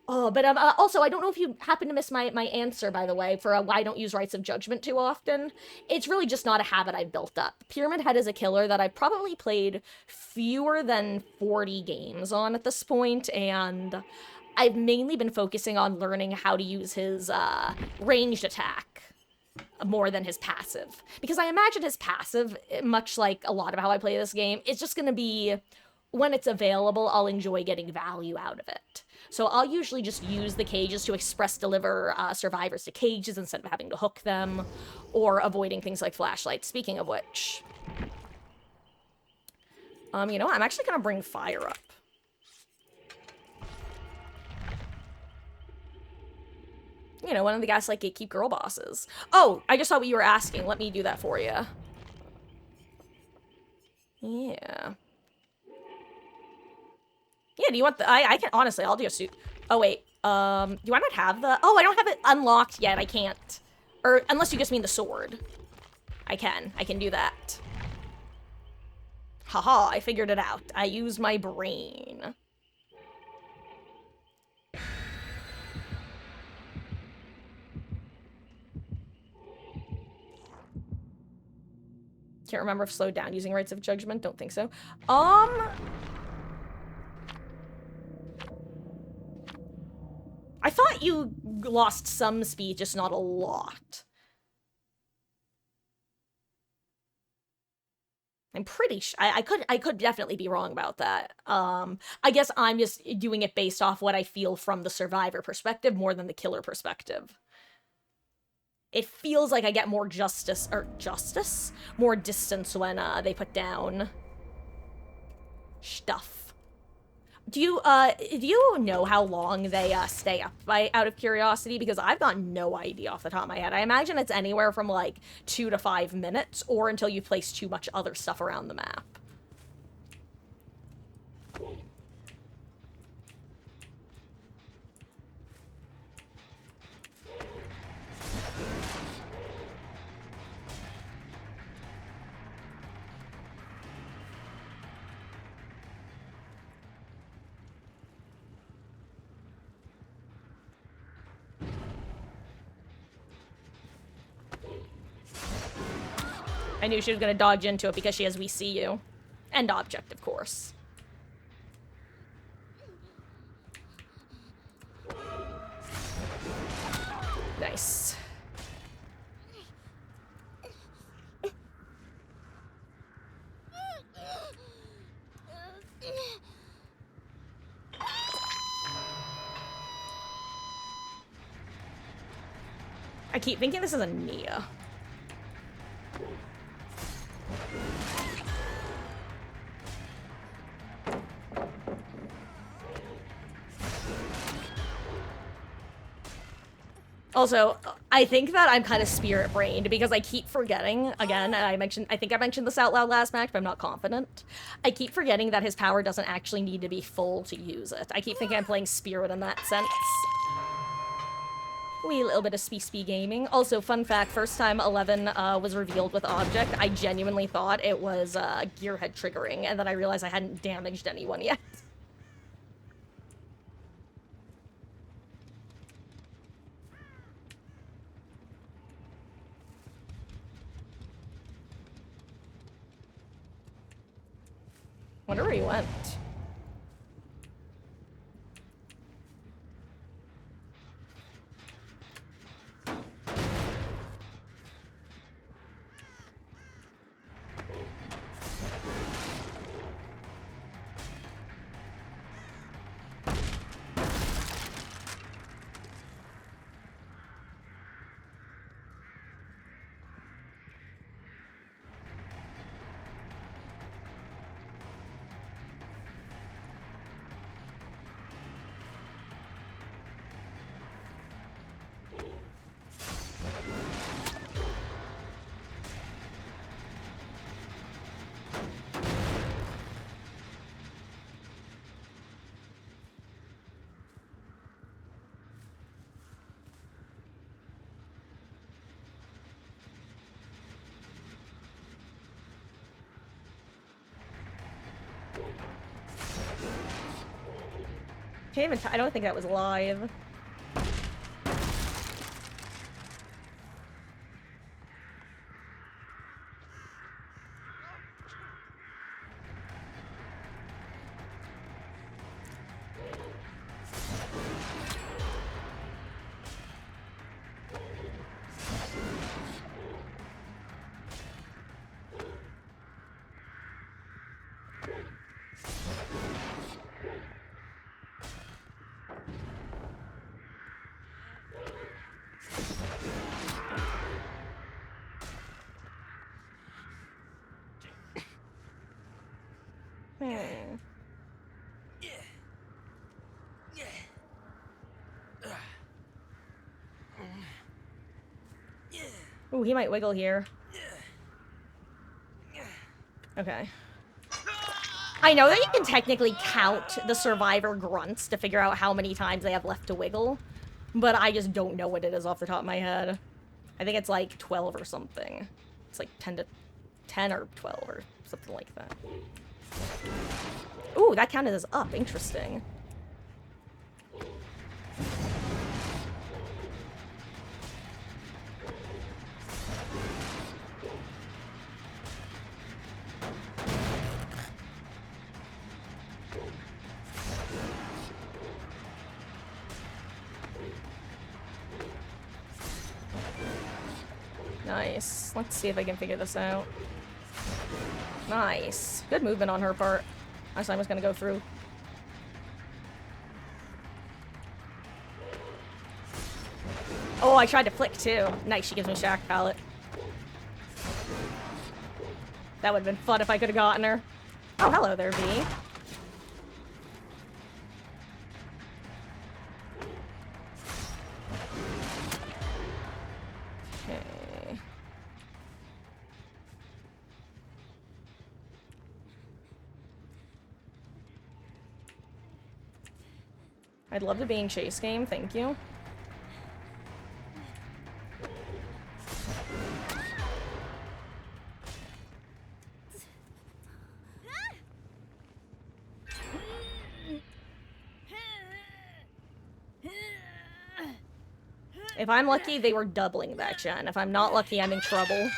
Oh, but also, I don't know if you happen to miss my answer, by the way, for why I don't use Rights of Judgment too often. It's really just not a habit I've built up. Pyramid Head is a killer that I've probably played fewer than 40 games on at this point, and I've mainly been focusing on learning how to use his ranged attack more than his passive. Because I imagine his passive, much like a lot of how I play this game, it's just going to be, when it's available, I'll enjoy getting value out of it. So I'll usually just use the cages to express deliver survivors to cages instead of having to hook them, or avoiding things like flashlights. Speaking of which, you know what? I'm actually gonna bring fire up. You know, one of the Gaslight Gatekeep girl bosses. Oh, I just saw what you were asking. Let me do that for you. Yeah. Yeah, do you want the... I can... Honestly, I'll do a suit. Oh, wait. Do I not have the... Oh, I don't have it unlocked yet. I can't. Or, unless you just mean the sword. I can do that. Haha, I figured it out. I use my brain. Can't remember if slowed down using Rites of Judgment. Don't think so. I thought you lost some speed, just not a lot. I'm pretty sure I could definitely be wrong about that. I guess I'm just doing it based off what I feel from the survivor perspective more than the killer perspective. It feels like I get more more distance when they put down stuff. Do you know how long they stay up out of curiosity? Because I've got no idea off the top of my head. I imagine it's anywhere from like 2 to 5 minutes, or until you place too much other stuff around the map. I knew she was gonna dodge into it because she has We See You. And Object, of course. Nice. I keep thinking this is a Nia. Also, I think that I'm kind of spirit-brained because I keep forgetting, again, and I think I mentioned this out loud last match, but I'm not confident. I keep forgetting that his power doesn't actually need to be full to use it. I keep thinking I'm playing spirit in that sense. Wee little bit of spee gaming. Also, fun fact, first time 11 was revealed with Object, I genuinely thought it was Gearhead triggering, and then I realized I hadn't damaged anyone yet. Wonder where he went. Can't even I don't think that was live. Ooh, he might wiggle here. Okay. I know that you can technically count the survivor grunts to figure out how many times they have left to wiggle, but I just don't know what it is off the top of my head. I think it's like 12 or something. It's like 10 or 12 or something like that. Ooh, that counted as up. Interesting. Nice. Let's see if I can figure this out. Nice. Good movement on her part. I was gonna go through. Oh, I tried to flick too. Nice, she gives me Shack Pallet. That would have been fun if I could have gotten her. Oh, hello there, V. Okay. I'd love the being chase game, thank you. If I'm lucky, they were doubling that gen. If I'm not lucky, I'm in trouble.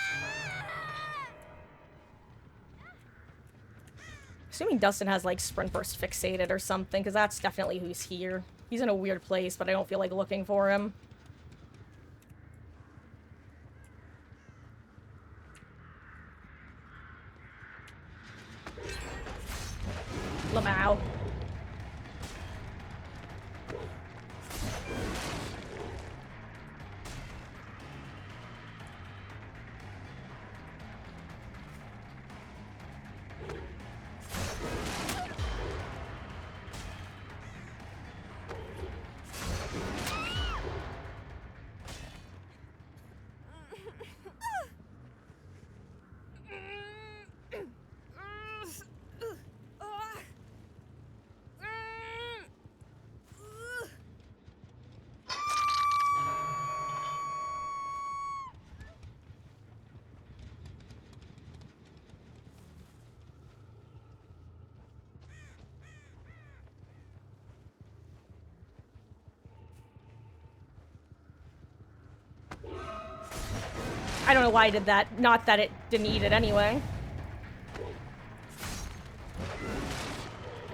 Assuming Dustin has, like, Sprint Burst fixated or something, because that's definitely who's here. He's in a weird place, but I don't feel like looking for him. Lamau. I don't know why I did that. Not that it didn't eat it anyway.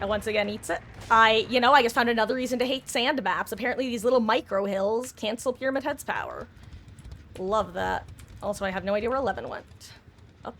And once again eats it. I just found another reason to hate sand maps. Apparently these little micro hills cancel Pyramid Head's power. Love that. Also, I have no idea where 11 went. Up.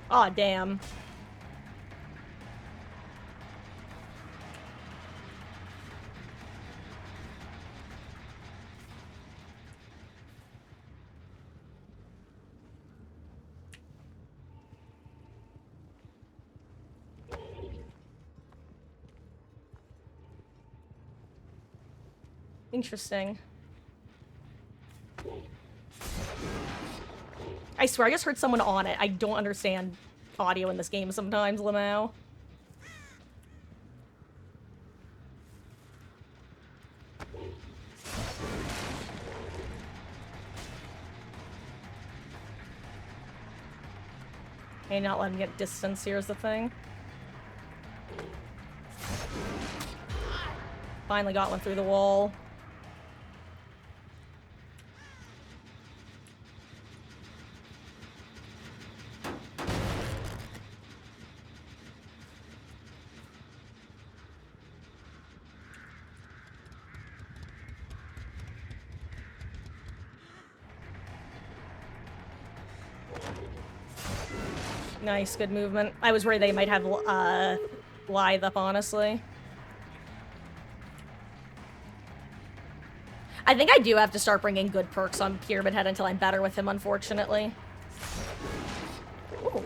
Aw, damn. Interesting. I swear I just heard someone on it. I don't understand audio in this game sometimes, Lamau. Hey, not letting him get distance here's the thing. Finally got one through the wall. Nice, good movement. I was worried they might have Lithe up, honestly. I think I do have to start bringing good perks on Pyramid Head until I'm better with him, unfortunately. Ooh.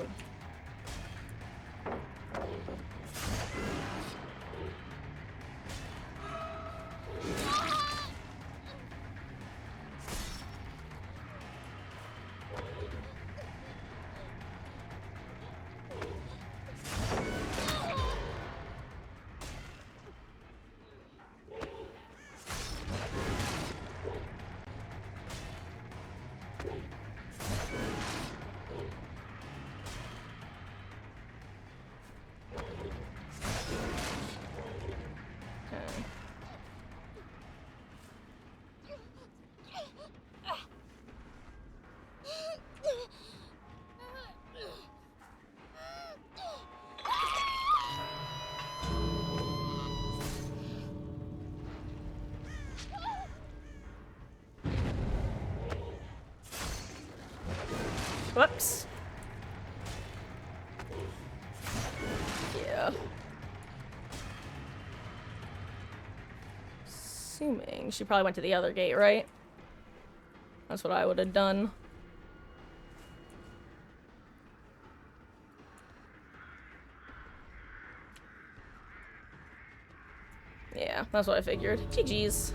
Whoops. Yeah. Assuming she probably went to the other gate, right? That's what I would have done. Yeah, that's what I figured. GG's.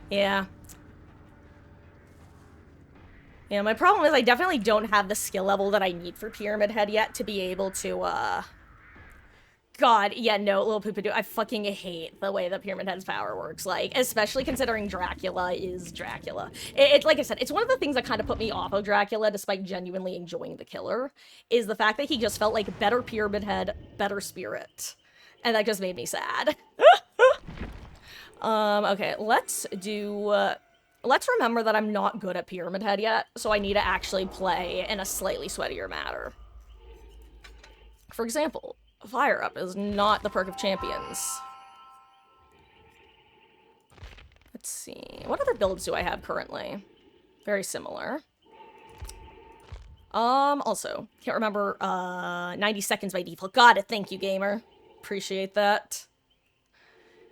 Yeah. Yeah, my problem is I definitely don't have the skill level that I need for Pyramid Head yet to be able to, God, yeah, no, Lil Poopadoo, I fucking hate the way that Pyramid Head's power works, like, especially considering Dracula is Dracula. It's like I said, it's one of the things that kind of put me off of Dracula, despite genuinely enjoying the killer, is the fact that he just felt like better Pyramid Head, better Spirit. And that just made me sad. Okay, let's do, let's remember that I'm not good at Pyramid Head yet, so I need to actually play in a slightly sweatier manner. For example, Fire Up is not the perk of champions. Let's see. What other builds do I have currently? Very similar. Also, can't remember, 90 seconds by default. Got it, thank you, gamer. Appreciate that.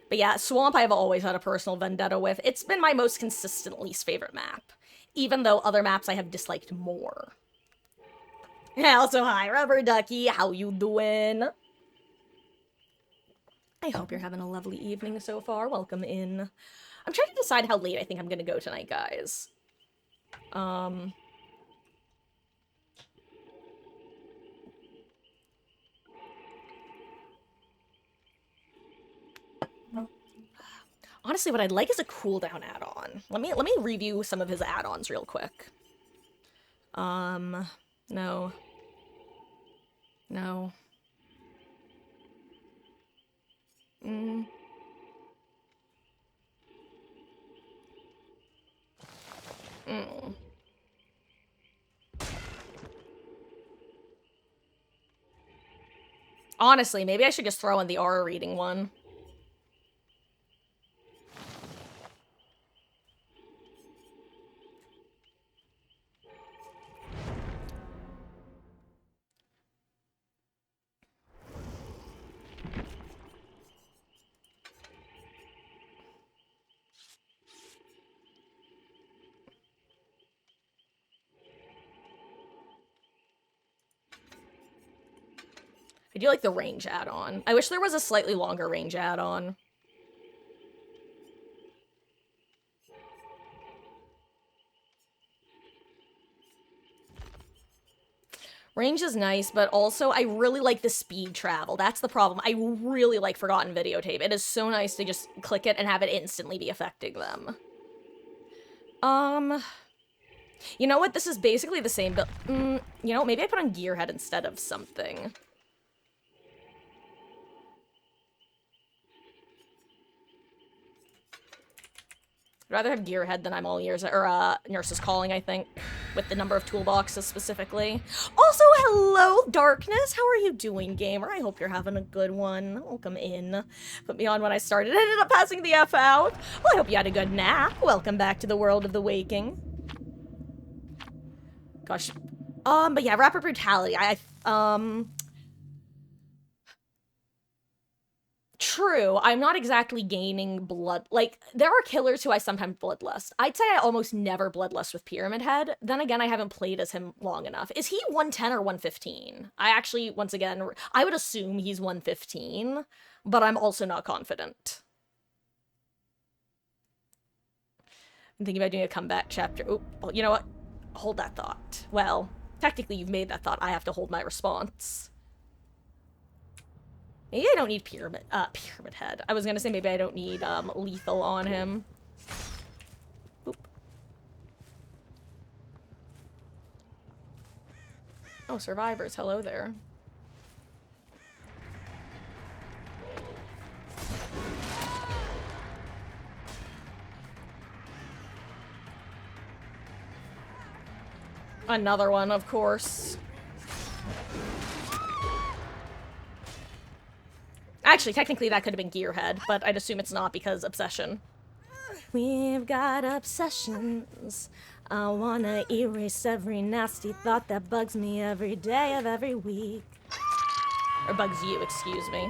But yeah, Swamp I've always had a personal vendetta with. It's been my most consistent least favorite map, even though other maps I have disliked more. Also, hi, Rubber Ducky, how you doing? I hope you're having a lovely evening so far. Welcome in. I'm trying to decide how late I think I'm gonna go tonight, guys. Honestly, what I'd like is a cooldown add-on. Let me review some of his add-ons real quick. No. No. Honestly, maybe I should just throw in the aura reading one. I do like the range add-on. I wish there was a slightly longer range add-on. Range is nice, but also I really like the speed travel. That's the problem. I really like Forgotten Videotape. It is so nice to just click it and have it instantly be affecting them. You know what? This is basically the same, but, you know, maybe I put on Gearhead instead of something. I'd rather have Gearhead than I'm all ears, or, Nurse's Calling, I think, with the number of toolboxes specifically. Also, hello, Darkness! How are you doing, gamer? I hope you're having a good one. Welcome in. Put me on when I started. I ended up passing the F out. Well, I hope you had a good nap. Welcome back to the world of the waking. Gosh, But yeah, rapid brutality. True. I'm not exactly gaining blood. Like, there are killers who I sometimes bloodlust. I'd say I almost never bloodlust with Pyramid Head. Then again, I haven't played as him long enough. Is he 110 or 115? I actually, once again, I would assume he's 115, but I'm also not confident. I'm thinking about doing a comeback chapter. Oh, well, you know what? Hold that thought. Well, technically, you've made that thought. I have to hold my response. Maybe I don't need Pyramid Head. I was gonna say maybe I don't need lethal on him. Oop. Oh, survivors. Hello there. Another one, of course. Actually, technically that could have been Gearhead, but I'd assume it's not because obsession. We've got obsessions. I wanna erase every nasty thought that bugs me every day of every week. Or bugs you, excuse me.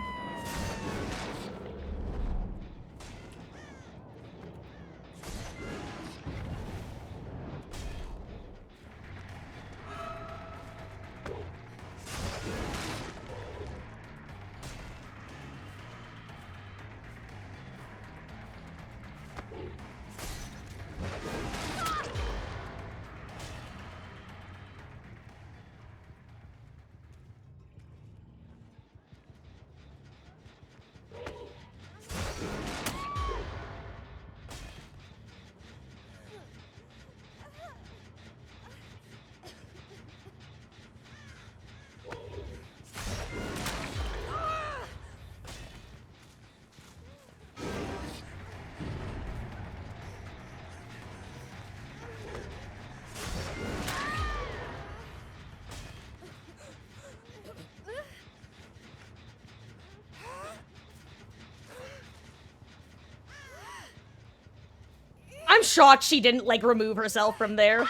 I'm shocked she didn't, like, remove herself from there.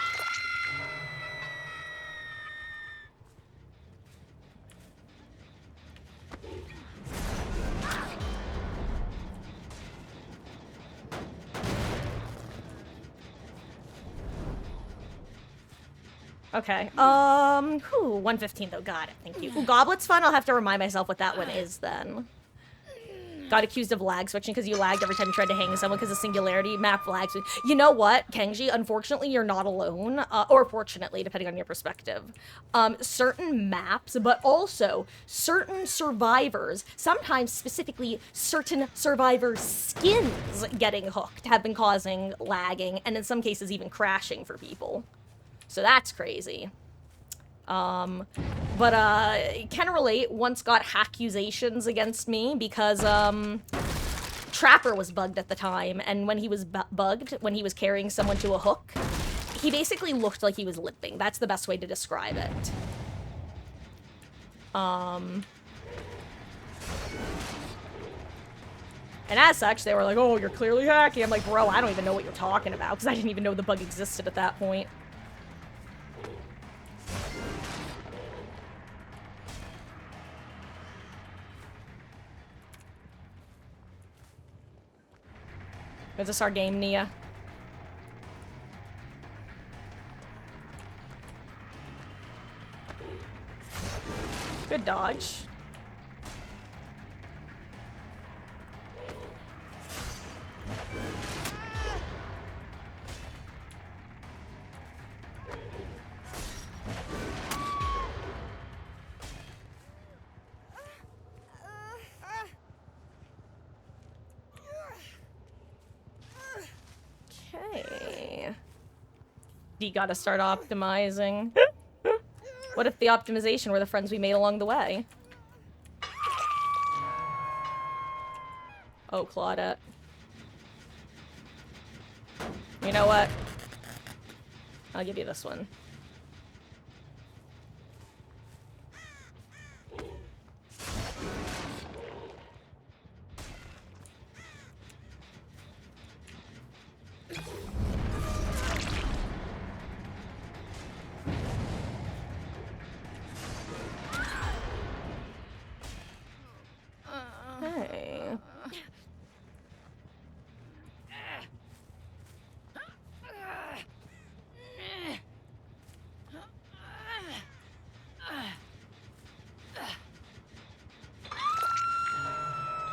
Okay, 115 though, got it, thank you. Ooh, Goblet's fun, I'll have to remind myself what that one is then. Got accused of lag switching because you lagged every time you tried to hang someone because of Singularity map lag. You know what, Kenji? Unfortunately, you're not alone. Or fortunately, depending on your perspective. Certain maps, but also certain survivors, sometimes specifically certain survivor skins getting hooked, have been causing lagging, and in some cases even crashing for people. So that's crazy. Can relate, once got accusations against me because, Trapper was bugged at the time, and when he was bugged, when he was carrying someone to a hook, he basically looked like he was limping. That's the best way to describe it. And as such, they were like, oh, you're clearly hacky. I'm like, bro, I don't even know what you're talking about, because I didn't even know the bug existed at that point. Is this our game, Nia? Good dodge. Okay. You gotta start optimizing. What if the optimization were the friends we made along the way? Oh, Claudette. You know what? I'll give you this one.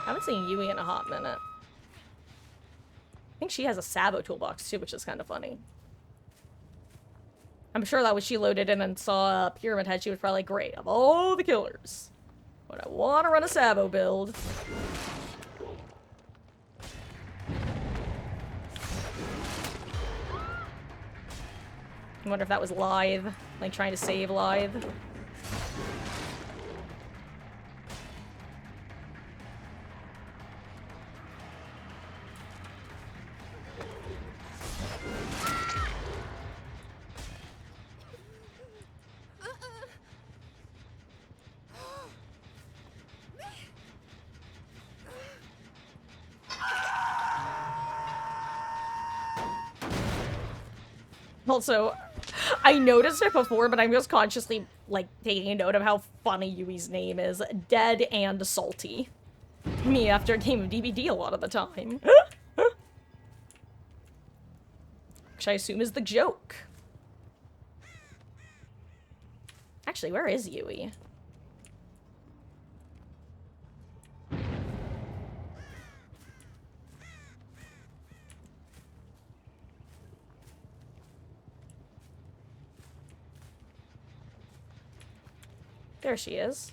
I haven't seen Yui in a hot minute. I think she has a Sabo toolbox too, which is kind of funny. I'm sure that when she loaded in and saw Pyramid Head, she was probably like, great, of all the killers, but I want to run a Sabo build. I wonder if that was Lithe, like trying to save Lithe. Also, I noticed it before, but I'm just consciously, like, taking a note of how funny Yui's name is. Dead and Salty. Me after a game of DBD a lot of the time. Which I assume is the joke. Actually, where is Yui? There she is.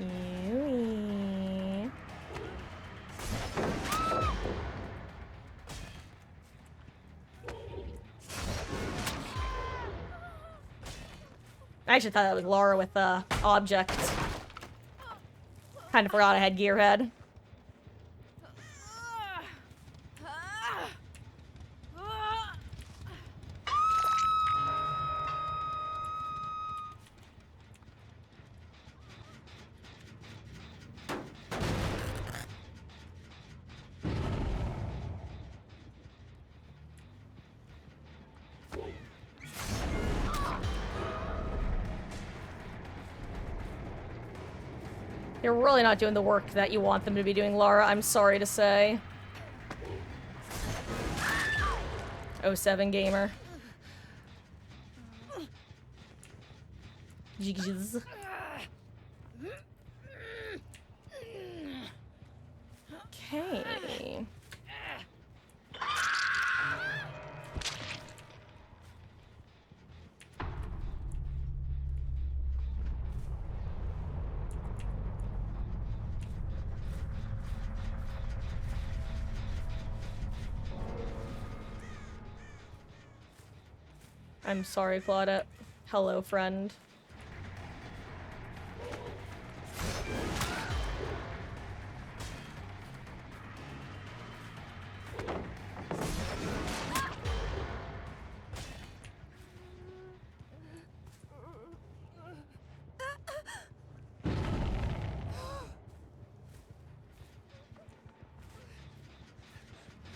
Yui. I actually thought that was Lara with the object. Kind of forgot I had Gearhead. You're really not doing the work that you want them to be doing, Lara. I'm sorry to say. 07 gamer. Jeez. Okay. I'm sorry, Claudette. Hello, friend.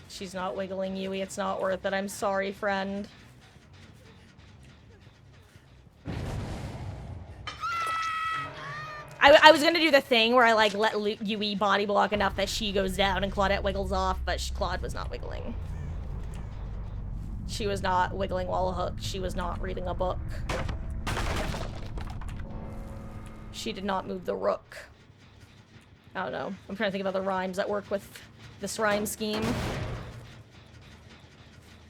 She's not wiggling, Yui. It's not worth it. I'm sorry, friend. I was gonna do the thing where I, like, let Yui body block enough that she goes down and Claudette wiggles off, but Claude was not wiggling. She was not wiggling while hooked. She was not reading a book. She did not move the rook. I don't know. I'm trying to think of other rhymes that work with this rhyme scheme.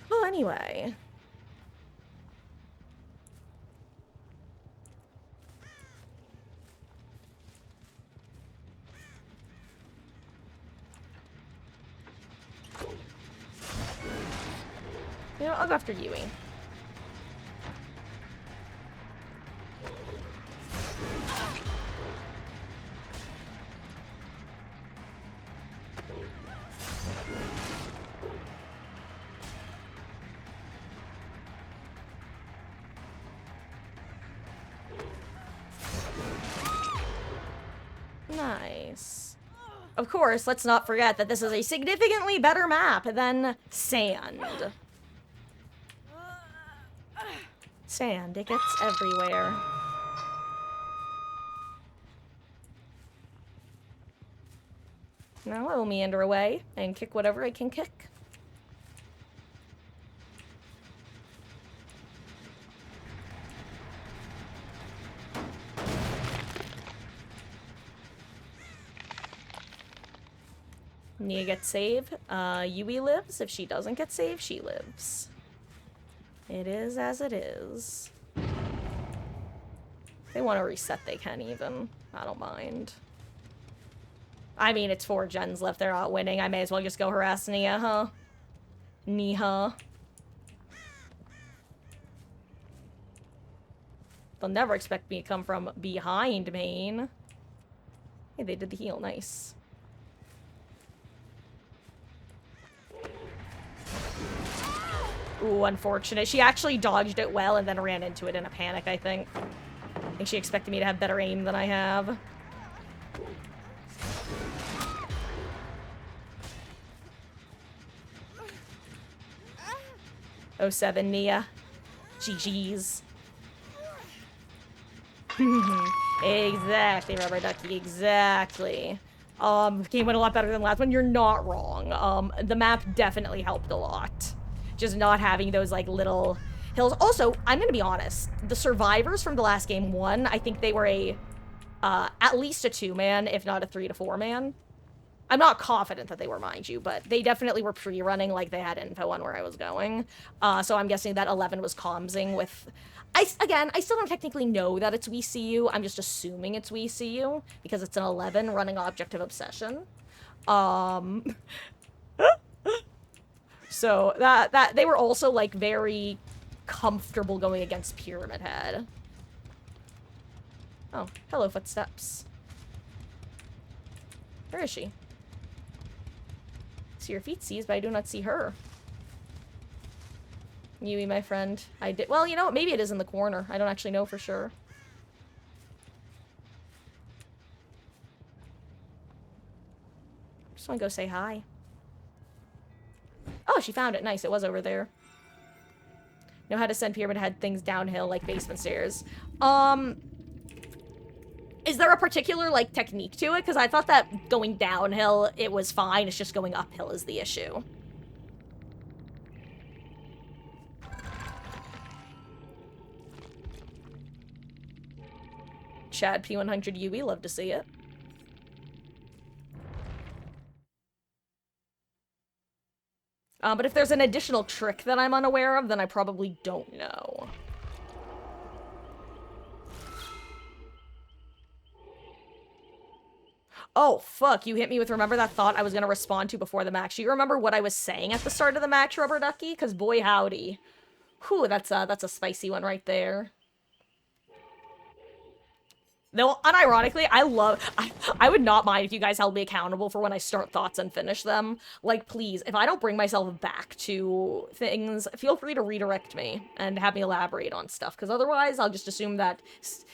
Well, anyway. You know, I'll go after Yui. Nice. Of course, let's not forget that this is a significantly better map than Sand. Sand, it gets everywhere. Now I will meander away and kick whatever I can kick. Nia gets saved. Yui lives. If she doesn't get saved, she lives. It is as it is. If they want to reset, they can even. I don't mind. I mean, it's 4 gens left. They're not winning. I may as well just go harass Nia, huh? Nia. They'll never expect me to come from behind main. Hey, they did the heal. Nice. Ooh, unfortunate. She actually dodged it well and then ran into it in a panic, I think. I think she expected me to have better aim than I have. Oh, 07, Nia. GG's. Exactly, Rubber Ducky, exactly. Game went a lot better than last one. You're not wrong. The map definitely helped a lot. Just not having those, like, little hills. Also, I'm gonna be honest. The survivors from the last game won. I think they were a, at least a 2-man, if not a 3 to 4-man. I'm not confident that they were, mind you, but they definitely were pre-running, like they had info on where I was going. So I'm guessing that 11 was commsing with... Again, I still don't technically know that it's WeCU. I'm just assuming it's WeCU, because it's an 11 running Object of Obsession. So that they were also, like, very comfortable going against Pyramid Head. Oh, hello, footsteps. Where is she? See her feet sees, but I do not see her. Yui, my friend. I did. Well, you know what? Maybe it is in the corner. I don't actually know for sure. Just want to go say hi. Oh, she found it. Nice. It was over there. Know how to send Pyramid Head things downhill like basement stairs. Is there a particular, like, technique to it? Because I thought that going downhill, it was fine. It's just going uphill is the issue. Chad P100 Yui, love to see it. But if there's an additional trick that I'm unaware of, then I probably don't know. Oh, fuck, you hit me with remember that thought I was gonna respond to before the match. Do you remember what I was saying at the start of the match, Rubber Ducky? Because boy howdy. Whew, that's a spicy one right there. Though, unironically, I would not mind if you guys held me accountable for when I start thoughts and finish them. Like, please, if I don't bring myself back to things, feel free to redirect me and have me elaborate on stuff, because otherwise I'll just assume that,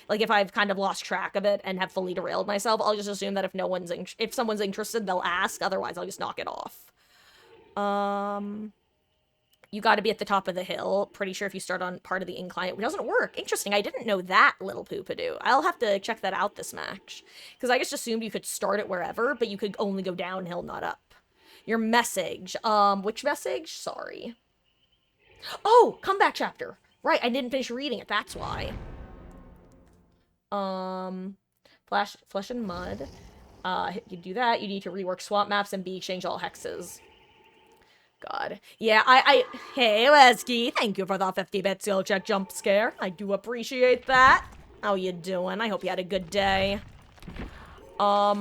like, if I've kind of lost track of it and have fully derailed myself, I'll just assume that if someone's interested, they'll ask, otherwise I'll just knock it off. You gotta be at the top of the hill. Pretty sure if you start on part of the incline, it doesn't work. Interesting, I didn't know that, little poopadoo. I'll have to check that out this match. Because I just assumed you could start it wherever, but you could only go downhill, not up. Your message. Which message? Sorry. Oh, comeback chapter. Right, I didn't finish reading it, that's why. Flesh and Mud. You do that, you need to rework swamp maps and exchange all hexes. God. Yeah, Hey, Wesky, thank you for the 50-bit skill check jump scare. I do appreciate that. How you doing? I hope you had a good day. I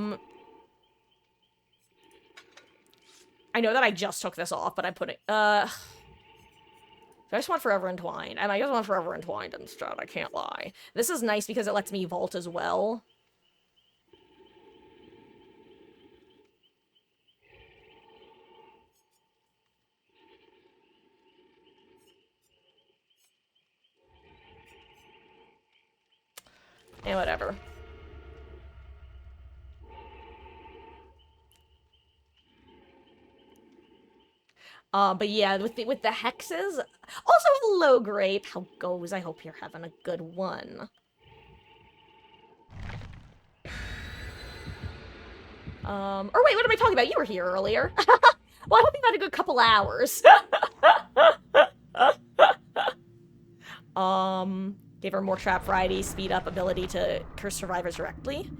know that I just took this off, but I'm putting, I just want Forever Entwined. And I just want Forever Entwined instead, I can't lie. This is nice because it lets me vault as well. And whatever. But yeah, with the hexes. Also, hello, Grape. How goes? I hope you're having a good one. Or wait, what am I talking about? You were here earlier. Well, I hope you had a good couple hours. Give her more trap variety, speed up, ability to curse survivors directly.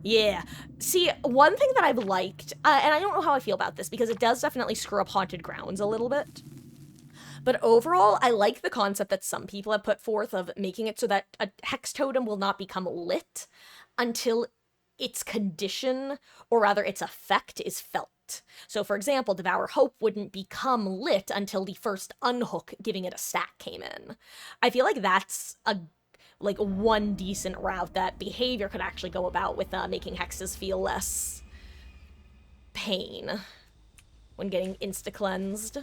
Yeah. See, one thing that I've liked, and I don't know how I feel about this, because it does definitely screw up Haunted Grounds a little bit. But overall, I like the concept that some people have put forth of making it so that a hex totem will not become lit until its condition, or rather its effect, is felt. So, for example, Devour Hope wouldn't become lit until the first unhook giving it a stack came in. I feel like that's one decent route that behavior could actually go about with making hexes feel less pain when getting insta-cleansed.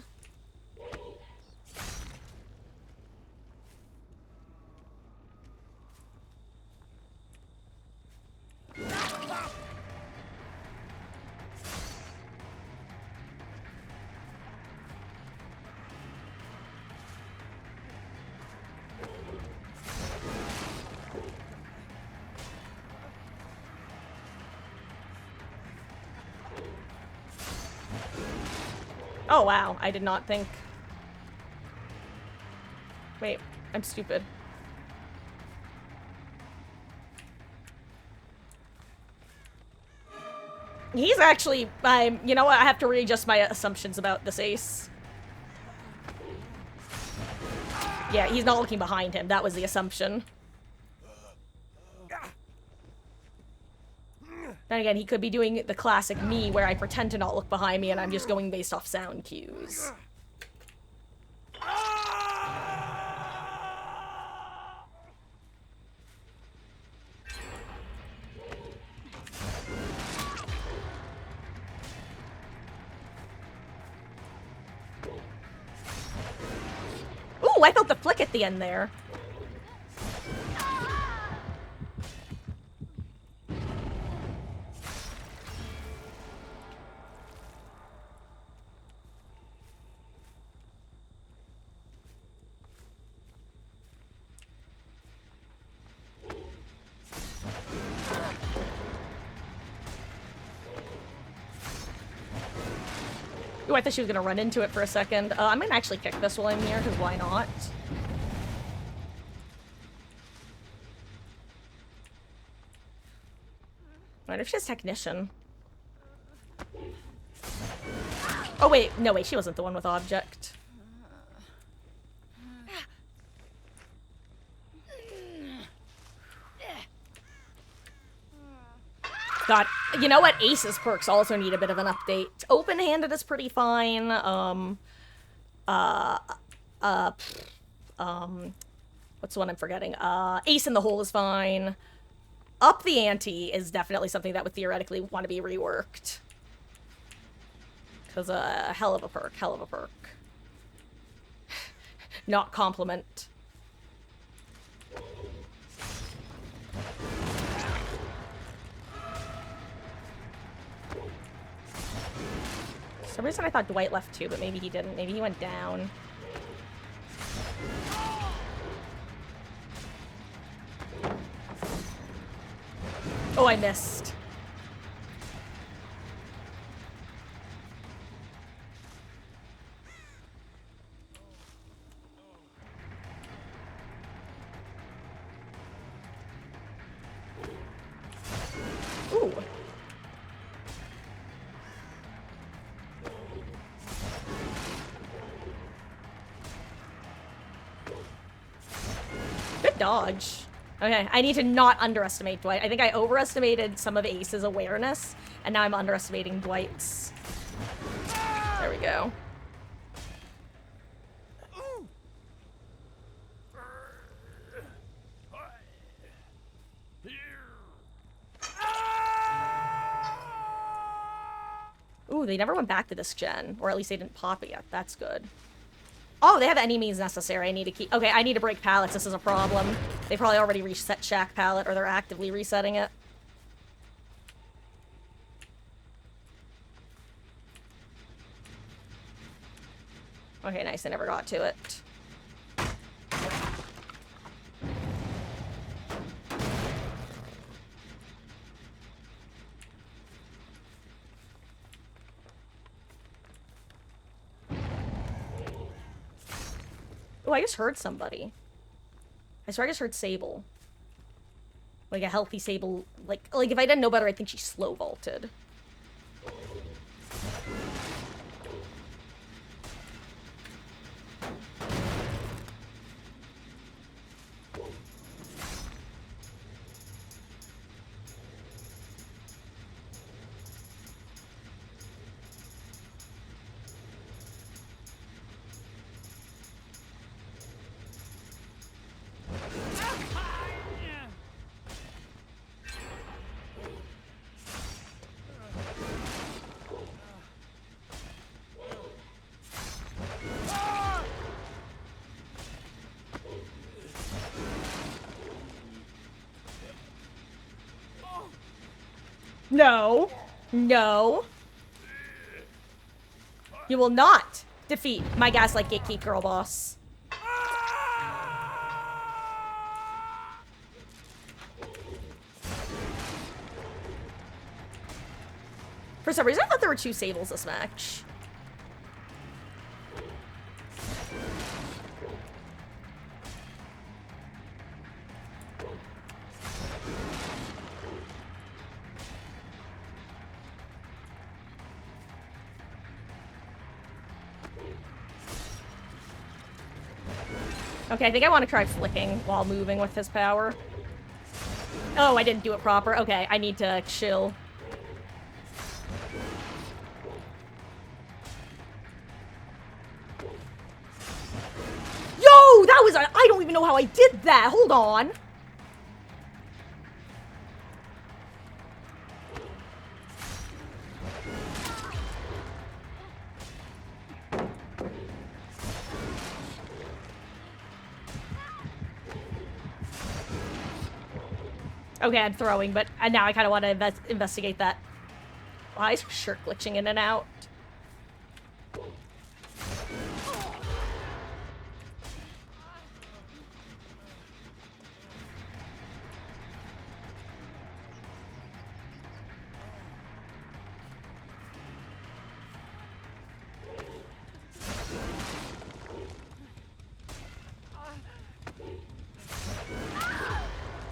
Oh, wow. I did not think... Wait, I'm stupid. He's actually... you know what? I have to readjust my assumptions about this ace. Yeah, he's not looking behind him. That was the assumption. Then again, he could be doing the classic me, where I pretend to not look behind me and I'm just going based off sound cues. Ooh, I felt the flick at the end there. Ooh, I thought she was gonna run into it for a second. I'm gonna actually kick this while I'm here, because why not? I wonder if she has Technician. Oh, wait. No, wait. She wasn't the one with Object. God, you know what? Ace's perks also need a bit of an update. Open-handed is pretty fine. What's the one I'm forgetting? Ace in the Hole is fine. Up the Ante is definitely something that would theoretically want to be reworked. Because, hell of a perk, hell of a perk. Not compliment. For some reason I thought Dwight left too, but maybe he didn't. Maybe he went down. Oh, I missed. Ooh. Good dodge. Okay, I need to not underestimate Dwight. I think I overestimated some of Ace's awareness, and now I'm underestimating Dwight's. There we go. Ooh, they never went back to this gen, or at least they didn't pop it yet. That's good. Oh, they have any means necessary. I need to keep... Okay, I need to break pallets. This is a problem. They probably already reset Shack pallet, or they're actively resetting it. Okay, nice. I never got to it. I just heard somebody. I swear I just heard Sable. Like a healthy Sable. Like if I didn't know better, I think she slow vaulted. No. No. You will not defeat my Gaslight Gatekeep girl boss. For some reason, I thought there were 2 Sables this match. Okay, I think I want to try flicking while moving with his power. Oh, I didn't do it proper. Okay, I need to chill. Yo, that was I don't even know how I did that. Hold on. Okay, I'm throwing, but now I kind of want to investigate that. Why is shirt glitching in and out?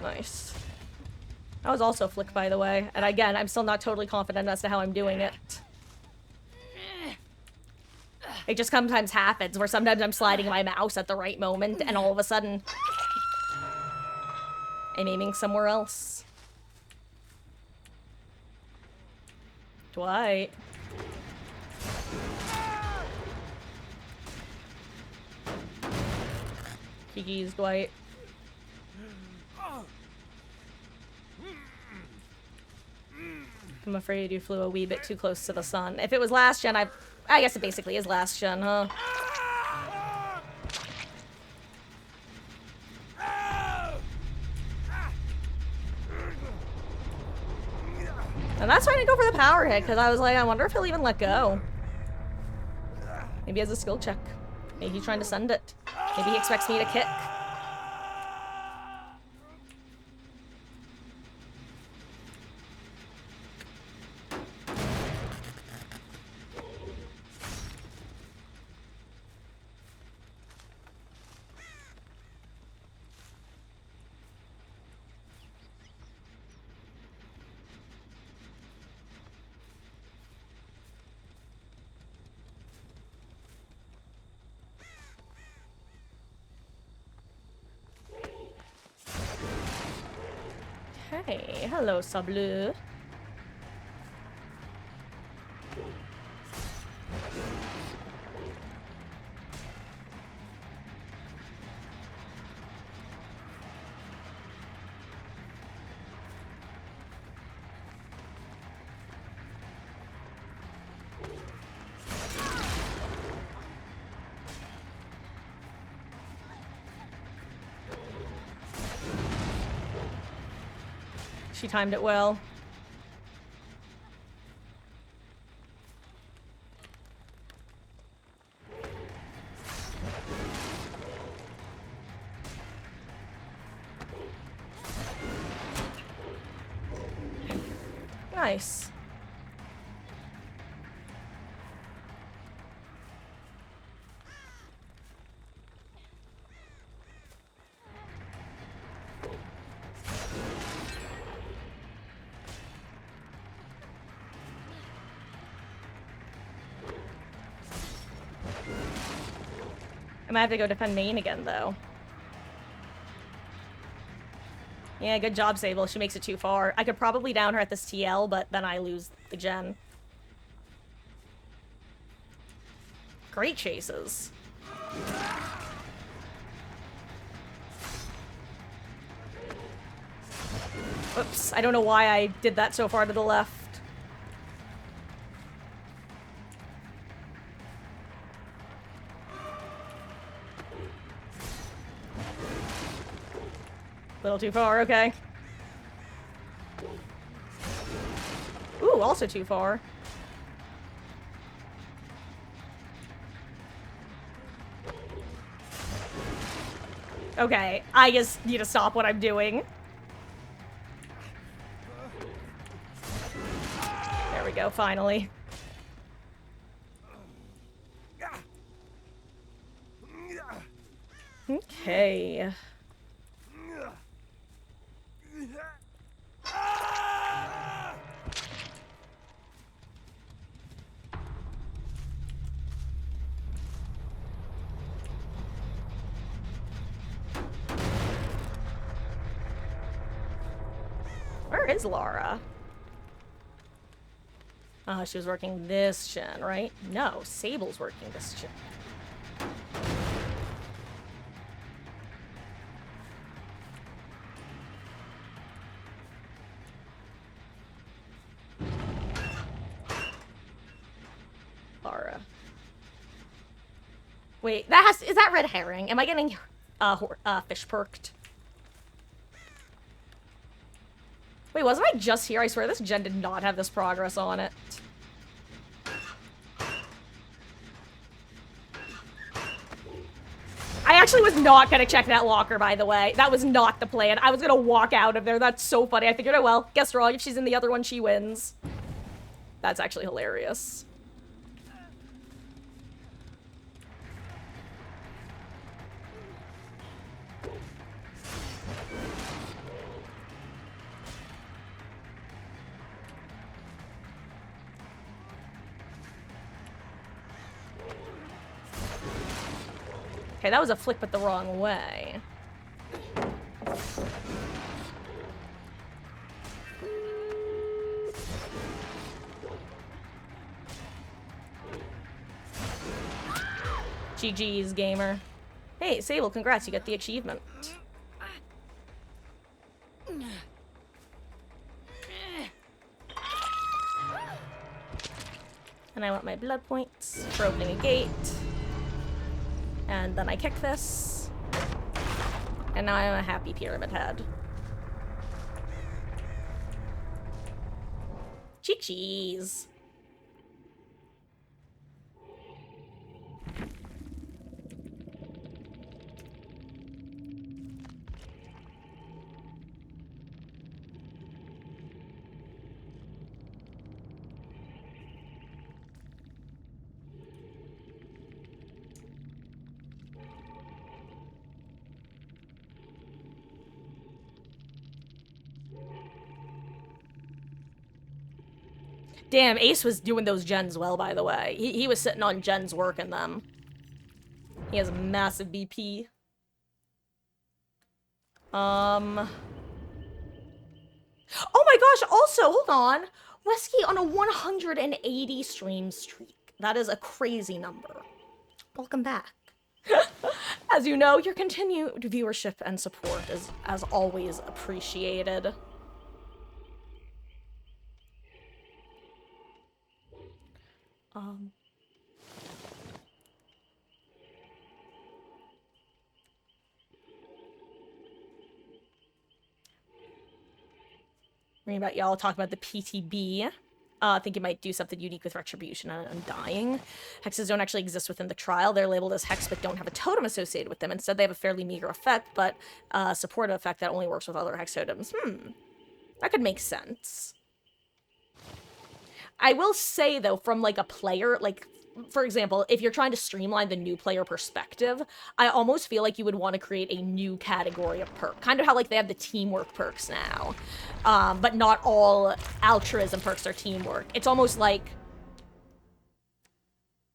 Nice. That was also flick, by the way. And again, I'm still not totally confident as to how I'm doing it. It just sometimes happens where sometimes I'm sliding my mouse at the right moment and all of a sudden I'm aiming somewhere else. Dwight. GG's, Dwight. I'm afraid you flew a wee bit too close to the sun. If it was last gen, I guess it basically is last gen, huh? And that's why I didn't go for the power hit, because I was like, I wonder if he'll even let go. Maybe he has a skill check. Maybe he's trying to send it. Maybe he expects me to kick. Hey, hello, Sableux. She timed it well. Nice. I might have to go defend main again, though. Yeah, good job, Sable. She makes it too far. I could probably down her at this TL, but then I lose the gen. Great chases. Oops, I don't know why I did that so far to the left. Little too far, okay. Ooh, also too far. Okay, I just need to stop what I'm doing. There we go, finally. Okay. Where is Lara? Oh, she was working this gen, right? No, Sable's working this gen. Lara. Wait, is that red herring? Am I getting fish perked? Wait, wasn't I just here? I swear this gen did not have this progress on it. I actually was not gonna check that locker, by the way. That was not the plan. I was gonna walk out of there. That's so funny. I figured, oh well, guess wrong. If she's in the other one, she wins. That's actually hilarious. Okay, that was a flick, but the wrong way. GG's, gamer. Hey, Sable, congrats, you got the achievement. And I want my blood points for opening a gate. And then I kick this. And now I'm a happy pyramid head. GG's. Damn, Ace was doing those gens well, by the way. He was sitting on gens working them. He has a massive BP. Oh my gosh, also, hold on. Wesky on a 180 stream streak. That is a crazy number. Welcome back. As you know, your continued viewership and support is, as always, appreciated. Reading about y'all talk about the PTB. I think it might do something unique with Retribution and Undying. Hexes don't actually exist within the trial. They're labeled as hex, but don't have a totem associated with them. Instead, they have a fairly meager effect, but a supportive effect that only works with other hex totems. That could make sense. I will say, though, from, like, a player, like, for example, if you're trying to streamline the new player perspective, I almost feel like you would want to create a new category of perk. Kind of how, like, they have the teamwork perks now. But not all altruism perks are teamwork. It's almost like...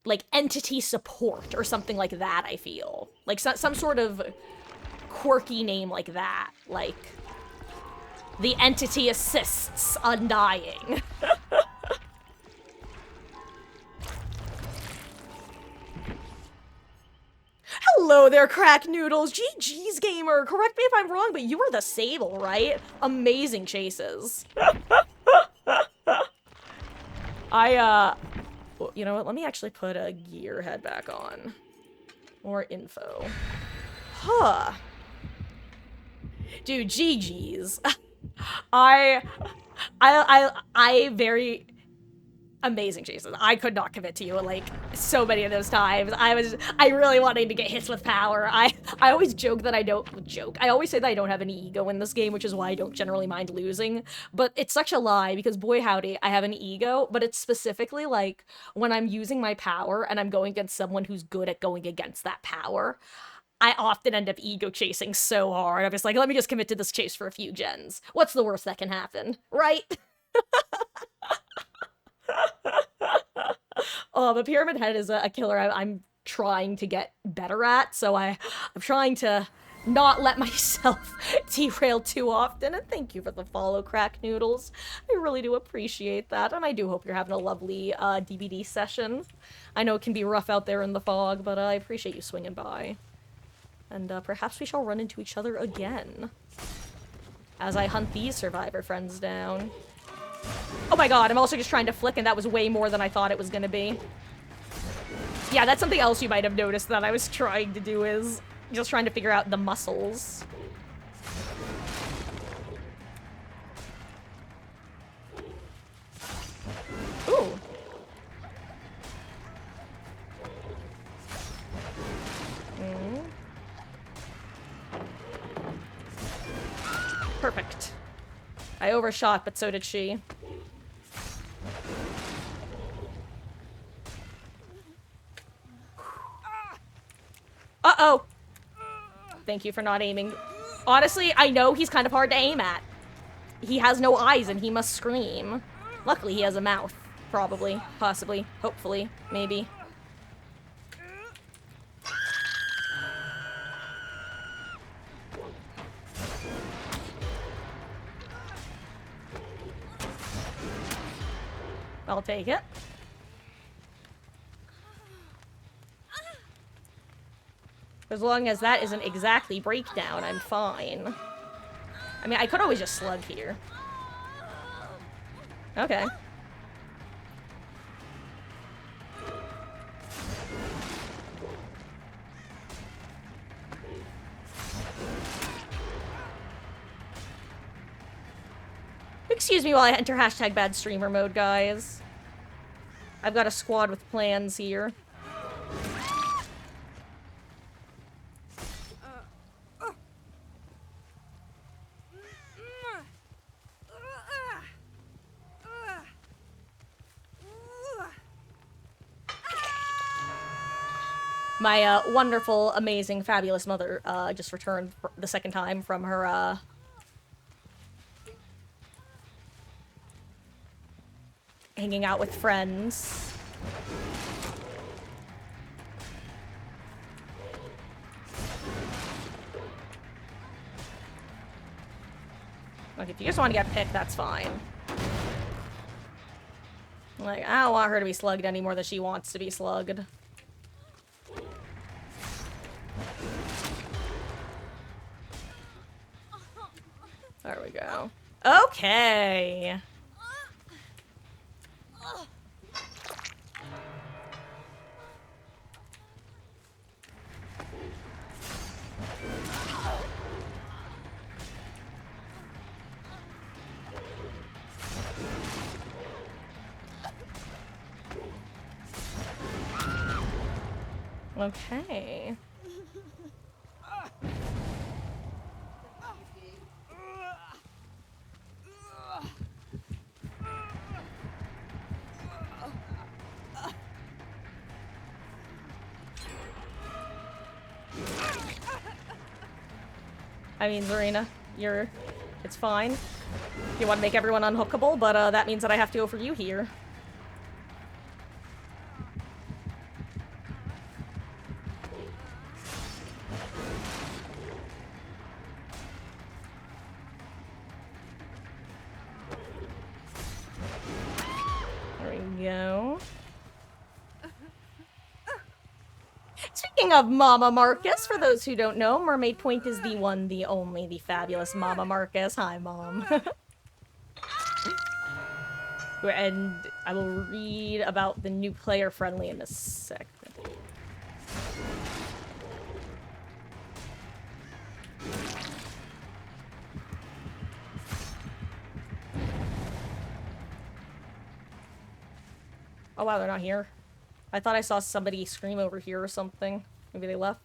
like entity support or something like that, I feel. Like some sort of quirky name like that. Like the entity assists Undying. Hello there, Crack Noodles. GG's gamer. Correct me if I'm wrong, but you were the Sable, right? Amazing chases. You know what? Let me actually put a gearhead back on. More info. Huh. Dude, GG's. I very amazing chases. I could not commit to you like so many of those times. I really wanted to get hits with power. I always joke that I always say that I don't have any ego in this game, which is why I don't generally mind losing. But it's such a lie because boy howdy, I have an ego, but it's specifically like when I'm using my power and I'm going against someone who's good at going against that power. I often end up ego chasing so hard. I'm just like, let me just commit to this chase for a few gens. What's the worst that can happen, right? Oh, the Pyramid Head is a killer I'm trying to get better at, so I'm trying to not let myself derail too often, and thank you for the follow, Crack Noodles. I really do appreciate that, and I do hope you're having a lovely DBD session. I know it can be rough out there in the fog, but I appreciate you swinging by. And perhaps we shall run into each other again as I hunt these survivor friends down. Oh my god, I'm also just trying to flick, and that was way more than I thought it was gonna be. Yeah, that's something else you might have noticed that I was trying to do, is just trying to figure out the muscles. Ooh. Perfect. I overshot, but so did she. Uh-oh. Thank you for not aiming. Honestly, I know he's kind of hard to aim at. He has no eyes and he must scream. Luckily, he has a mouth. Probably. Possibly. Hopefully. Maybe. I'll take it. As long as that isn't exactly breakdown, I'm fine. I mean, I could always just slug here. Okay. Excuse me while I enter hashtag bad streamer mode, guys. I've got a squad with plans here. My wonderful, amazing, fabulous mother just returned the second time from her hanging out with friends. Like, if you just want to get picked, that's fine. Like, I don't want her to be slugged any more than she wants to be slugged. There we go. Okay. Okay. I mean, Zarina, it's fine. You want to make everyone unhookable, but that means that I have to go for you here. Speaking of Mama Marcus, for those who don't know, Mermaid Point is the one, the only, the fabulous Mama Marcus. Hi, Mom. And I will read about the new player friendly in a sec. Oh wow, they're not here. I thought I saw somebody scream over here or something. Maybe they left.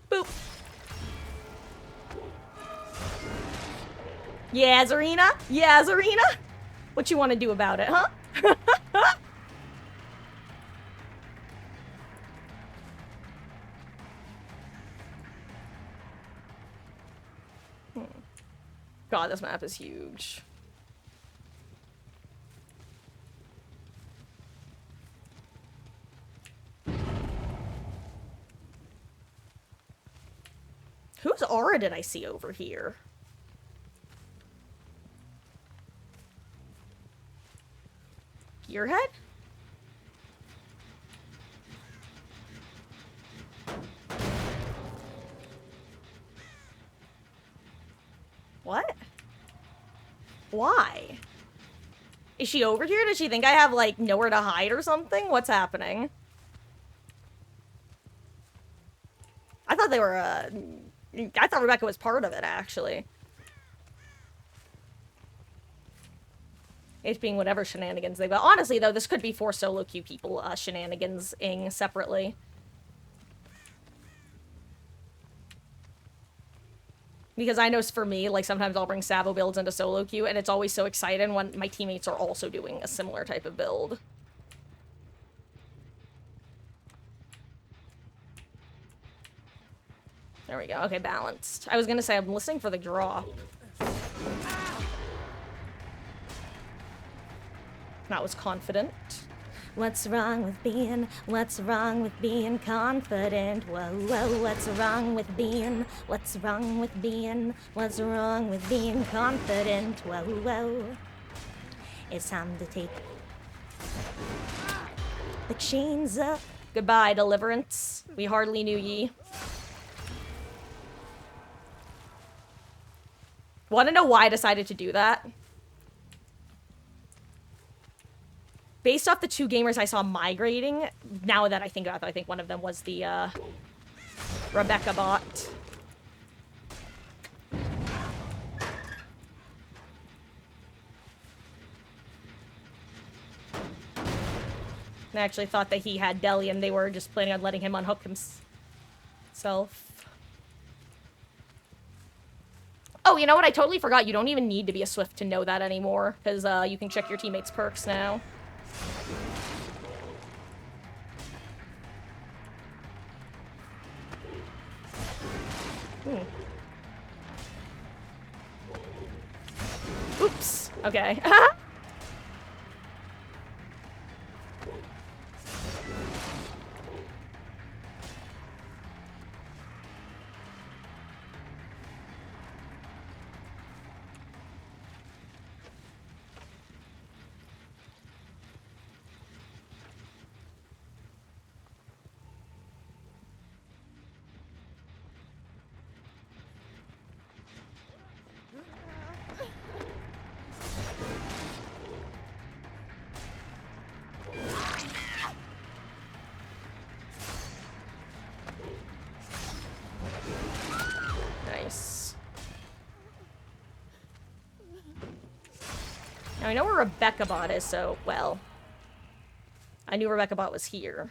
Boop. Yeah, Zarina? Yeah, Zarina? What you want to do about it, huh? God, this map is huge. Whose aura did I see over here? Gearhead? What? Why? Is she over here? Does she think I have, like, nowhere to hide or something? What's happening? I thought they were, I thought Rebecca was part of it, actually. It's being whatever shenanigans they... But honestly, though, this could be 4 solo queue people shenanigans-ing separately. Because I know for me, like, sometimes I'll bring Savo builds into solo queue, and it's always so exciting when my teammates are also doing a similar type of build. There we go. Okay, balanced. I was gonna say, I'm listening for the drop. That was confident. What's wrong with being confident? Whoa, whoa, what's wrong with being confident? Whoa, whoa. It's time to take the chains up. Goodbye, Deliverance. We hardly knew ye. Want to know why I decided to do that? Based off the 2 gamers I saw migrating, now that I think about it, I think one of them was the, Rebecca bot. I actually thought that he had Deli and they were just planning on letting him unhook himself. Oh, you know what? I totally forgot. You don't even need to be a Swift to know that anymore, because you can check your teammates' perks now. Oops. Okay. Now, I know where Rebecca bot is, so, well, I knew Rebecca bot was here.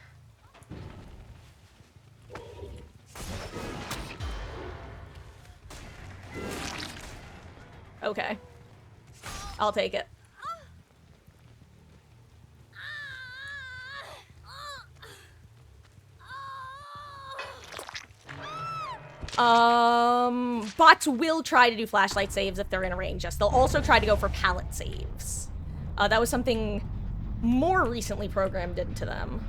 Okay. I'll take it. Bots will try to do flashlight saves if they're in a range. Yes, they'll also try to go for pallet saves. That was something more recently programmed into them.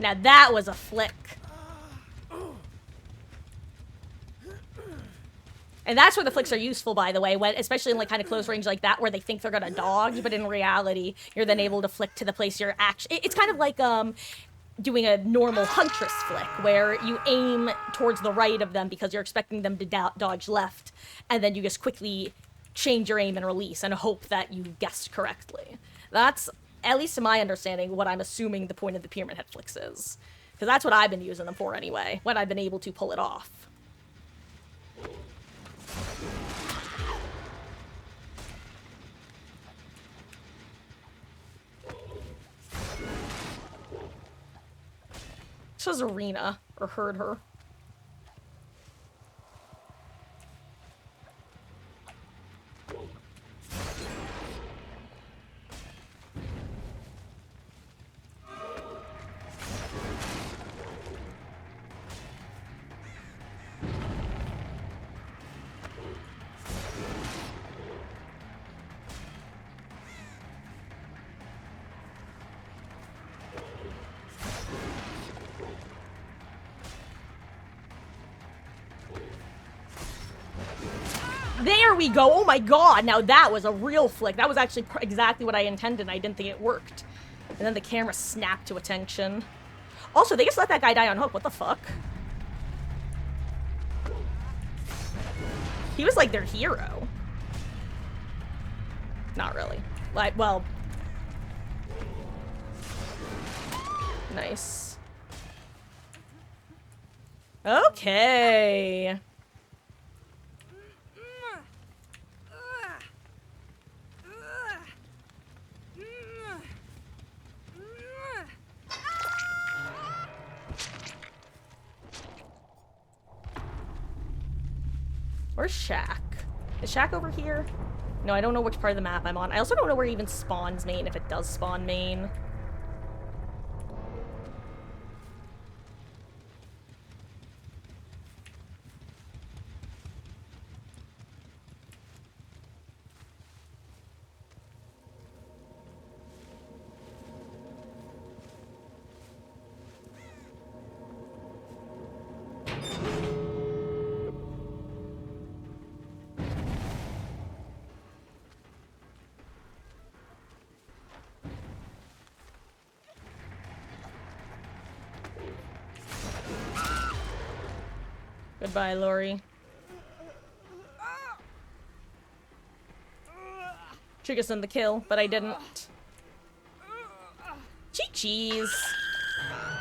Now that was a flick. And that's where the flicks are useful, by the way, when, especially in like kind of close range like that, where they think they're gonna dodge, but in reality, you're then able to flick to the place you're actually. It's kind of like doing a normal Huntress flick, where you aim towards the right of them because you're expecting them to dodge left, and then you just quickly change your aim and release and hope that you guessed correctly. That's, at least to my understanding, what I'm assuming the point of the Pyramid Head flicks is. Because that's what I've been using them for anyway, when I've been able to pull it off. This was Arena, or heard her. There we go. Oh my god. Now that was a real flick. That was actually exactly what I intended. I didn't think it worked. And then the camera snapped to attention. Also, they just let that guy die on hook. What the fuck? He was like their hero. Not really. Like, well. Nice. Okay. Where's Shack? Is Shack over here? No, I don't know which part of the map I'm on. I also don't know where it even spawns main, if it does spawn main. Goodbye, Lori. Should have done the kill, but I didn't. Cheese.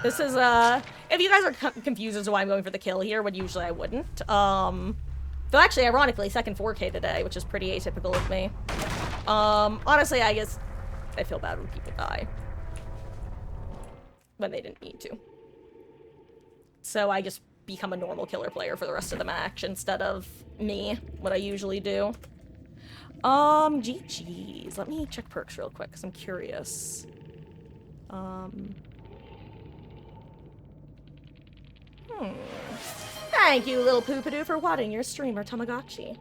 This is, if you guys are confused as to why I'm going for the kill here, when usually I wouldn't, though actually, ironically, second 4K today, which is pretty atypical of me. Honestly, I guess I feel bad when people die. When they didn't need to. So I just become a normal killer player for the rest of the match instead of me, what I usually do. GG's. Let me check perks real quick, because I'm curious. Thank you, little Poopadoo, for watching your streamer, Tamagotchi.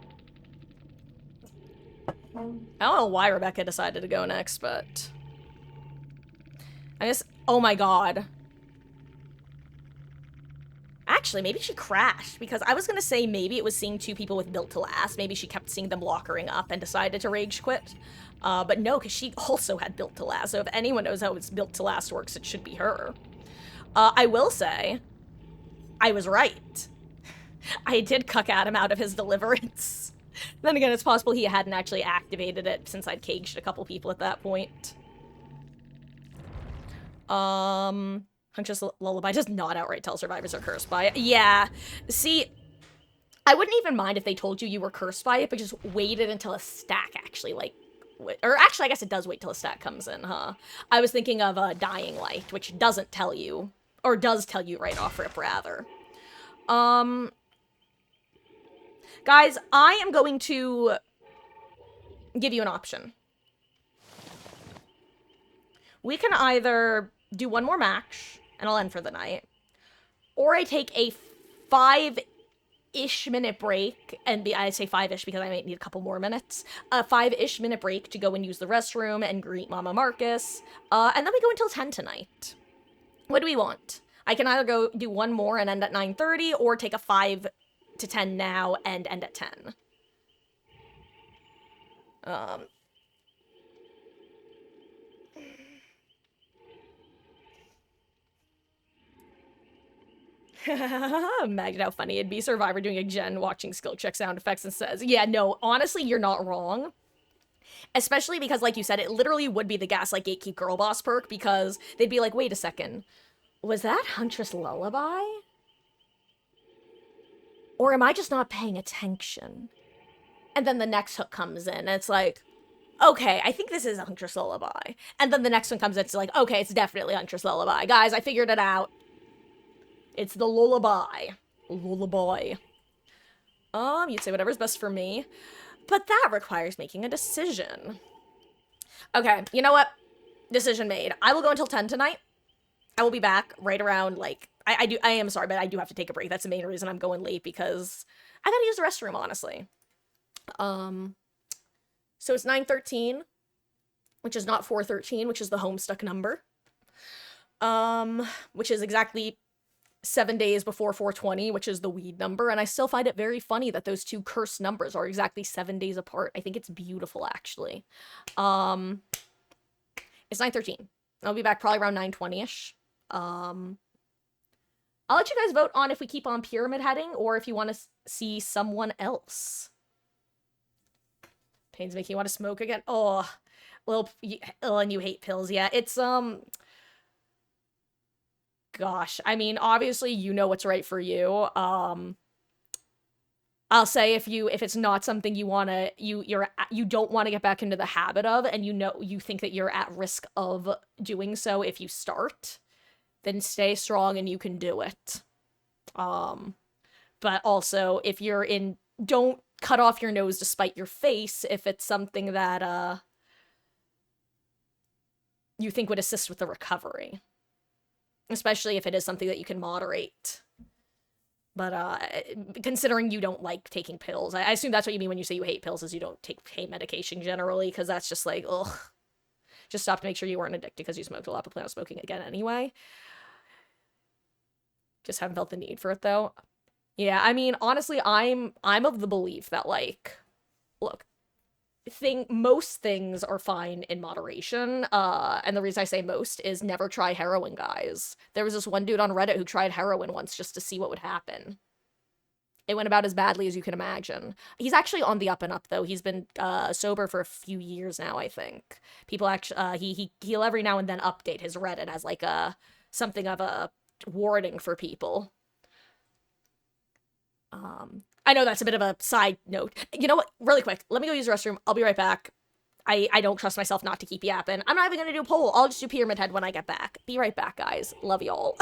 I don't know why Rebecca decided to go next, but... I guess... Oh my god. Actually, maybe she crashed, because I was gonna say maybe it was seeing two people with built to last. Maybe she kept seeing them lockering up and decided to rage quit. But no, because she also had built to last, so if anyone knows how it's built to last works, it should be her. I will say, I was right. I did cuck Adam out of his deliverance. Then again, it's possible he hadn't actually activated it since I'd caged a couple people at that point. Huntress Lullaby does not outright tell survivors are cursed by it. Yeah. See, I wouldn't even mind if they told you you were cursed by it, but just waited until a stack actually, like, Or actually, I guess it does wait till a stat comes in, huh? I was thinking of Dying Light, which doesn't tell you, or does tell you right off rip, rather. Guys, I am going to give you an option. We can either do one more match, and I'll end for the night, or I take a 5-ish minute break, and I say 5-ish because I might need a couple more minutes. A 5-ish minute break to go and use the restroom and greet Mama Marcus, and then we go until 10 tonight. What do we want? I can either go do one more and end at 9:30, or take a 5 to 10 now and end at 10. Imagine how funny it'd be. Survivor doing a gen watching skill check sound effects and says, yeah, no, honestly, you're not wrong. Especially because, like you said, it literally would be the Gaslight Gatekeep Girl Boss perk, because they'd be like, wait a second, was that Huntress Lullaby? Or am I just not paying attention? And then the next hook comes in, and it's like, okay, I think this is Huntress Lullaby. And then the next one comes in, it's like, okay, it's definitely Huntress Lullaby. Guys, I figured it out. It's the lullaby. Lullaby. You'd say whatever's best for me. But that requires making a decision. Okay, you know what? Decision made. I will go until 10 tonight. I will be back right around, like, I am sorry, but I do have to take a break. That's the main reason I'm going late, because I gotta use the restroom, honestly. So it's 9:13, which is not 4:13, which is the Homestuck number. Which is exactly 7 days before 420, which is the weed number, and I still find it very funny that those two cursed numbers are exactly 7 days apart. I think it's beautiful, actually. It's 9:13. I'll be back probably around 9:20-ish. I'll let you guys vote on if we keep on pyramid heading, or if you want to see someone else. Pain's making you want to smoke again? Oh, well, and you hate pills. Yeah, it's, gosh, I mean, obviously you know what's right for you. I'll say if it's not something you want to, you don't want to get back into the habit of, and you think that you're at risk of doing so if you start, then stay strong and you can do it. But also, if you're in, don't cut off your nose to spite your face if it's something that, you think would assist with the recovery. Especially if it is something that you can moderate. But, considering you don't like taking pills, I assume that's what you mean when you say you hate pills, is you don't take pain medication generally, because that's just like, ugh. Just stop to make sure you weren't addicted because you smoked a lot, but plan on smoking again anyway. Just haven't felt the need for it, though. Yeah, I mean, honestly, I'm of the belief that, like, look, most things are fine in moderation, and the reason I say most is never try heroin, guys. There was this one dude on Reddit who tried heroin once just to see what would happen. It went about as badly as you can imagine. He's actually on the up and up, though. He's been sober for a few years now, I think. People actually, he'll every now and then update his Reddit as, like, something of a warning for people. I know that's a bit of a side note. You know what? Really quick, let me go use the restroom. I'll be right back. I don't trust myself not to keep yapping. I'm not even gonna do a poll. I'll just do Pyramid Head when I get back. Be right back, guys. Love y'all.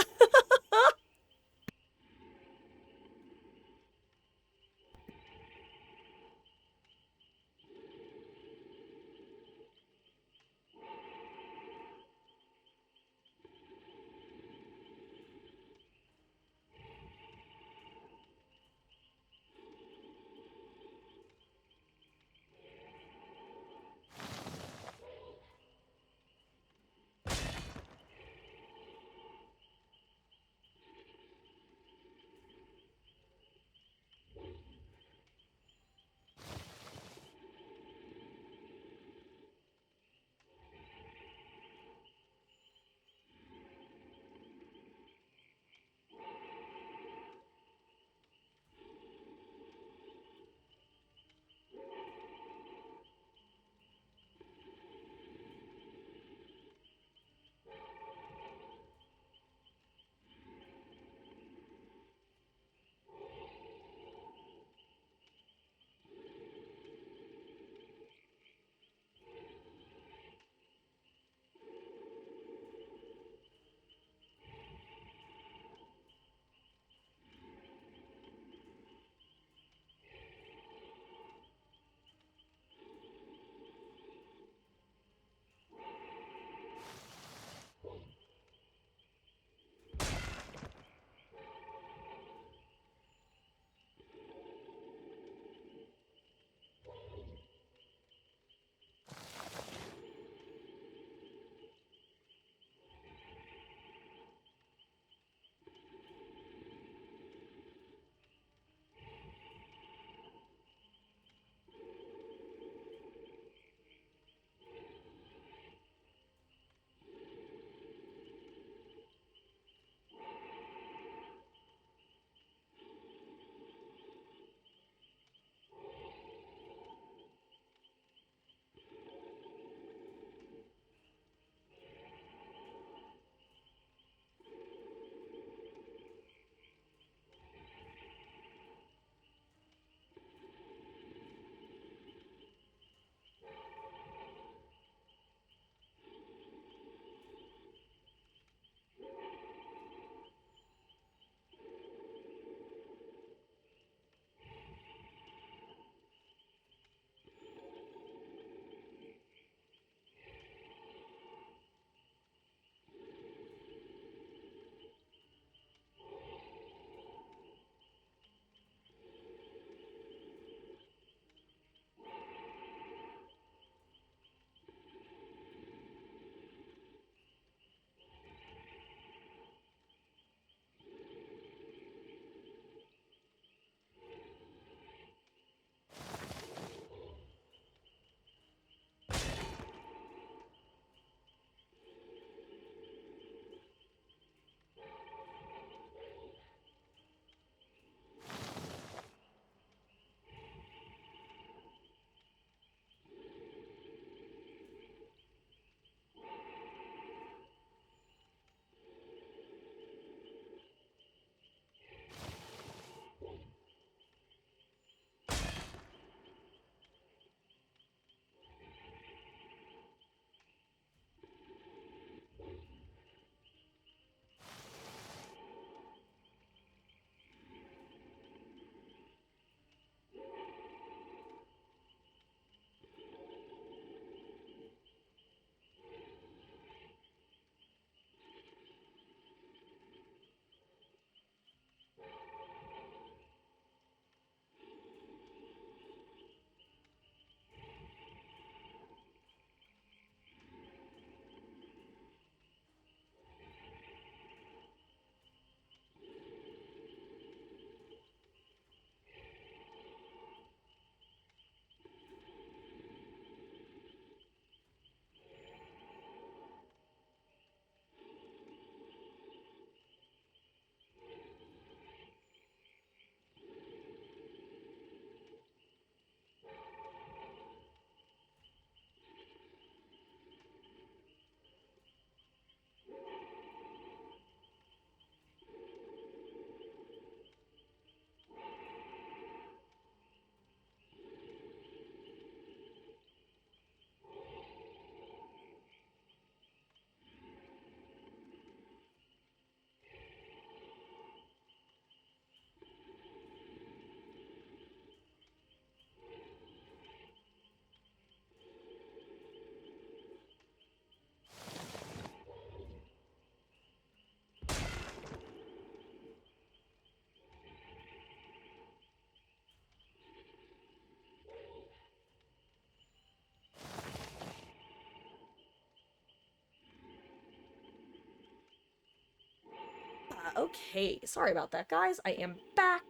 Okay. Sorry about that, guys. I am back.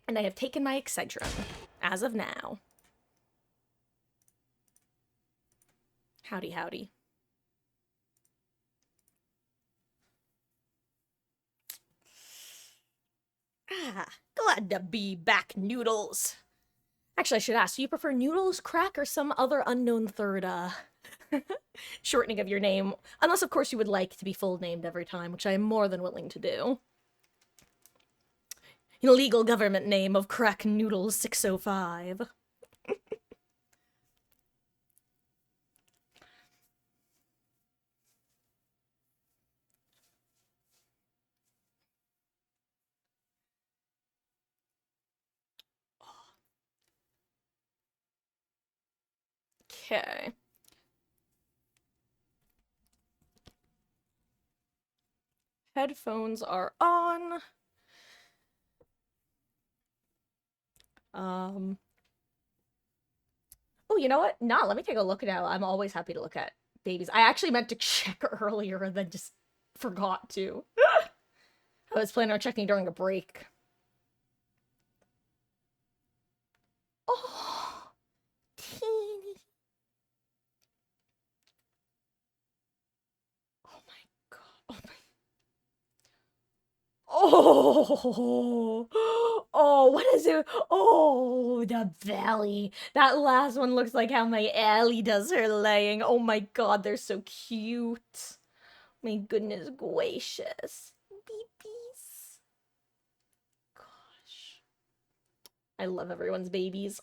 And I have taken my Excedrin, as of now. Howdy, howdy. Ah, glad to be back, Noodles. Actually, I should ask, do you prefer Noodles, Crack, or some other unknown third, shortening of your name? Unless, of course, you would like to be full named every time, which I am more than willing to do. Illegal government name of Crack Noodles 605. Okay. Headphones are on. Oh, you know what? No, let me take a look now. I'm always happy to look at babies. I actually meant to check earlier and then just forgot to. I was planning on checking during a break. Oh, teeny. Oh my god. Oh my. Oh, oh, what is it? Oh, the belly. That last one looks like how my Ellie does her laying. Oh my god, they're so cute. My goodness gracious. Babies. Gosh. I love everyone's babies.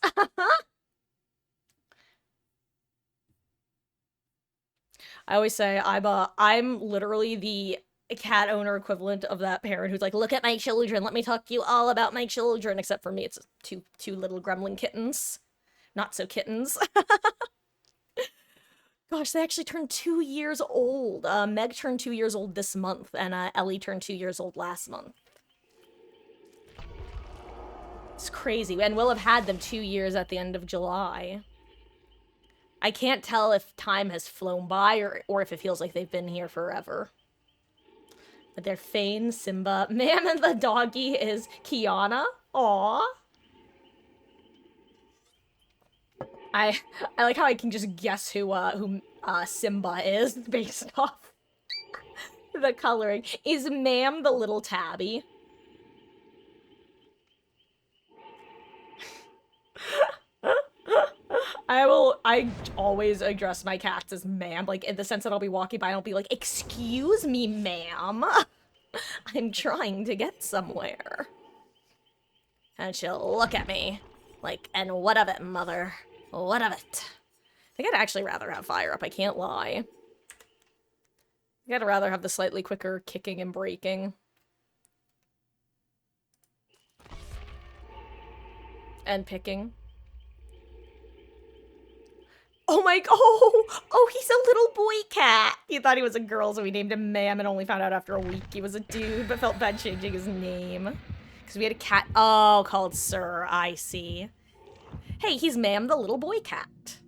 I always say I'm literally the cat owner equivalent of that parent who's like, look at my children, let me talk to you all about my children, except for me, it's two little gremlin kittens. Not so kittens. Gosh, they actually turned 2 years old. Meg turned 2 years old this month, and Ellie turned 2 years old last month. It's crazy, and we'll have had them 2 years at the end of July. I can't tell if time has flown by or if it feels like they've been here forever. But they're Fane, Simba, Mam, and the doggy is Kiana. Aww. I like how I can just guess who Simba is based off the coloring. Is Mam the little tabby? I always address my cats as ma'am, like in the sense that I'll be walking by and I'll be like, excuse me, ma'am. I'm trying to get somewhere. And she'll look at me like, and what of it, mother? What of it? I think I'd actually rather have fire up, I can't lie. I'd rather have the slightly quicker kicking and breaking. And picking. Oh my, oh, he's a little boy cat. He thought he was a girl, so we named him Ma'am and only found out after a week he was a dude, but felt bad changing his name. Because we had a cat, oh, called Sir, I see. Hey, he's Ma'am the little boy cat.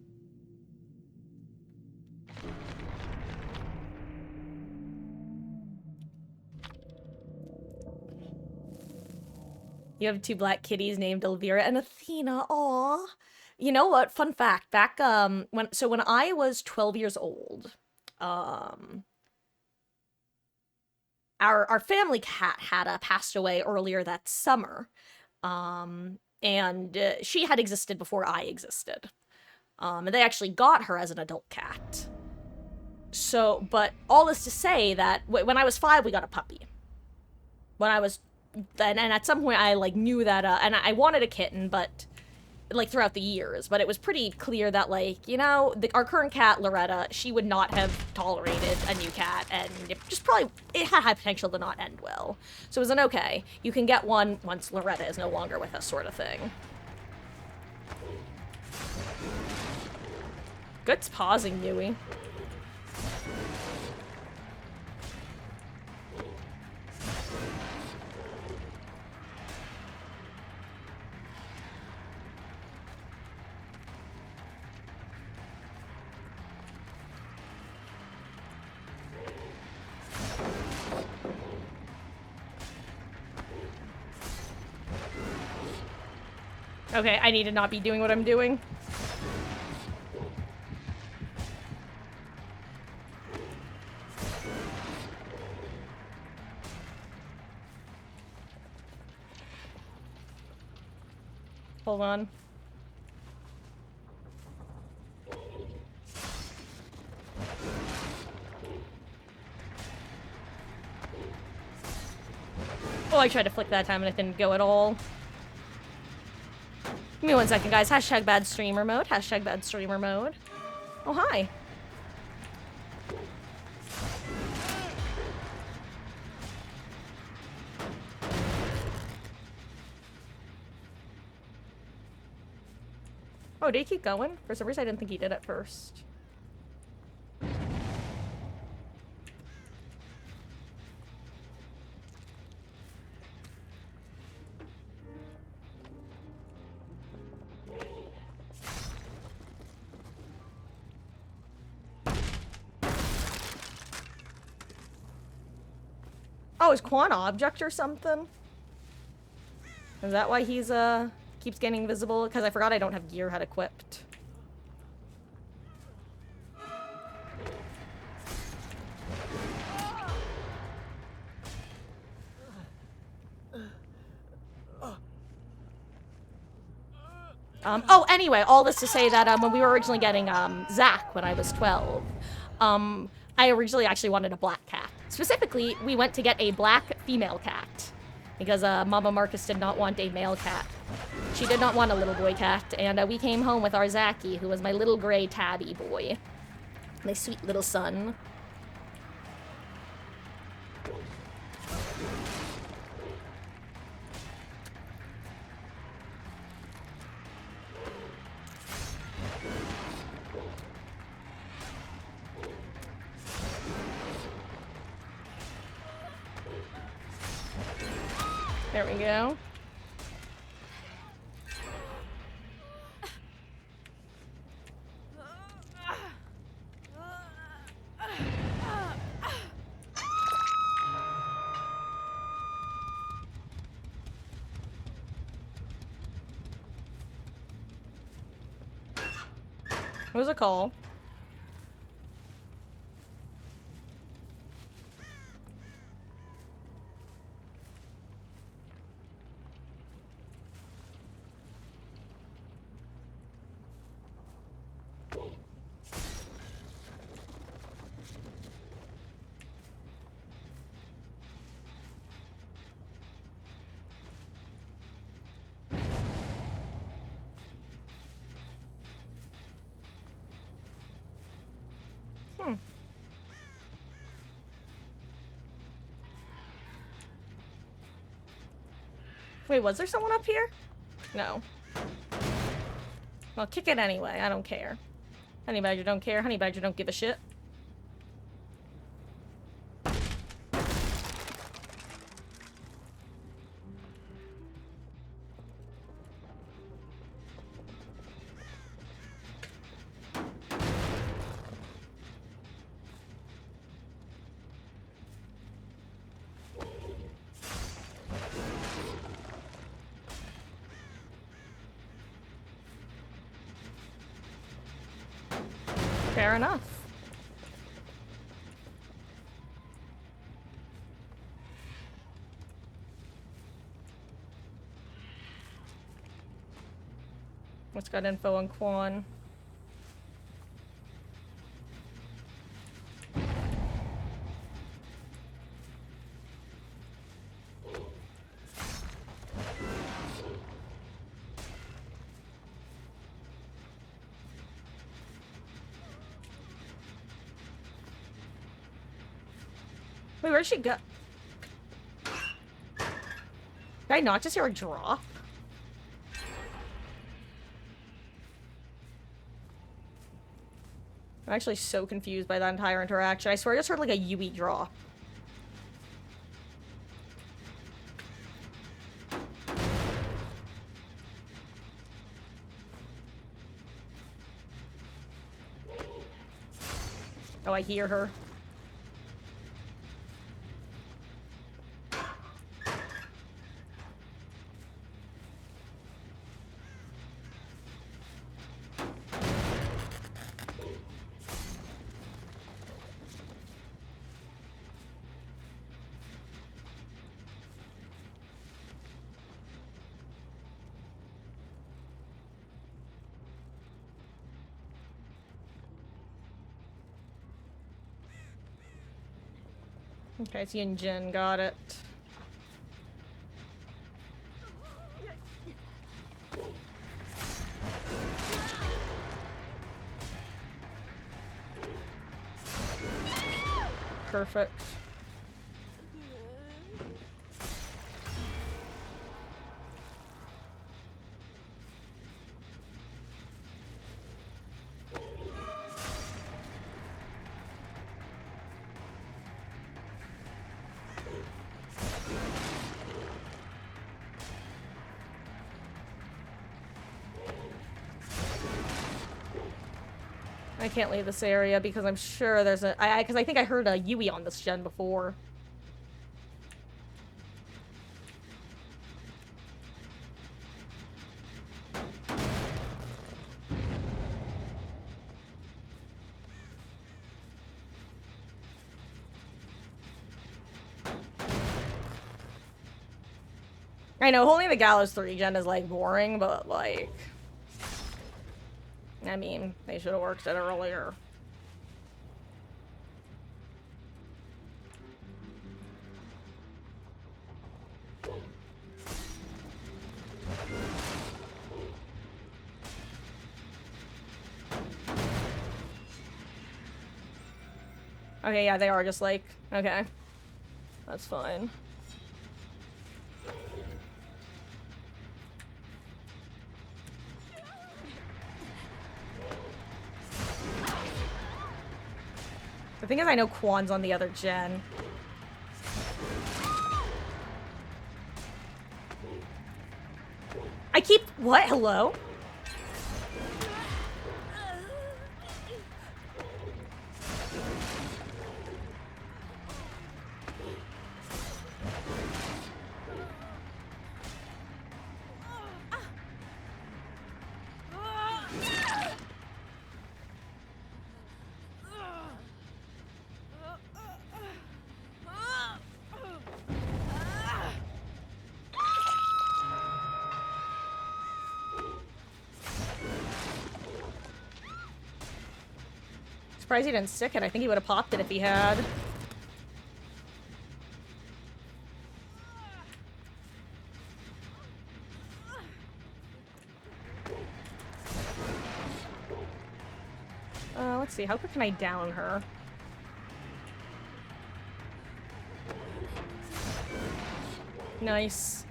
You have two black kitties named Elvira and Athena, aw. You know what? Fun fact. Back when I was 12 years old, our family cat had passed away earlier that summer. And she had existed before I existed. And they actually got her as an adult cat. So, but all this to say that when I was 5, we got a puppy. When I was, and at some point I like knew that, and I wanted a kitten, but like throughout the years, but it was pretty clear that like, you know, our current cat, Loretta, she would not have tolerated a new cat, and it had high potential to not end well. So it was an okay, you can get one once Loretta is no longer with us sort of thing. Good pausing, Yui. Okay, I need to not be doing what I'm doing. Hold on. Oh, I tried to flick that time and it didn't go at all. Give me 1 second, guys. Hashtag bad streamer mode. Hashtag bad streamer mode. Oh, hi. Oh, did he keep going? For some reason, I didn't think he did at first. Oh, is Quan object or something? Is that why he's, keeps getting invisible? Because I forgot I don't have Gearhead equipped. Oh, anyway, all this to say that, when we were originally getting, Zach when I was 12, I originally actually wanted a black cat. Specifically, we went to get a black female cat. Because, Mama Marcus did not want a male cat. She did not want a little boy cat, and, we came home with our Zachy, who was my little gray tabby boy. My sweet little son. There we go. What was it called? Wait, was there someone up here? No. Well, kick it anyway. I don't care. Honey Badger don't care. Honey Badger don't give a shit. Fair enough. What's got info on Quan? Wait, where'd she go? Did I not just hear a drop? I'm actually so confused by that entire interaction. I swear I just heard like a Yui drop. Oh, I hear her. Okay, it's Yin Jin, got it. Perfect. I can't leave this area because I'm sure there's a... Because I think I heard a Yui on this gen before. I know, holding the Gallows 3 gen is, like, boring, but, like... I mean, they should have worked it earlier. Okay, yeah, they are just like... Okay. That's fine. The thing is, I know Quan's on the other gen. I keep... What? Hello? Surprised he didn't stick it. I think he would have popped it if he had. Let's see. How quick can I down her? Nice.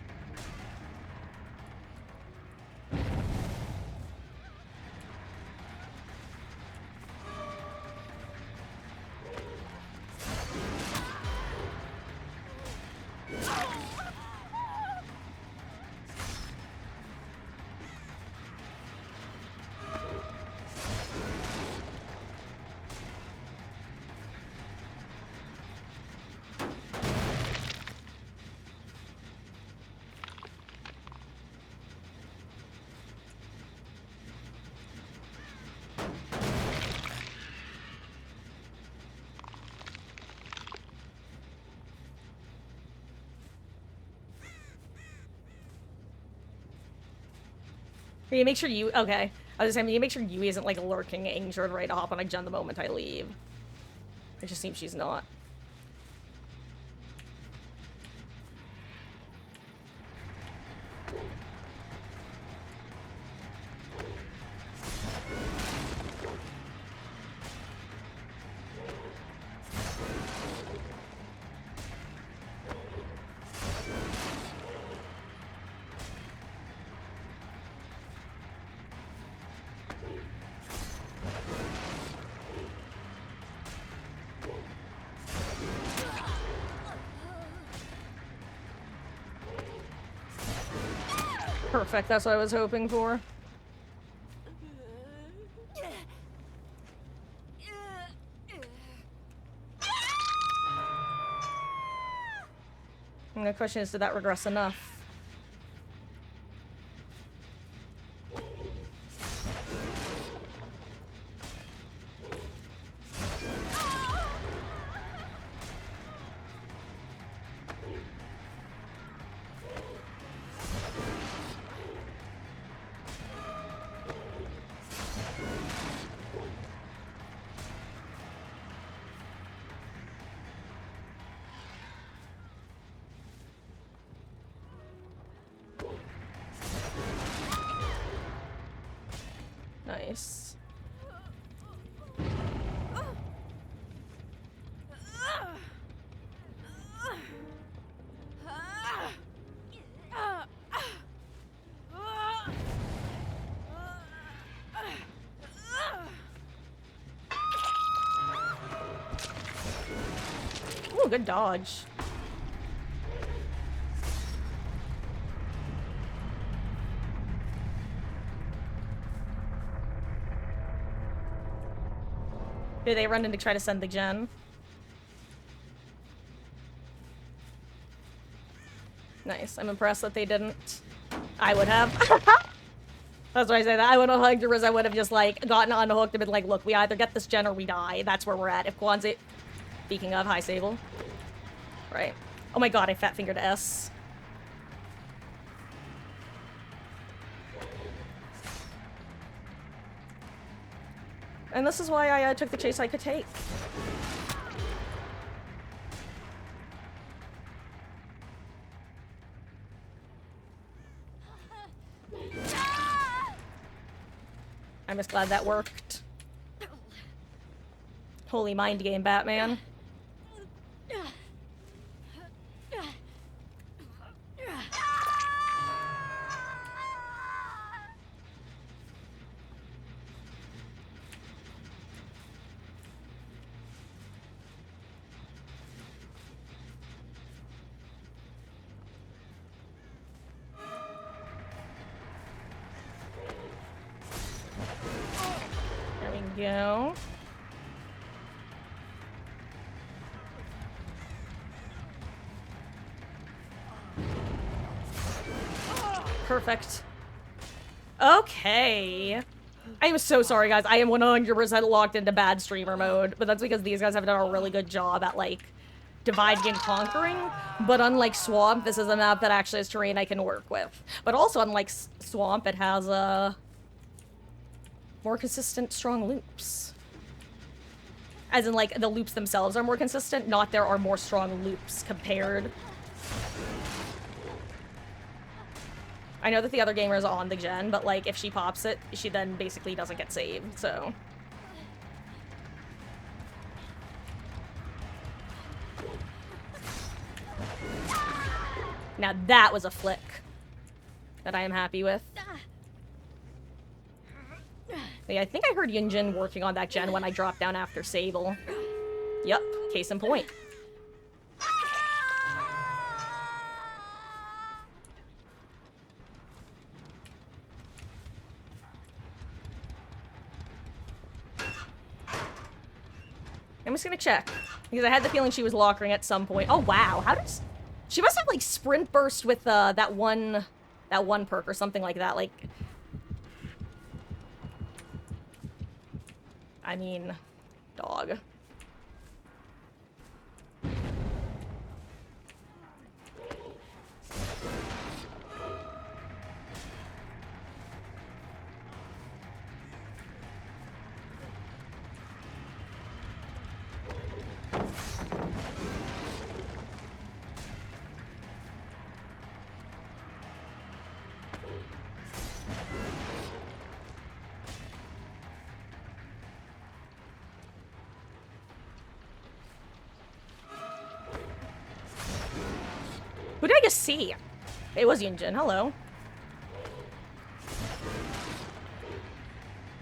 You make sure you... Okay. I was just saying, you make sure Yui isn't, like, lurking, injured, ready to hop on a gen the moment I leave. It just seems she's not. Perfect, that's what I was hoping for. And the question is, did that regress enough? Nice. Ooh, good dodge. Do they run in to try to send the gen? Nice. I'm impressed that they didn't. I would have. That's why I say that. I would have hugged Riz. I would have just, like, gotten unhooked and been like, look, we either get this gen or we die. That's where we're at. If Kwanzaa... Speaking of, hi, Sable. Right. Oh my god, I fat-fingered S. And this is why I took the chase I could take. I'm just glad that worked. Holy mind game, Batman. There we go. Perfect. Okay. I am so sorry, guys. I am 100% locked into bad streamer mode, but that's because these guys have done a really good job at, like, dividing and conquering. But unlike Swamp, this is a map that actually has terrain I can work with. But also, unlike Swamp, it has, more consistent, strong loops. As in, like, the loops themselves are more consistent, not there are more strong loops compared. I know that the other gamer is on the gen, but, like, if she pops it, she then basically doesn't get saved, so... Now that was a flick that I am happy with. Yeah, I think I heard Yunjin working on that gen when I dropped down after Sable. Yep, case in point. I'm just gonna check, because I had the feeling she was lockering at some point. Oh wow, how does... She must have, like, sprint burst with, that one perk or something like that, like... I mean, dog. Who did I just see? It was Yunjin. Hello.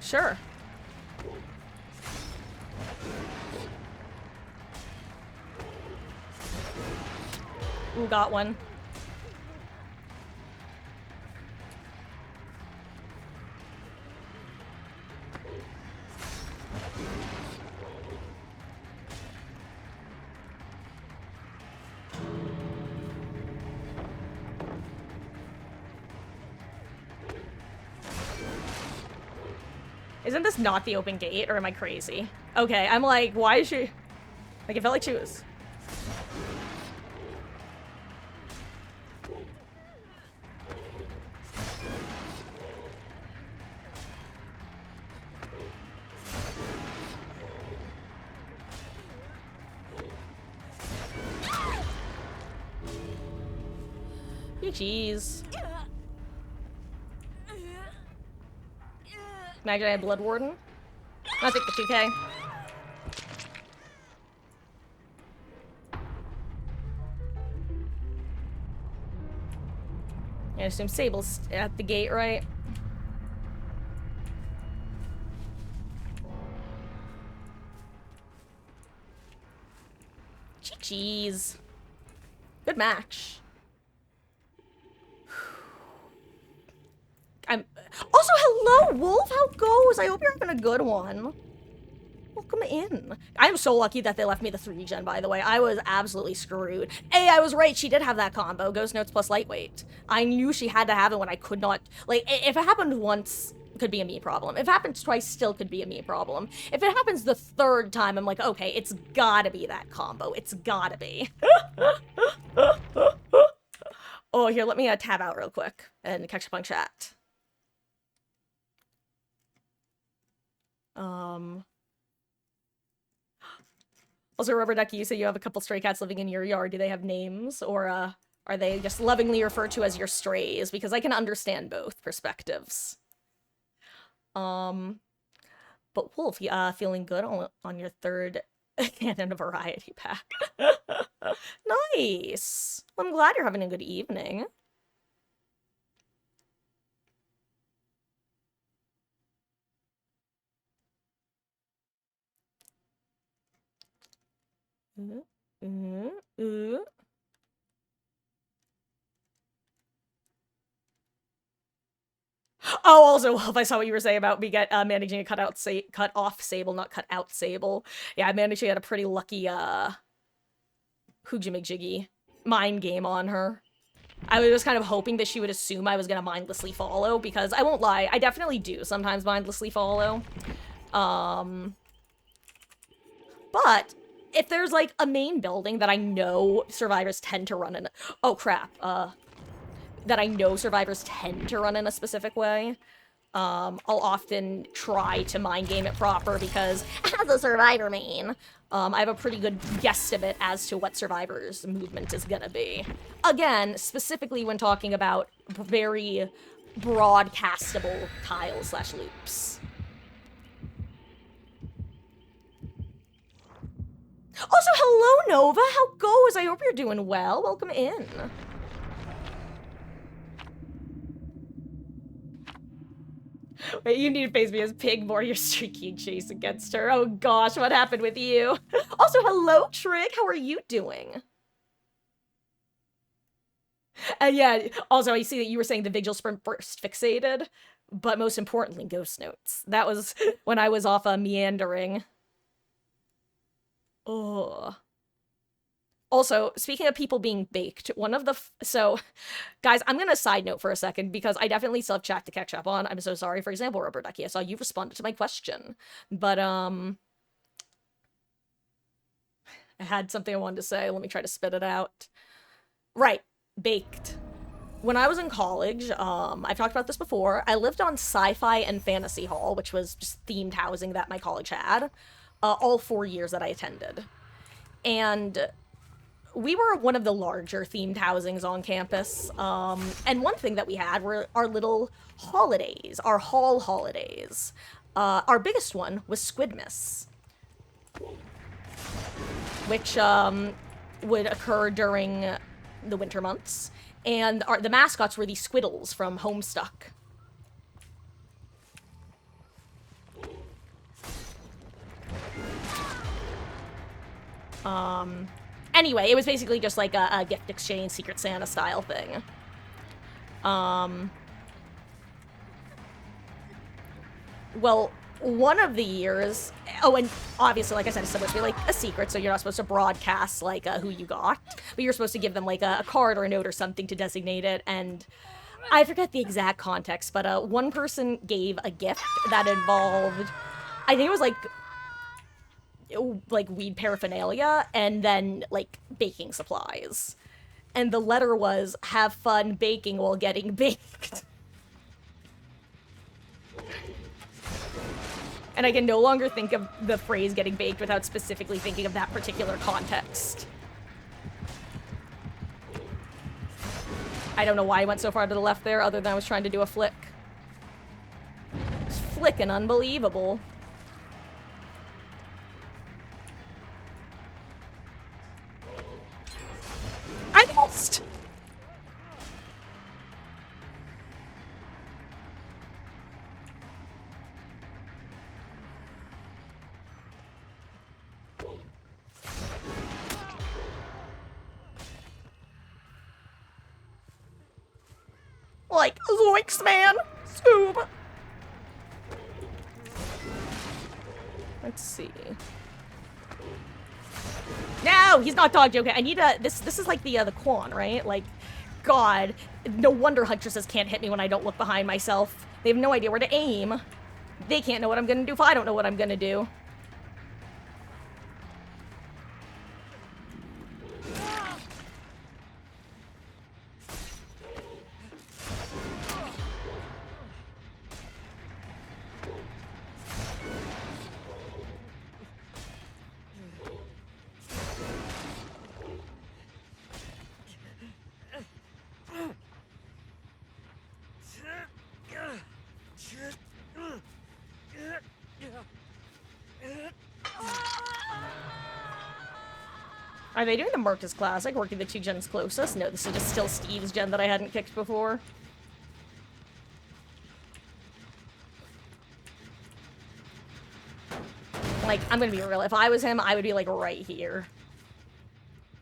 Sure. Ooh, got one. Isn't this not the open gate, or am I crazy? Okay, I'm like, why is she... Like, it felt like she was... GG's. Magi Blood Warden. I'll take the 2k. I assume Sable's at the gate, right? Jeez. Good match. I'm also hello, Wolf. How goes? I hope you're having a good one. Welcome in. I'm so lucky that they left me the 3-gen, by the way. I was absolutely screwed. Hey, I was right. She did have that combo. Ghost Notes plus Lightweight. I knew she had to have it when I could not... Like, if it happened once, it could be a me problem. If it happens twice, still could be a me problem. If it happens the 3rd time, I'm like, okay, it's gotta be that combo. It's gotta be. Oh, here, let me tab out real quick and catch up on chat. Also, Rubber Ducky, you say you have a couple stray cats living in your yard. Do they have names, or are they just lovingly referred to as your strays? Because I can understand both perspectives. But Wolf, feeling good on your 3rd Canon Variety Pack. Nice! Well, I'm glad you're having a good evening. Oh, also, Wolf, I saw what you were saying about me managing a cut off Sable, not cut out Sable. Yeah, I managed to get a pretty lucky, Hoojimig-jiggy mind game on her. I was kind of hoping that she would assume I was gonna mindlessly follow, because I won't lie, I definitely do sometimes mindlessly follow. But if there's, like, a main building that I know survivors tend to run in... Oh, crap. That I know survivors tend to run in a specific way, I'll often try to mind game it proper, because as a survivor main, I have a pretty good guesstimate as to what survivor's movement is gonna be. Again, specifically when talking about very broadcastable tiles/loops. Also, hello, Nova! How goes? I hope you're doing well. Welcome in. Wait, you need to face me as Pig more. You're streaky chase against her. Oh gosh, what happened with you? Also, hello, Trig. How are you doing? And yeah, also, I see that you were saying the Vigil Sprint Burst fixated, but most importantly, Ghost Notes. That was when I was off meandering. Oh. Also, speaking of people being baked, one of the... So, guys, I'm gonna side note for a second, because I definitely still have chat to catch up on. I'm so sorry. For example, Rubber Ducky, I saw you responded to my question. But, I had something I wanted to say. Let me try to spit it out. Right. Baked. When I was in college, I've talked about this before, I lived on Sci-Fi and Fantasy Hall, which was just themed housing that my college had, all 4 years that I attended. And we were one of the larger themed housings on campus, and one thing that we had were our little holidays, our hall holidays. Our biggest one was Squidmas, which would occur during the winter months, and the mascots were the Squiddles from Homestuck. Anyway, it was basically just like a gift exchange, Secret Santa style thing. Well, one of the years... Oh, and obviously, like I said, it's supposed to be, like, a secret, so you're not supposed to broadcast, like, who you got. But you're supposed to give them, like, a card or a note or something to designate it, and... I forget the exact context, but, one person gave a gift that involved... I think it was, like, weed paraphernalia, and then, like, baking supplies. And the letter was, have fun baking while getting baked. And I can no longer think of the phrase getting baked without specifically thinking of that particular context. I don't know why I went so far to the left there, other than I was trying to do a flick. flicking unbelievable. I missed! Like, zoinks, man! Scoob! Let's see. No! He's not dog joking. I need a... This is like the Quan, right? Like, God. No wonder Huntresses can't hit me when I don't look behind myself. They have no idea where to aim. They can't know what I'm gonna do if I don't know what I'm gonna do. Are they doing the Marcus Classic, working the 2 gens closest? No, this is just still Steve's gen that I hadn't kicked before. Like, I'm gonna be real. If I was him, I would be, like, right here.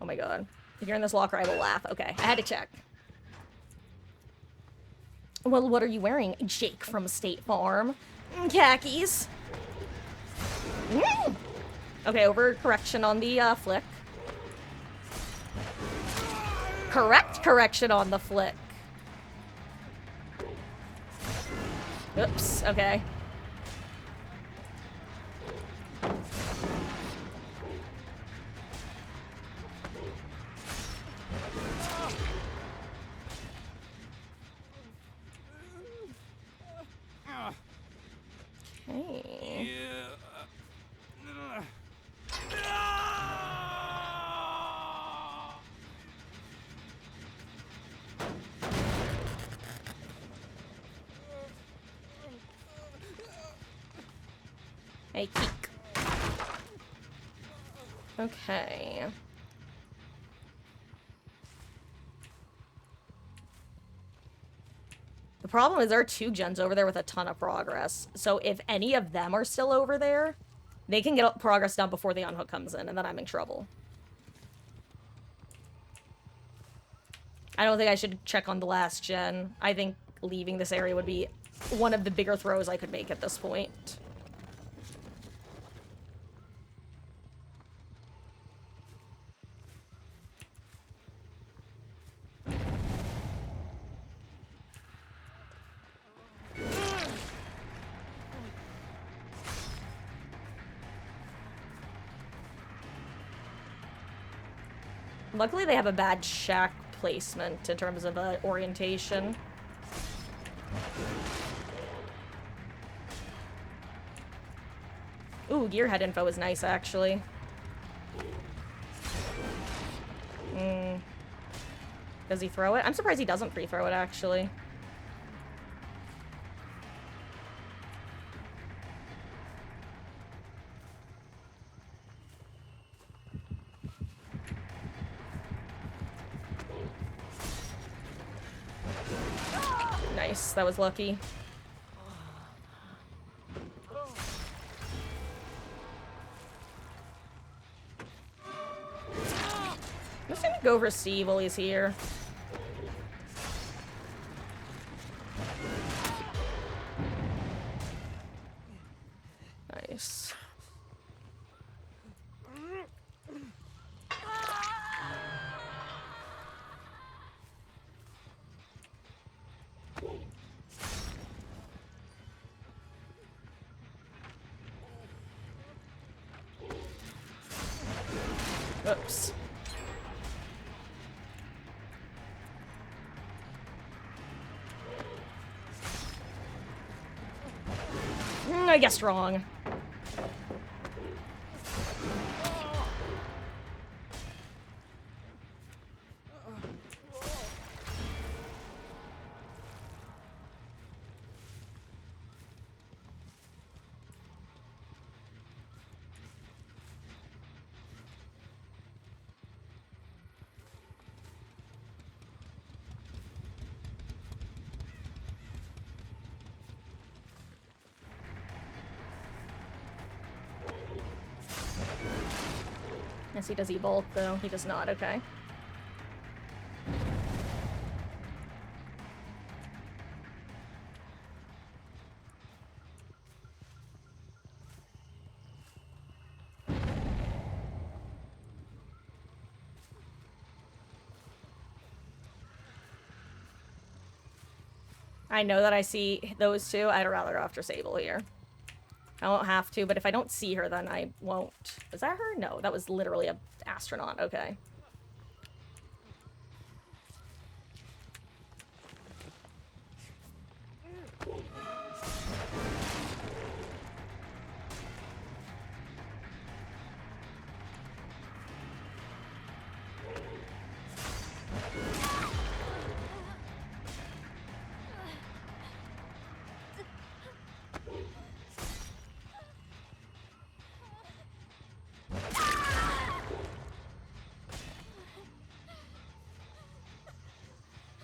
Oh my god. If you're in this locker, I will laugh. Okay, I had to check. Well, what are you wearing? Jake from State Farm. Khakis. Okay, overcorrection on the, flick. Correct correction on the flick. Oops, okay. Okay. Hey, Keek. Okay. The problem is there are 2 gens over there with a ton of progress. So if any of them are still over there, they can get progress done before the unhook comes in, and then I'm in trouble. I don't think I should check on the last gen. I think leaving this area would be one of the bigger throws I could make at this point. Luckily, they have a bad shack placement in terms of orientation. Ooh, gearhead info is nice, actually. Does he throw it? I'm surprised he doesn't free throw it, actually. Nice, that was lucky. I'm just gonna go for Steve while he's here. Nice. Oops. I guessed wrong. Yes, he does e-bolt, though. He does not, okay. I know that I see those two. I'd rather go after Sable here. I won't have to, but if I don't see her, then I won't. Was that her? No, that was literally a astronaut. Okay.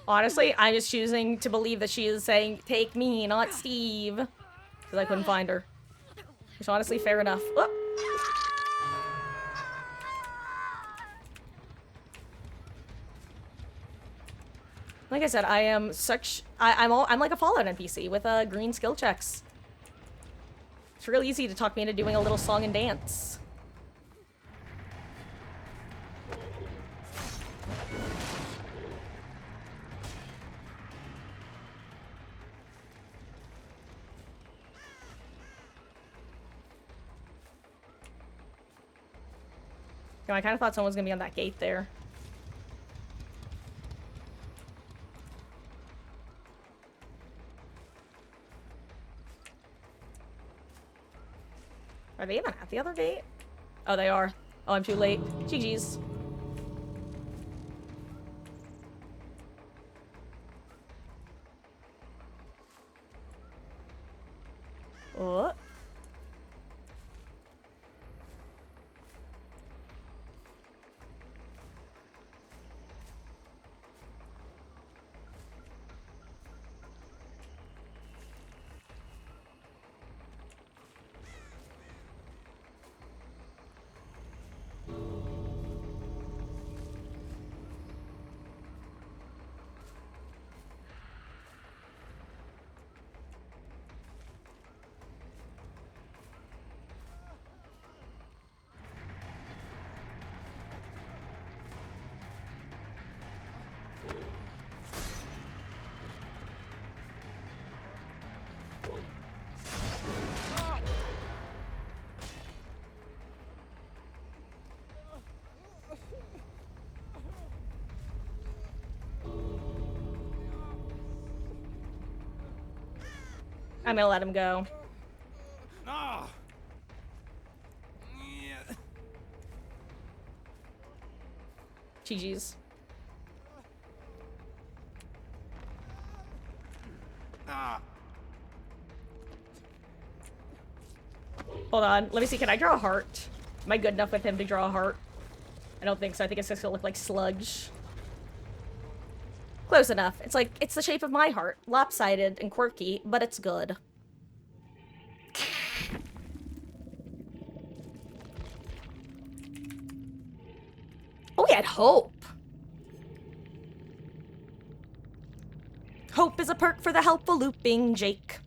Honestly, I'm just choosing to believe that she is saying, take me, not Steve. Because I couldn't find her. Which honestly, fair enough. Oh. Like I said, I am such... I'm like a Fallout NPC with green skill checks. It's real easy to talk me into doing a little song and dance. I kind of thought someone was going to be on that gate there. Are they even at the other gate? Oh, they are. Oh, I'm too late. GG's. Oh. I'm gonna let him go. No. GG's. Hold on. Let me see. Can I draw a heart? Am I good enough with him to draw a heart? I don't think so. I think it's just gonna look like sludge. Close enough. It's like, it's the shape of my heart. Lopsided and quirky, but it's good. Oh, we had hope. Hope is a perk for the helpful looping, Jake.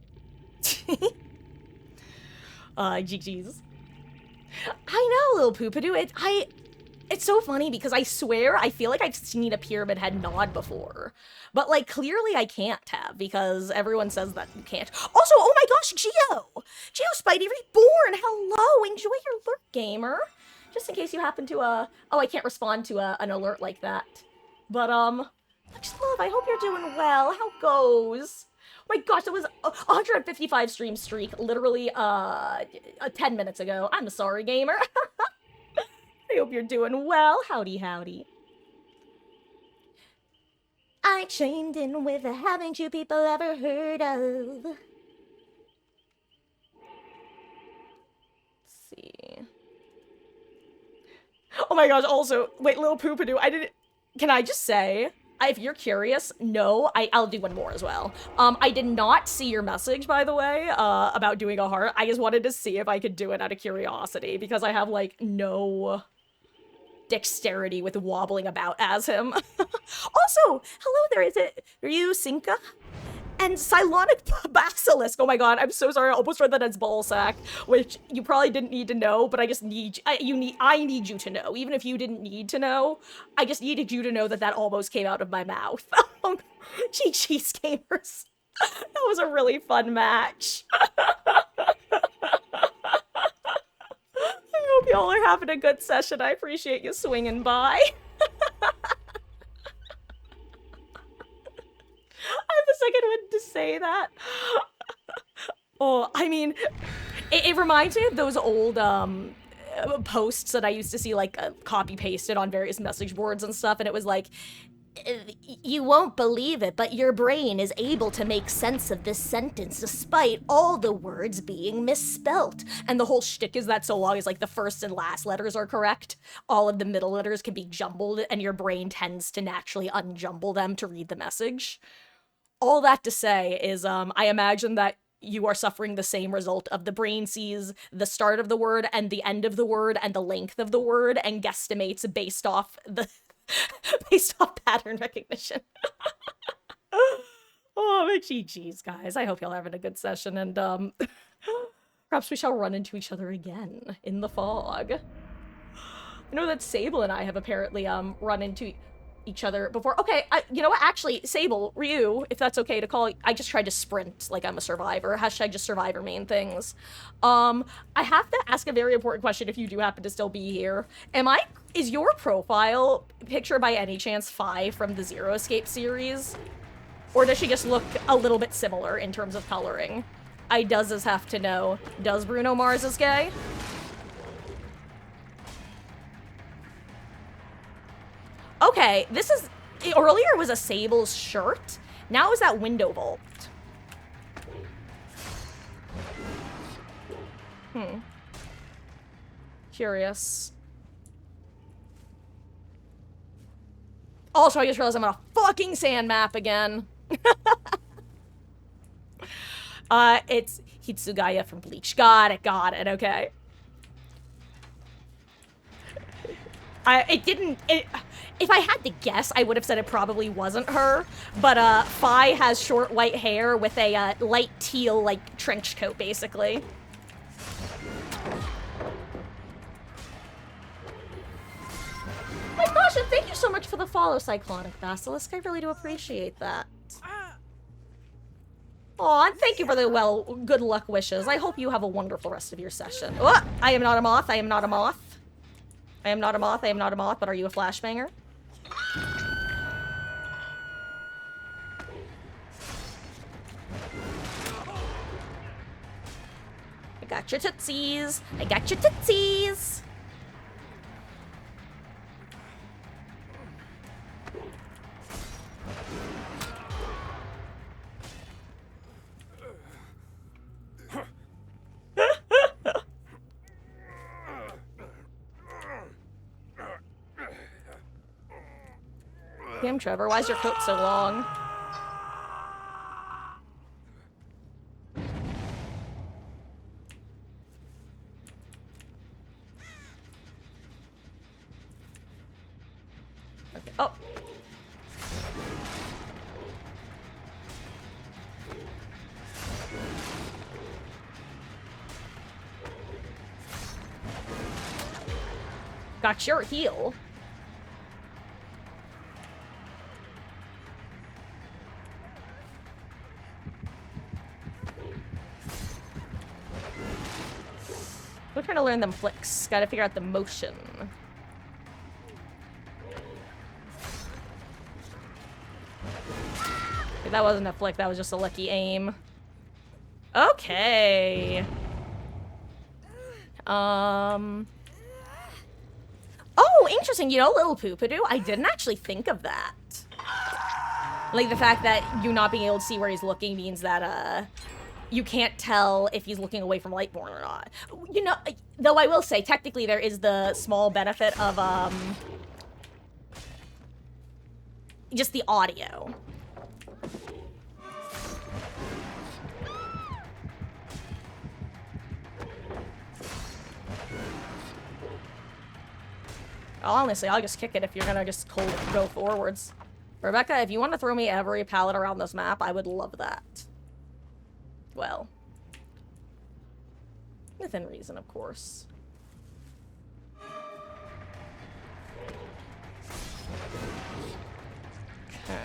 GG's. I know, Lil Poopadoo. It's so funny because I swear I feel like I've seen a Pyramid Head nod before. But, like, clearly I can't have because everyone says that you can't. Also, oh my gosh, Geo! Geo Spidey Reborn! Hello! Enjoy your lurk, gamer! Just in case you happen to, oh, I can't respond to an alert like that. But, much love. I hope you're doing well. How goes? Oh my gosh, that was a 155 stream streak literally, 10 minutes ago. I'm sorry, gamer. I hope you're doing well. Howdy, howdy. I chimed in with haven't you people ever heard of? Let's see. Oh my gosh, also, wait, Lil Poopadoo, can I just say, if you're curious, no, I'll do one more as well. I did not see your message, by the way, about doing a heart. I just wanted to see if I could do it out of curiosity, because I have, like, no dexterity with wobbling about as him. Also, hello there, is it Ryu Sinka? And Cylonic Basilisk. Oh my god, I'm so sorry. I almost read that as Ballsack, which you probably didn't need to know, but I just need I need you to know. Even if you didn't need to know, I just needed you to know that that almost came out of my mouth. GG's gamers. That was a really fun match. I hope y'all are having a good session. I appreciate you swinging by. I'm the second one to say that. Oh, I mean, it reminds me of those old posts that I used to see, like, copy pasted on various message boards and stuff, and it was like, you won't believe it, but your brain is able to make sense of this sentence despite all the words being misspelt. And the whole shtick is that so long as, like, the first and last letters are correct, all of the middle letters can be jumbled, and your brain tends to naturally unjumble them to read the message. All that to say is, I imagine that you are suffering the same result of the brain sees the start of the word and the end of the word and the length of the word and guesstimates based off the based off pattern recognition. Oh, but GG's, guys. I hope y'all are having a good session, and perhaps we shall run into each other again in the fog. I know that Sable and I have apparently run into each other before. Okay, you know what? Actually, Sable, Ryu, if that's okay to call, I just tried to sprint like I'm a survivor. Hashtag just survivor main things. I have to ask a very important question if you do happen to still be here. Is your profile picture by any chance Fi from the Zero Escape series? Or does she just look a little bit similar in terms of coloring? I does have to know, does Bruno Mars is gay? Okay, this is... Earlier was a Sable's shirt. Now is that window vault. Curious. Also, I just realized I'm on a fucking sand map again. It's Hitsugaya from Bleach. Got it, okay. If I had to guess, I would have said it probably wasn't her, but Fi has short white hair with a light teal, like, trench coat, basically. My gosh, and thank you so much for the follow, Cyclonic Basilisk. I really do appreciate that. Aw, and thank you for the, well, good luck wishes. I hope you have a wonderful rest of your session. Oh, I am not a moth, I am not a moth. I am not a moth, I am not a moth, but are you a flashbanger? I got your tootsies. I got your tootsies. Damn, Trevor, why is your coat so long? Okay. Oh. Got your heel. We're trying to learn them flicks. Gotta figure out the motion. That wasn't a flick, that was just a lucky aim. Okay. Oh, interesting. You know, Little Poopadoo, I didn't actually think of that. Like, the fact that you not being able to see where he's looking means that, you can't tell if he's looking away from Lightborn or not. You know, though I will say, technically there is the small benefit of, just the audio. Honestly, I'll just kick it if you're gonna just cold go forwards. Rebecca, if you want to throw me every pallet around this map, I would love that. Well. Within reason, of course. Okay.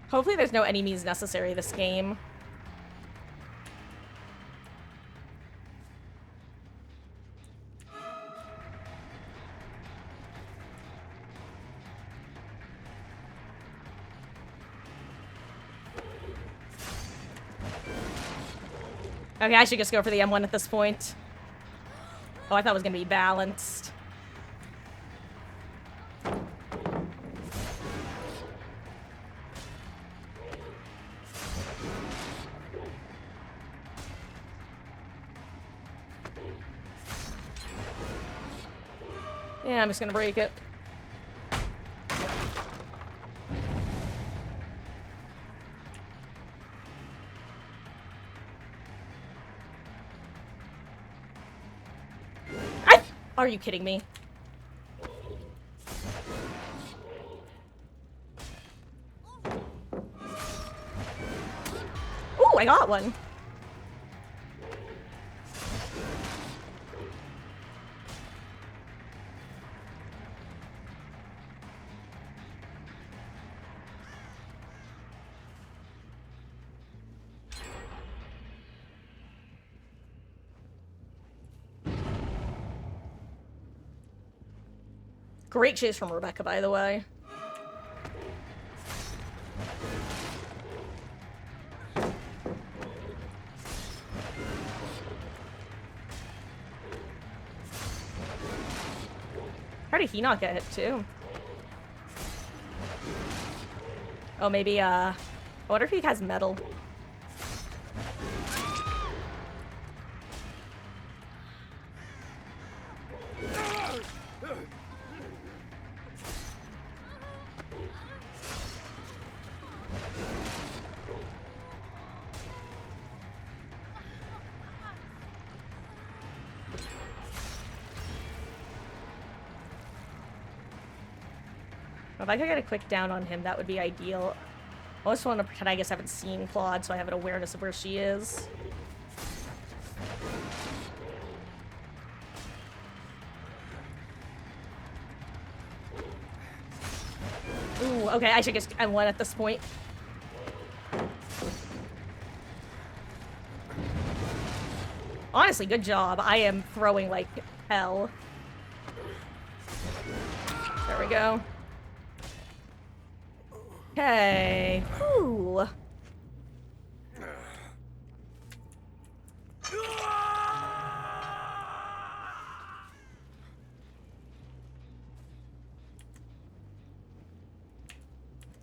Hopefully there's no enemies necessary this game. Okay, I should just go for the M1 at this point. Oh, I thought it was gonna be balanced. Yeah, I'm just gonna break it. Are you kidding me? Ooh, I got one. Great chase from Rebecca, by the way. How did he not get hit, too? Oh, maybe, I wonder if he has metal. If I could get a quick down on him, that would be ideal. I also want to pretend I guess I haven't seen Claude, so I have an awareness of where she is. Ooh, okay, I should just M1 at this point. Honestly, good job. I am throwing like hell. There we go. Okay. Whew.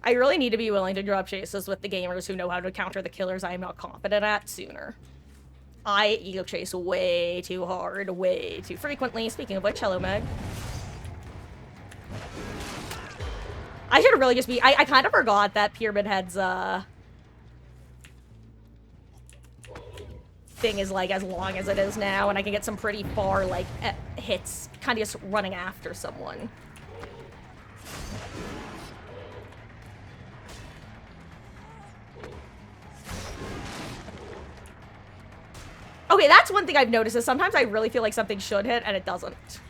I really need to be willing to drop chases with the gamers who know how to counter the killers I am not confident at sooner. I ego chase way too hard, way too frequently. Speaking of which, hello, Meg. I should really just be... I kind of forgot that Pyramid Head's, thing is, like, as long as it is now, and I can get some pretty far, like, hits, kind of just running after someone. Okay, that's one thing I've noticed is sometimes I really feel like something should hit, and it doesn't.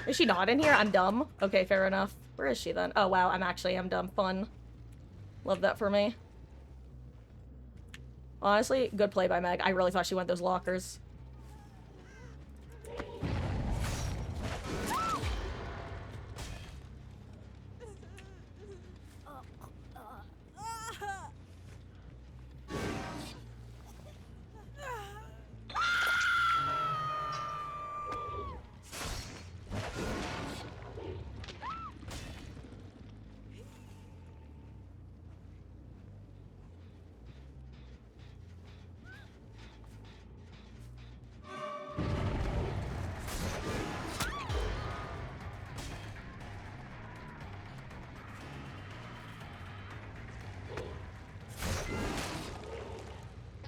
Is she not in here? I'm dumb. Okay, fair enough. Where is she then? Oh, wow, I'm dumb. Fun. Love that for me. Honestly, good play by Meg. I really thought she went those lockers.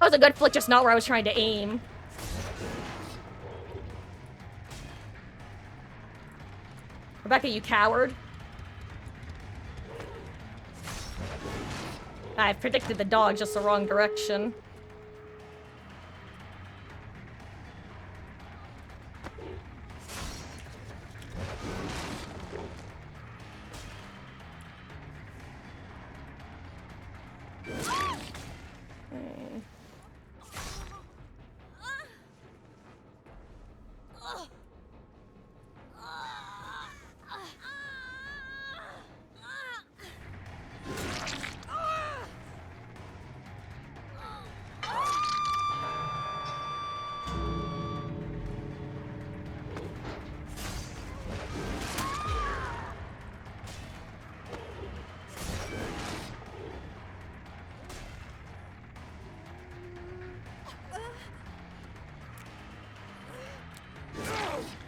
was a good flick, just not where I was trying to aim. Rebecca, you coward. I predicted the dog, just the wrong direction.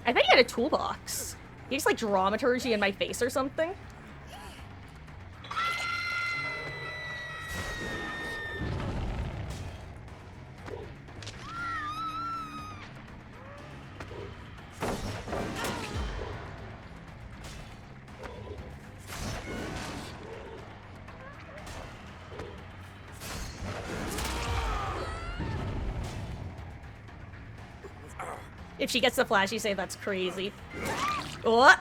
I think he had a toolbox. He just like dramaturgy in my face or something. If she gets the flash, you say that's crazy. What?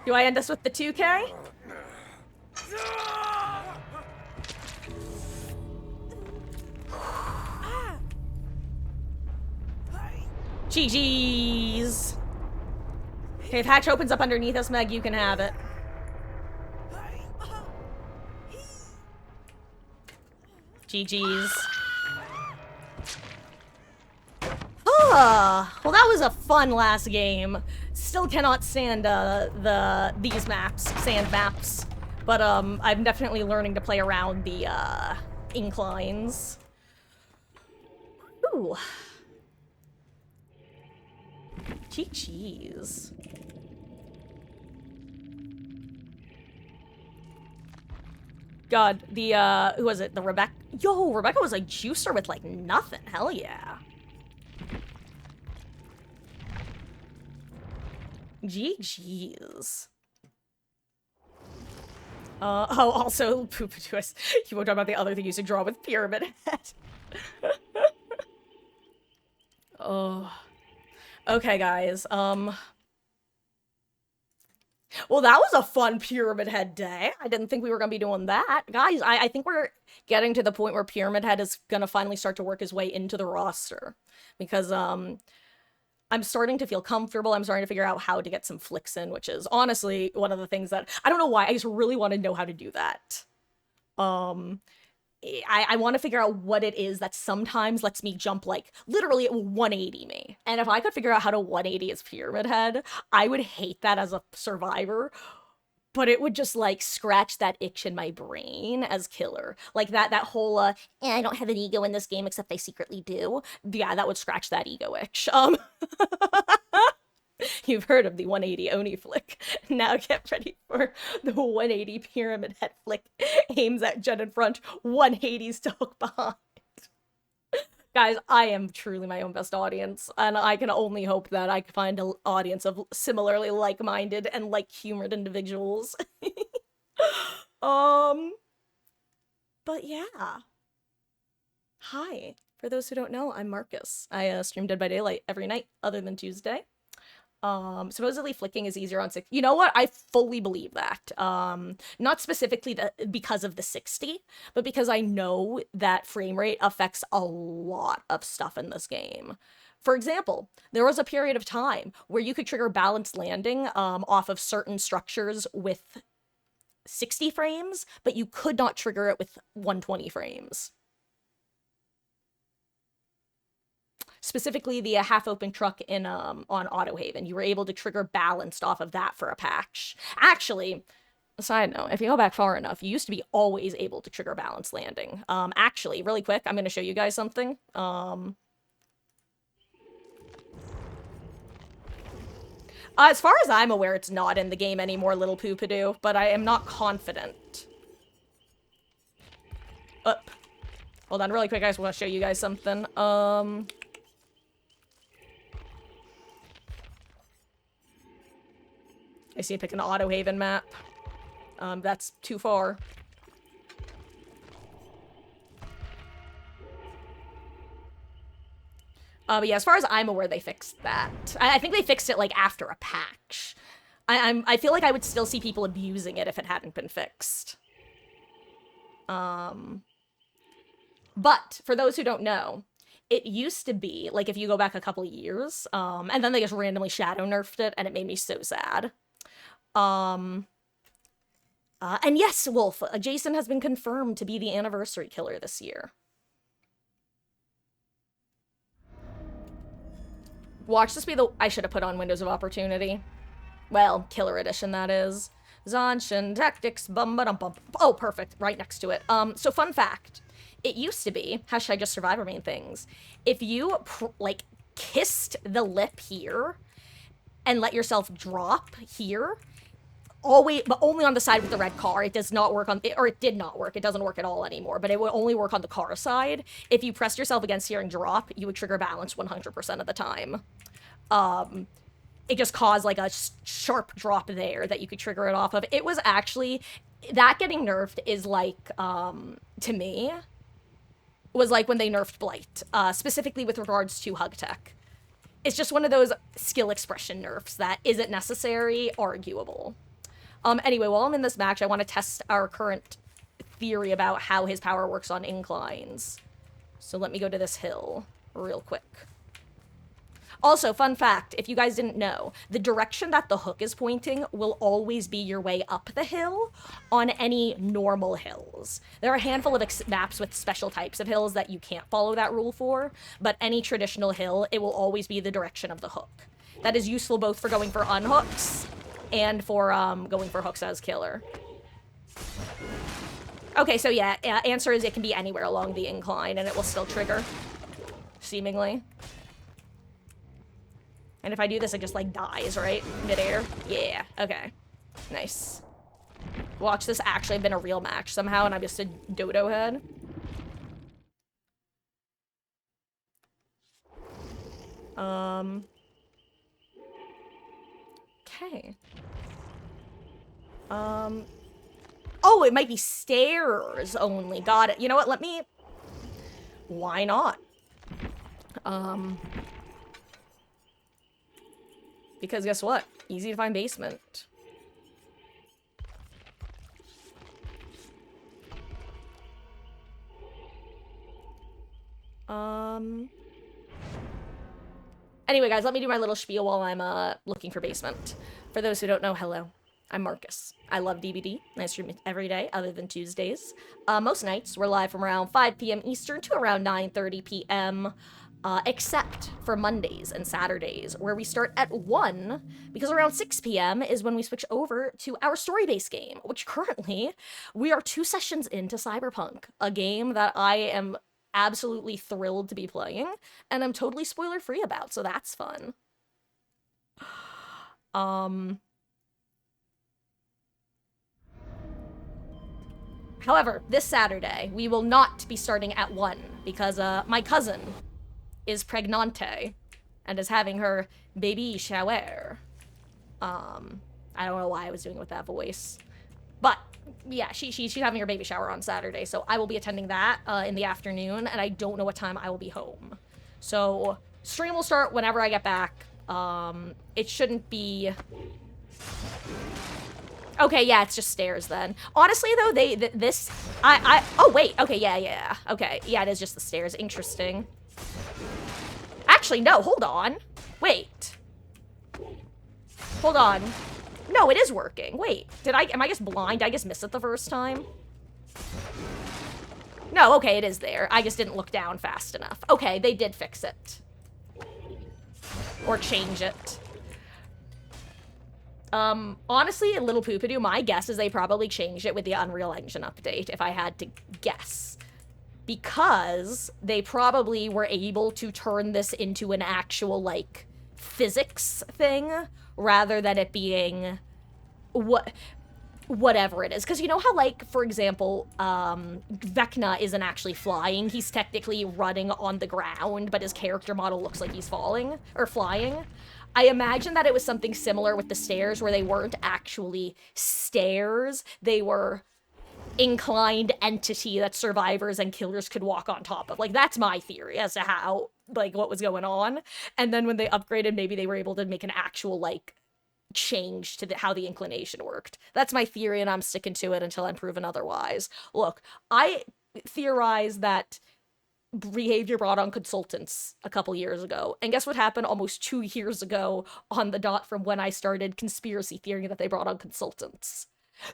Do I end us with the 2K? GG's. Okay, if hatch opens up underneath us, Meg, you can have it. GG's. Well, that was a fun last game. Still cannot stand these maps, sand maps, but I'm definitely learning to play around the inclines. Ooh. GG's. God, the who was it? The Rebecca. Yo, Rebecca was a juicer with like nothing. Hell yeah. GG's. Oh, also, Poopadoo, you won't talk about the other thing you used to draw with Pyramid Head. Oh. Okay, guys, well, that was a fun Pyramid Head day. I didn't think we were gonna be doing that. Guys, I think we're getting to the point where Pyramid Head is gonna finally start to work his way into the roster. Because, I'm starting to feel comfortable. I'm starting to figure out how to get some flicks in, which is honestly one of the things that I don't know why. I just really want to know how to do that. I want to figure out what it is that sometimes lets me jump like literally 180 me. And if I could figure out how to 180 as Pyramid Head, I would hate that as a survivor. But it would just like scratch that itch in my brain as killer. Like that whole I don't have an ego in this game except I secretly do. Yeah, that would scratch that ego itch. You've heard of the 180 Oni flick. Now get ready for the 180 Pyramid Head flick. Aims at Jen in front, 180s to hook behind. Guys, I am truly my own best audience, and I can only hope that I can find an audience of similarly like-minded and like-humored individuals. But yeah. Hi. For those who don't know, I'm Marcus. I stream Dead by Daylight every night, other than Tuesday. Supposedly flicking is easier on 60. You know what? I fully believe that. Not specifically because of the 60, but because I know that frame rate affects a lot of stuff in this game. For example, there was a period of time where you could trigger balanced landing off of certain structures with 60 frames, but you could not trigger it with 120 frames. Specifically, the half-open truck in on Autohaven. You were able to trigger balanced off of that for a patch. Actually, side note, if you go back far enough, you used to be always able to trigger balanced landing. Actually, really quick, I'm going to show you guys something. As far as I'm aware, it's not in the game anymore, Little Poopadoo, but I am not confident. Up. Hold on, really quick, I just want to show you guys something. I see you pick an Auto Haven map. That's too far. But yeah, as far as I'm aware, they fixed that. I think they fixed it, like, after a patch. I feel like I would still see people abusing it if it hadn't been fixed. But, for those who don't know, it used to be, like, if you go back a couple years, and then they just randomly shadow nerfed it, and it made me so sad. And yes, Wolf, Jason has been confirmed to be the anniversary killer this year. Watch this be the... I should have put on Windows of Opportunity. Well, Killer Edition, that is. Zanshin Tactics, bum-ba-dum-bum. Oh, perfect. Right next to it. So fun fact. It used to be, hashtag just survive remain things, if you, like, kissed the lip here and let yourself drop here, always, but only on the side with the red car. It does not work on, or it did not work. It doesn't work at all anymore, but it will only work on the car side. If you pressed yourself against here and drop, you would trigger balance 100% of the time. It just caused, like, a sharp drop there that you could trigger it off of. It was actually, that getting nerfed is like, to me, was like when they nerfed Blight, specifically with regards to Hug Tech. It's just one of those skill expression nerfs that isn't necessary, arguable. Anyway, while I'm in this match, I want to test our current theory about how his power works on inclines. So let me go to this hill real quick. Also, fun fact, if you guys didn't know, the direction that the hook is pointing will always be your way up the hill on any normal hills. There are a handful of maps with special types of hills that you can't follow that rule for, but any traditional hill, it will always be the direction of the hook. That is useful both for going for unhooks and for going for hooks as killer. Okay, so yeah, answer is it can be anywhere along the incline and it will still trigger, seemingly. And if I do this, it just, like, dies, right? Midair. Yeah, okay. Nice. Watch this actually have been a real match somehow, and I'm just a dodo head. Okay. Oh, it might be stairs only. Got it. You know what? Let me... Why not? Because guess what? Easy to find basement. Anyway, guys, let me do my little spiel while I'm looking for basement. For those who don't know, hello. I'm Marcus. I love DBD. I stream it every day other than Tuesdays. Most nights, we're live from around 5 p.m. Eastern to around 9:30 p.m., except for Mondays and Saturdays, where we start at 1, because around 6 p.m. is when we switch over to our story-based game, which currently, we are 2 sessions into Cyberpunk, a game that I am absolutely thrilled to be playing, and I'm totally spoiler-free about, so that's fun. However, this Saturday, we will not be starting at 1, because my cousin is pregnante and is having her baby shower. I don't know why I was doing it with that voice, but yeah, she's having her baby shower on Saturday, so I will be attending that in the afternoon, and I don't know what time I will be home. So stream will start whenever I get back. It shouldn't be... Okay, yeah, it's just stairs then. Honestly, though, oh, wait, okay, yeah, okay, yeah, it is just the stairs. Interesting. Actually, no, hold on. Wait. Hold on. No, it is working. Wait, am I just blind? I just missed it the first time? No, okay, it is there. I just didn't look down fast enough. Okay, they did fix it. Or change it. Honestly, Little Poopadoo, my guess is they probably changed it with the Unreal Engine update, if I had to guess. Because they probably were able to turn this into an actual, like, physics thing, rather than it being... whatever it is. Because you know how, like, for example, Vecna isn't actually flying. He's technically running on the ground, but his character model looks like he's falling, or flying. I imagine that it was something similar with the stairs, where they weren't actually stairs. They were inclined entity that survivors and killers could walk on top of. Like, that's my theory as to how, like, what was going on. And then when they upgraded, maybe they were able to make an actual, like, change to how the inclination worked. That's my theory, and I'm sticking to it until I'm proven otherwise. Look, I theorize that behavior brought on consultants a couple years ago, and guess what happened almost 2 years ago on the dot from when I started conspiracy theory that they brought on consultants?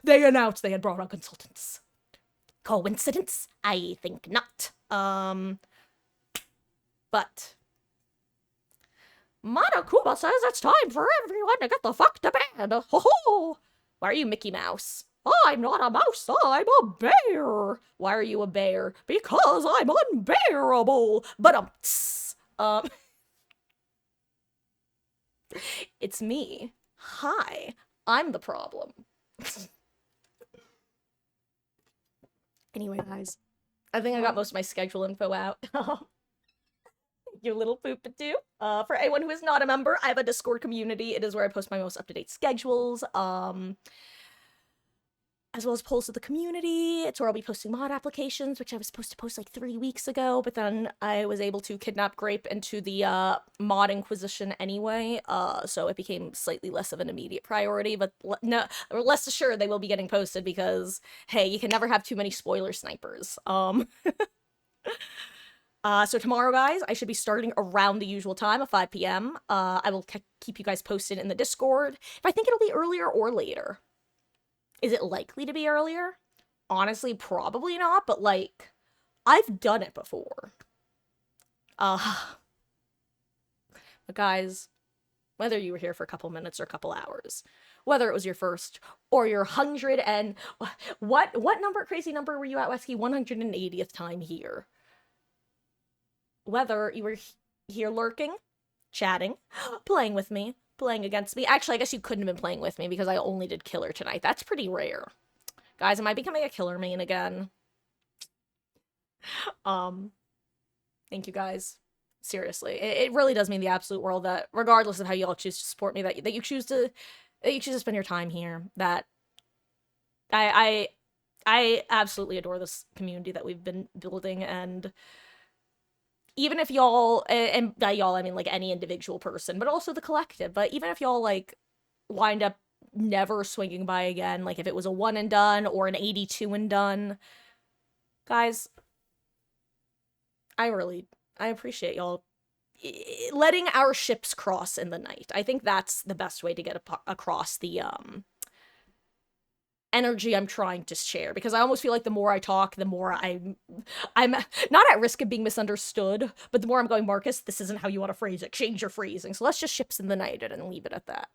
They announced they had brought on consultants. Coincidence? I think not. But Monokuma says it's time for everyone to get the fuck to bed. Ho ho! Why are you Mickey Mouse? I'm not a mouse, I'm a bear. Why are you a bear? Because I'm unbearable. But it's me. Hi, I'm the problem. Anyway, guys, I think I got most of my schedule info out. You little poop-a-doo. For anyone who is not a member, I have a Discord community. It is where I post my most up-to-date schedules, as well as polls of the community. It's where I'll be posting mod applications, which I was supposed to post like 3 weeks ago, but then I was able to kidnap Grape into the mod inquisition anyway, so it became slightly less of an immediate priority, but no, rest assured they will be getting posted because, hey, you can never have too many spoiler snipers. So tomorrow, guys, I should be starting around the usual time of 5 p.m. I will keep you guys posted in the Discord. If I think it'll be earlier or later. Is it likely to be earlier? Honestly, probably not, but, like, I've done it before. But guys, whether you were here for a couple minutes or a couple hours, whether it was your first or your 100 and... What crazy number were you at, Wesky? 180th time here. Whether you were here lurking, chatting, playing with me, playing against me. Actually, I guess you couldn't have been playing with me because I only did killer tonight. That's pretty rare. Guys, am I becoming a killer main again? Thank you guys. Seriously. It really does mean the absolute world that regardless of how you all choose to support me, that you choose to spend your time here, that I absolutely adore this community that we've been building, and even if y'all, and by y'all I mean like any individual person, but also the collective, but even if y'all like wind up never swinging by again, like if it was a 1 and done or an 82 and done, guys, I appreciate y'all letting our ships cross in the night. I think that's the best way to get across the energy I'm trying to share, because I almost feel like the more I talk, the more I'm not at risk of being misunderstood, but the more I'm going, Marcus, this isn't how you want to phrase it. Change your phrasing. So let's just ships in the night and leave it at that.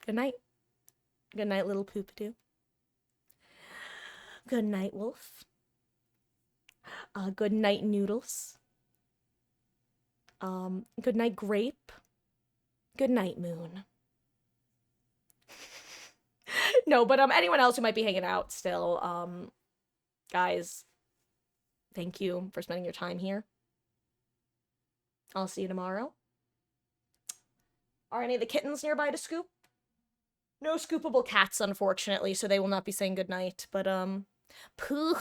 Good night. Good night, little poop-a-doo. Good night, Wolf. Good night, Noodles. Good night, Grape. Good night, Moon. No, but anyone else who might be hanging out still, guys, thank you for spending your time here. I'll see you tomorrow. Are any of the kittens nearby to scoop? No scoopable cats, unfortunately, so they will not be saying goodnight, but, poo.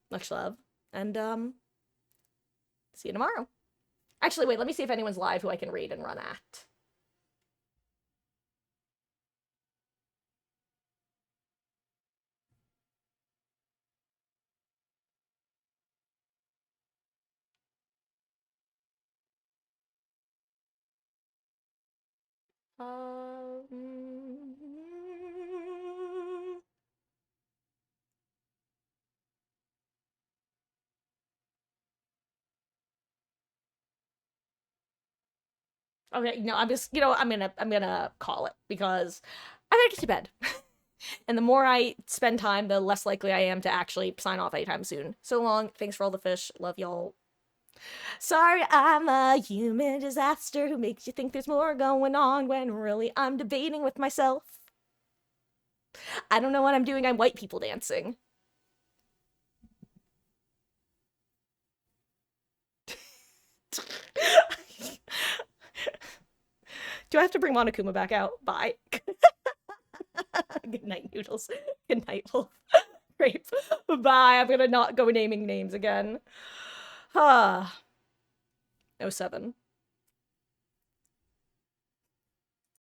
Much love, and, see you tomorrow. Actually, wait, let me see if anyone's live who I can raid and run at. Okay, no, I'm just, I'm gonna call it, because I gotta get to bed. And the more I spend time, the less likely I am to actually sign off anytime soon. So long, thanks for all the fish, love y'all. Sorry, I'm a human disaster who makes you think there's more going on when really I'm debating with myself. I don't know what I'm doing. I'm white people dancing. Do I have to bring Monokuma back out? Bye. Good night, Noodles. Good night, Wolf. Grape. Bye. I'm gonna not go naming names again. Ah. 07.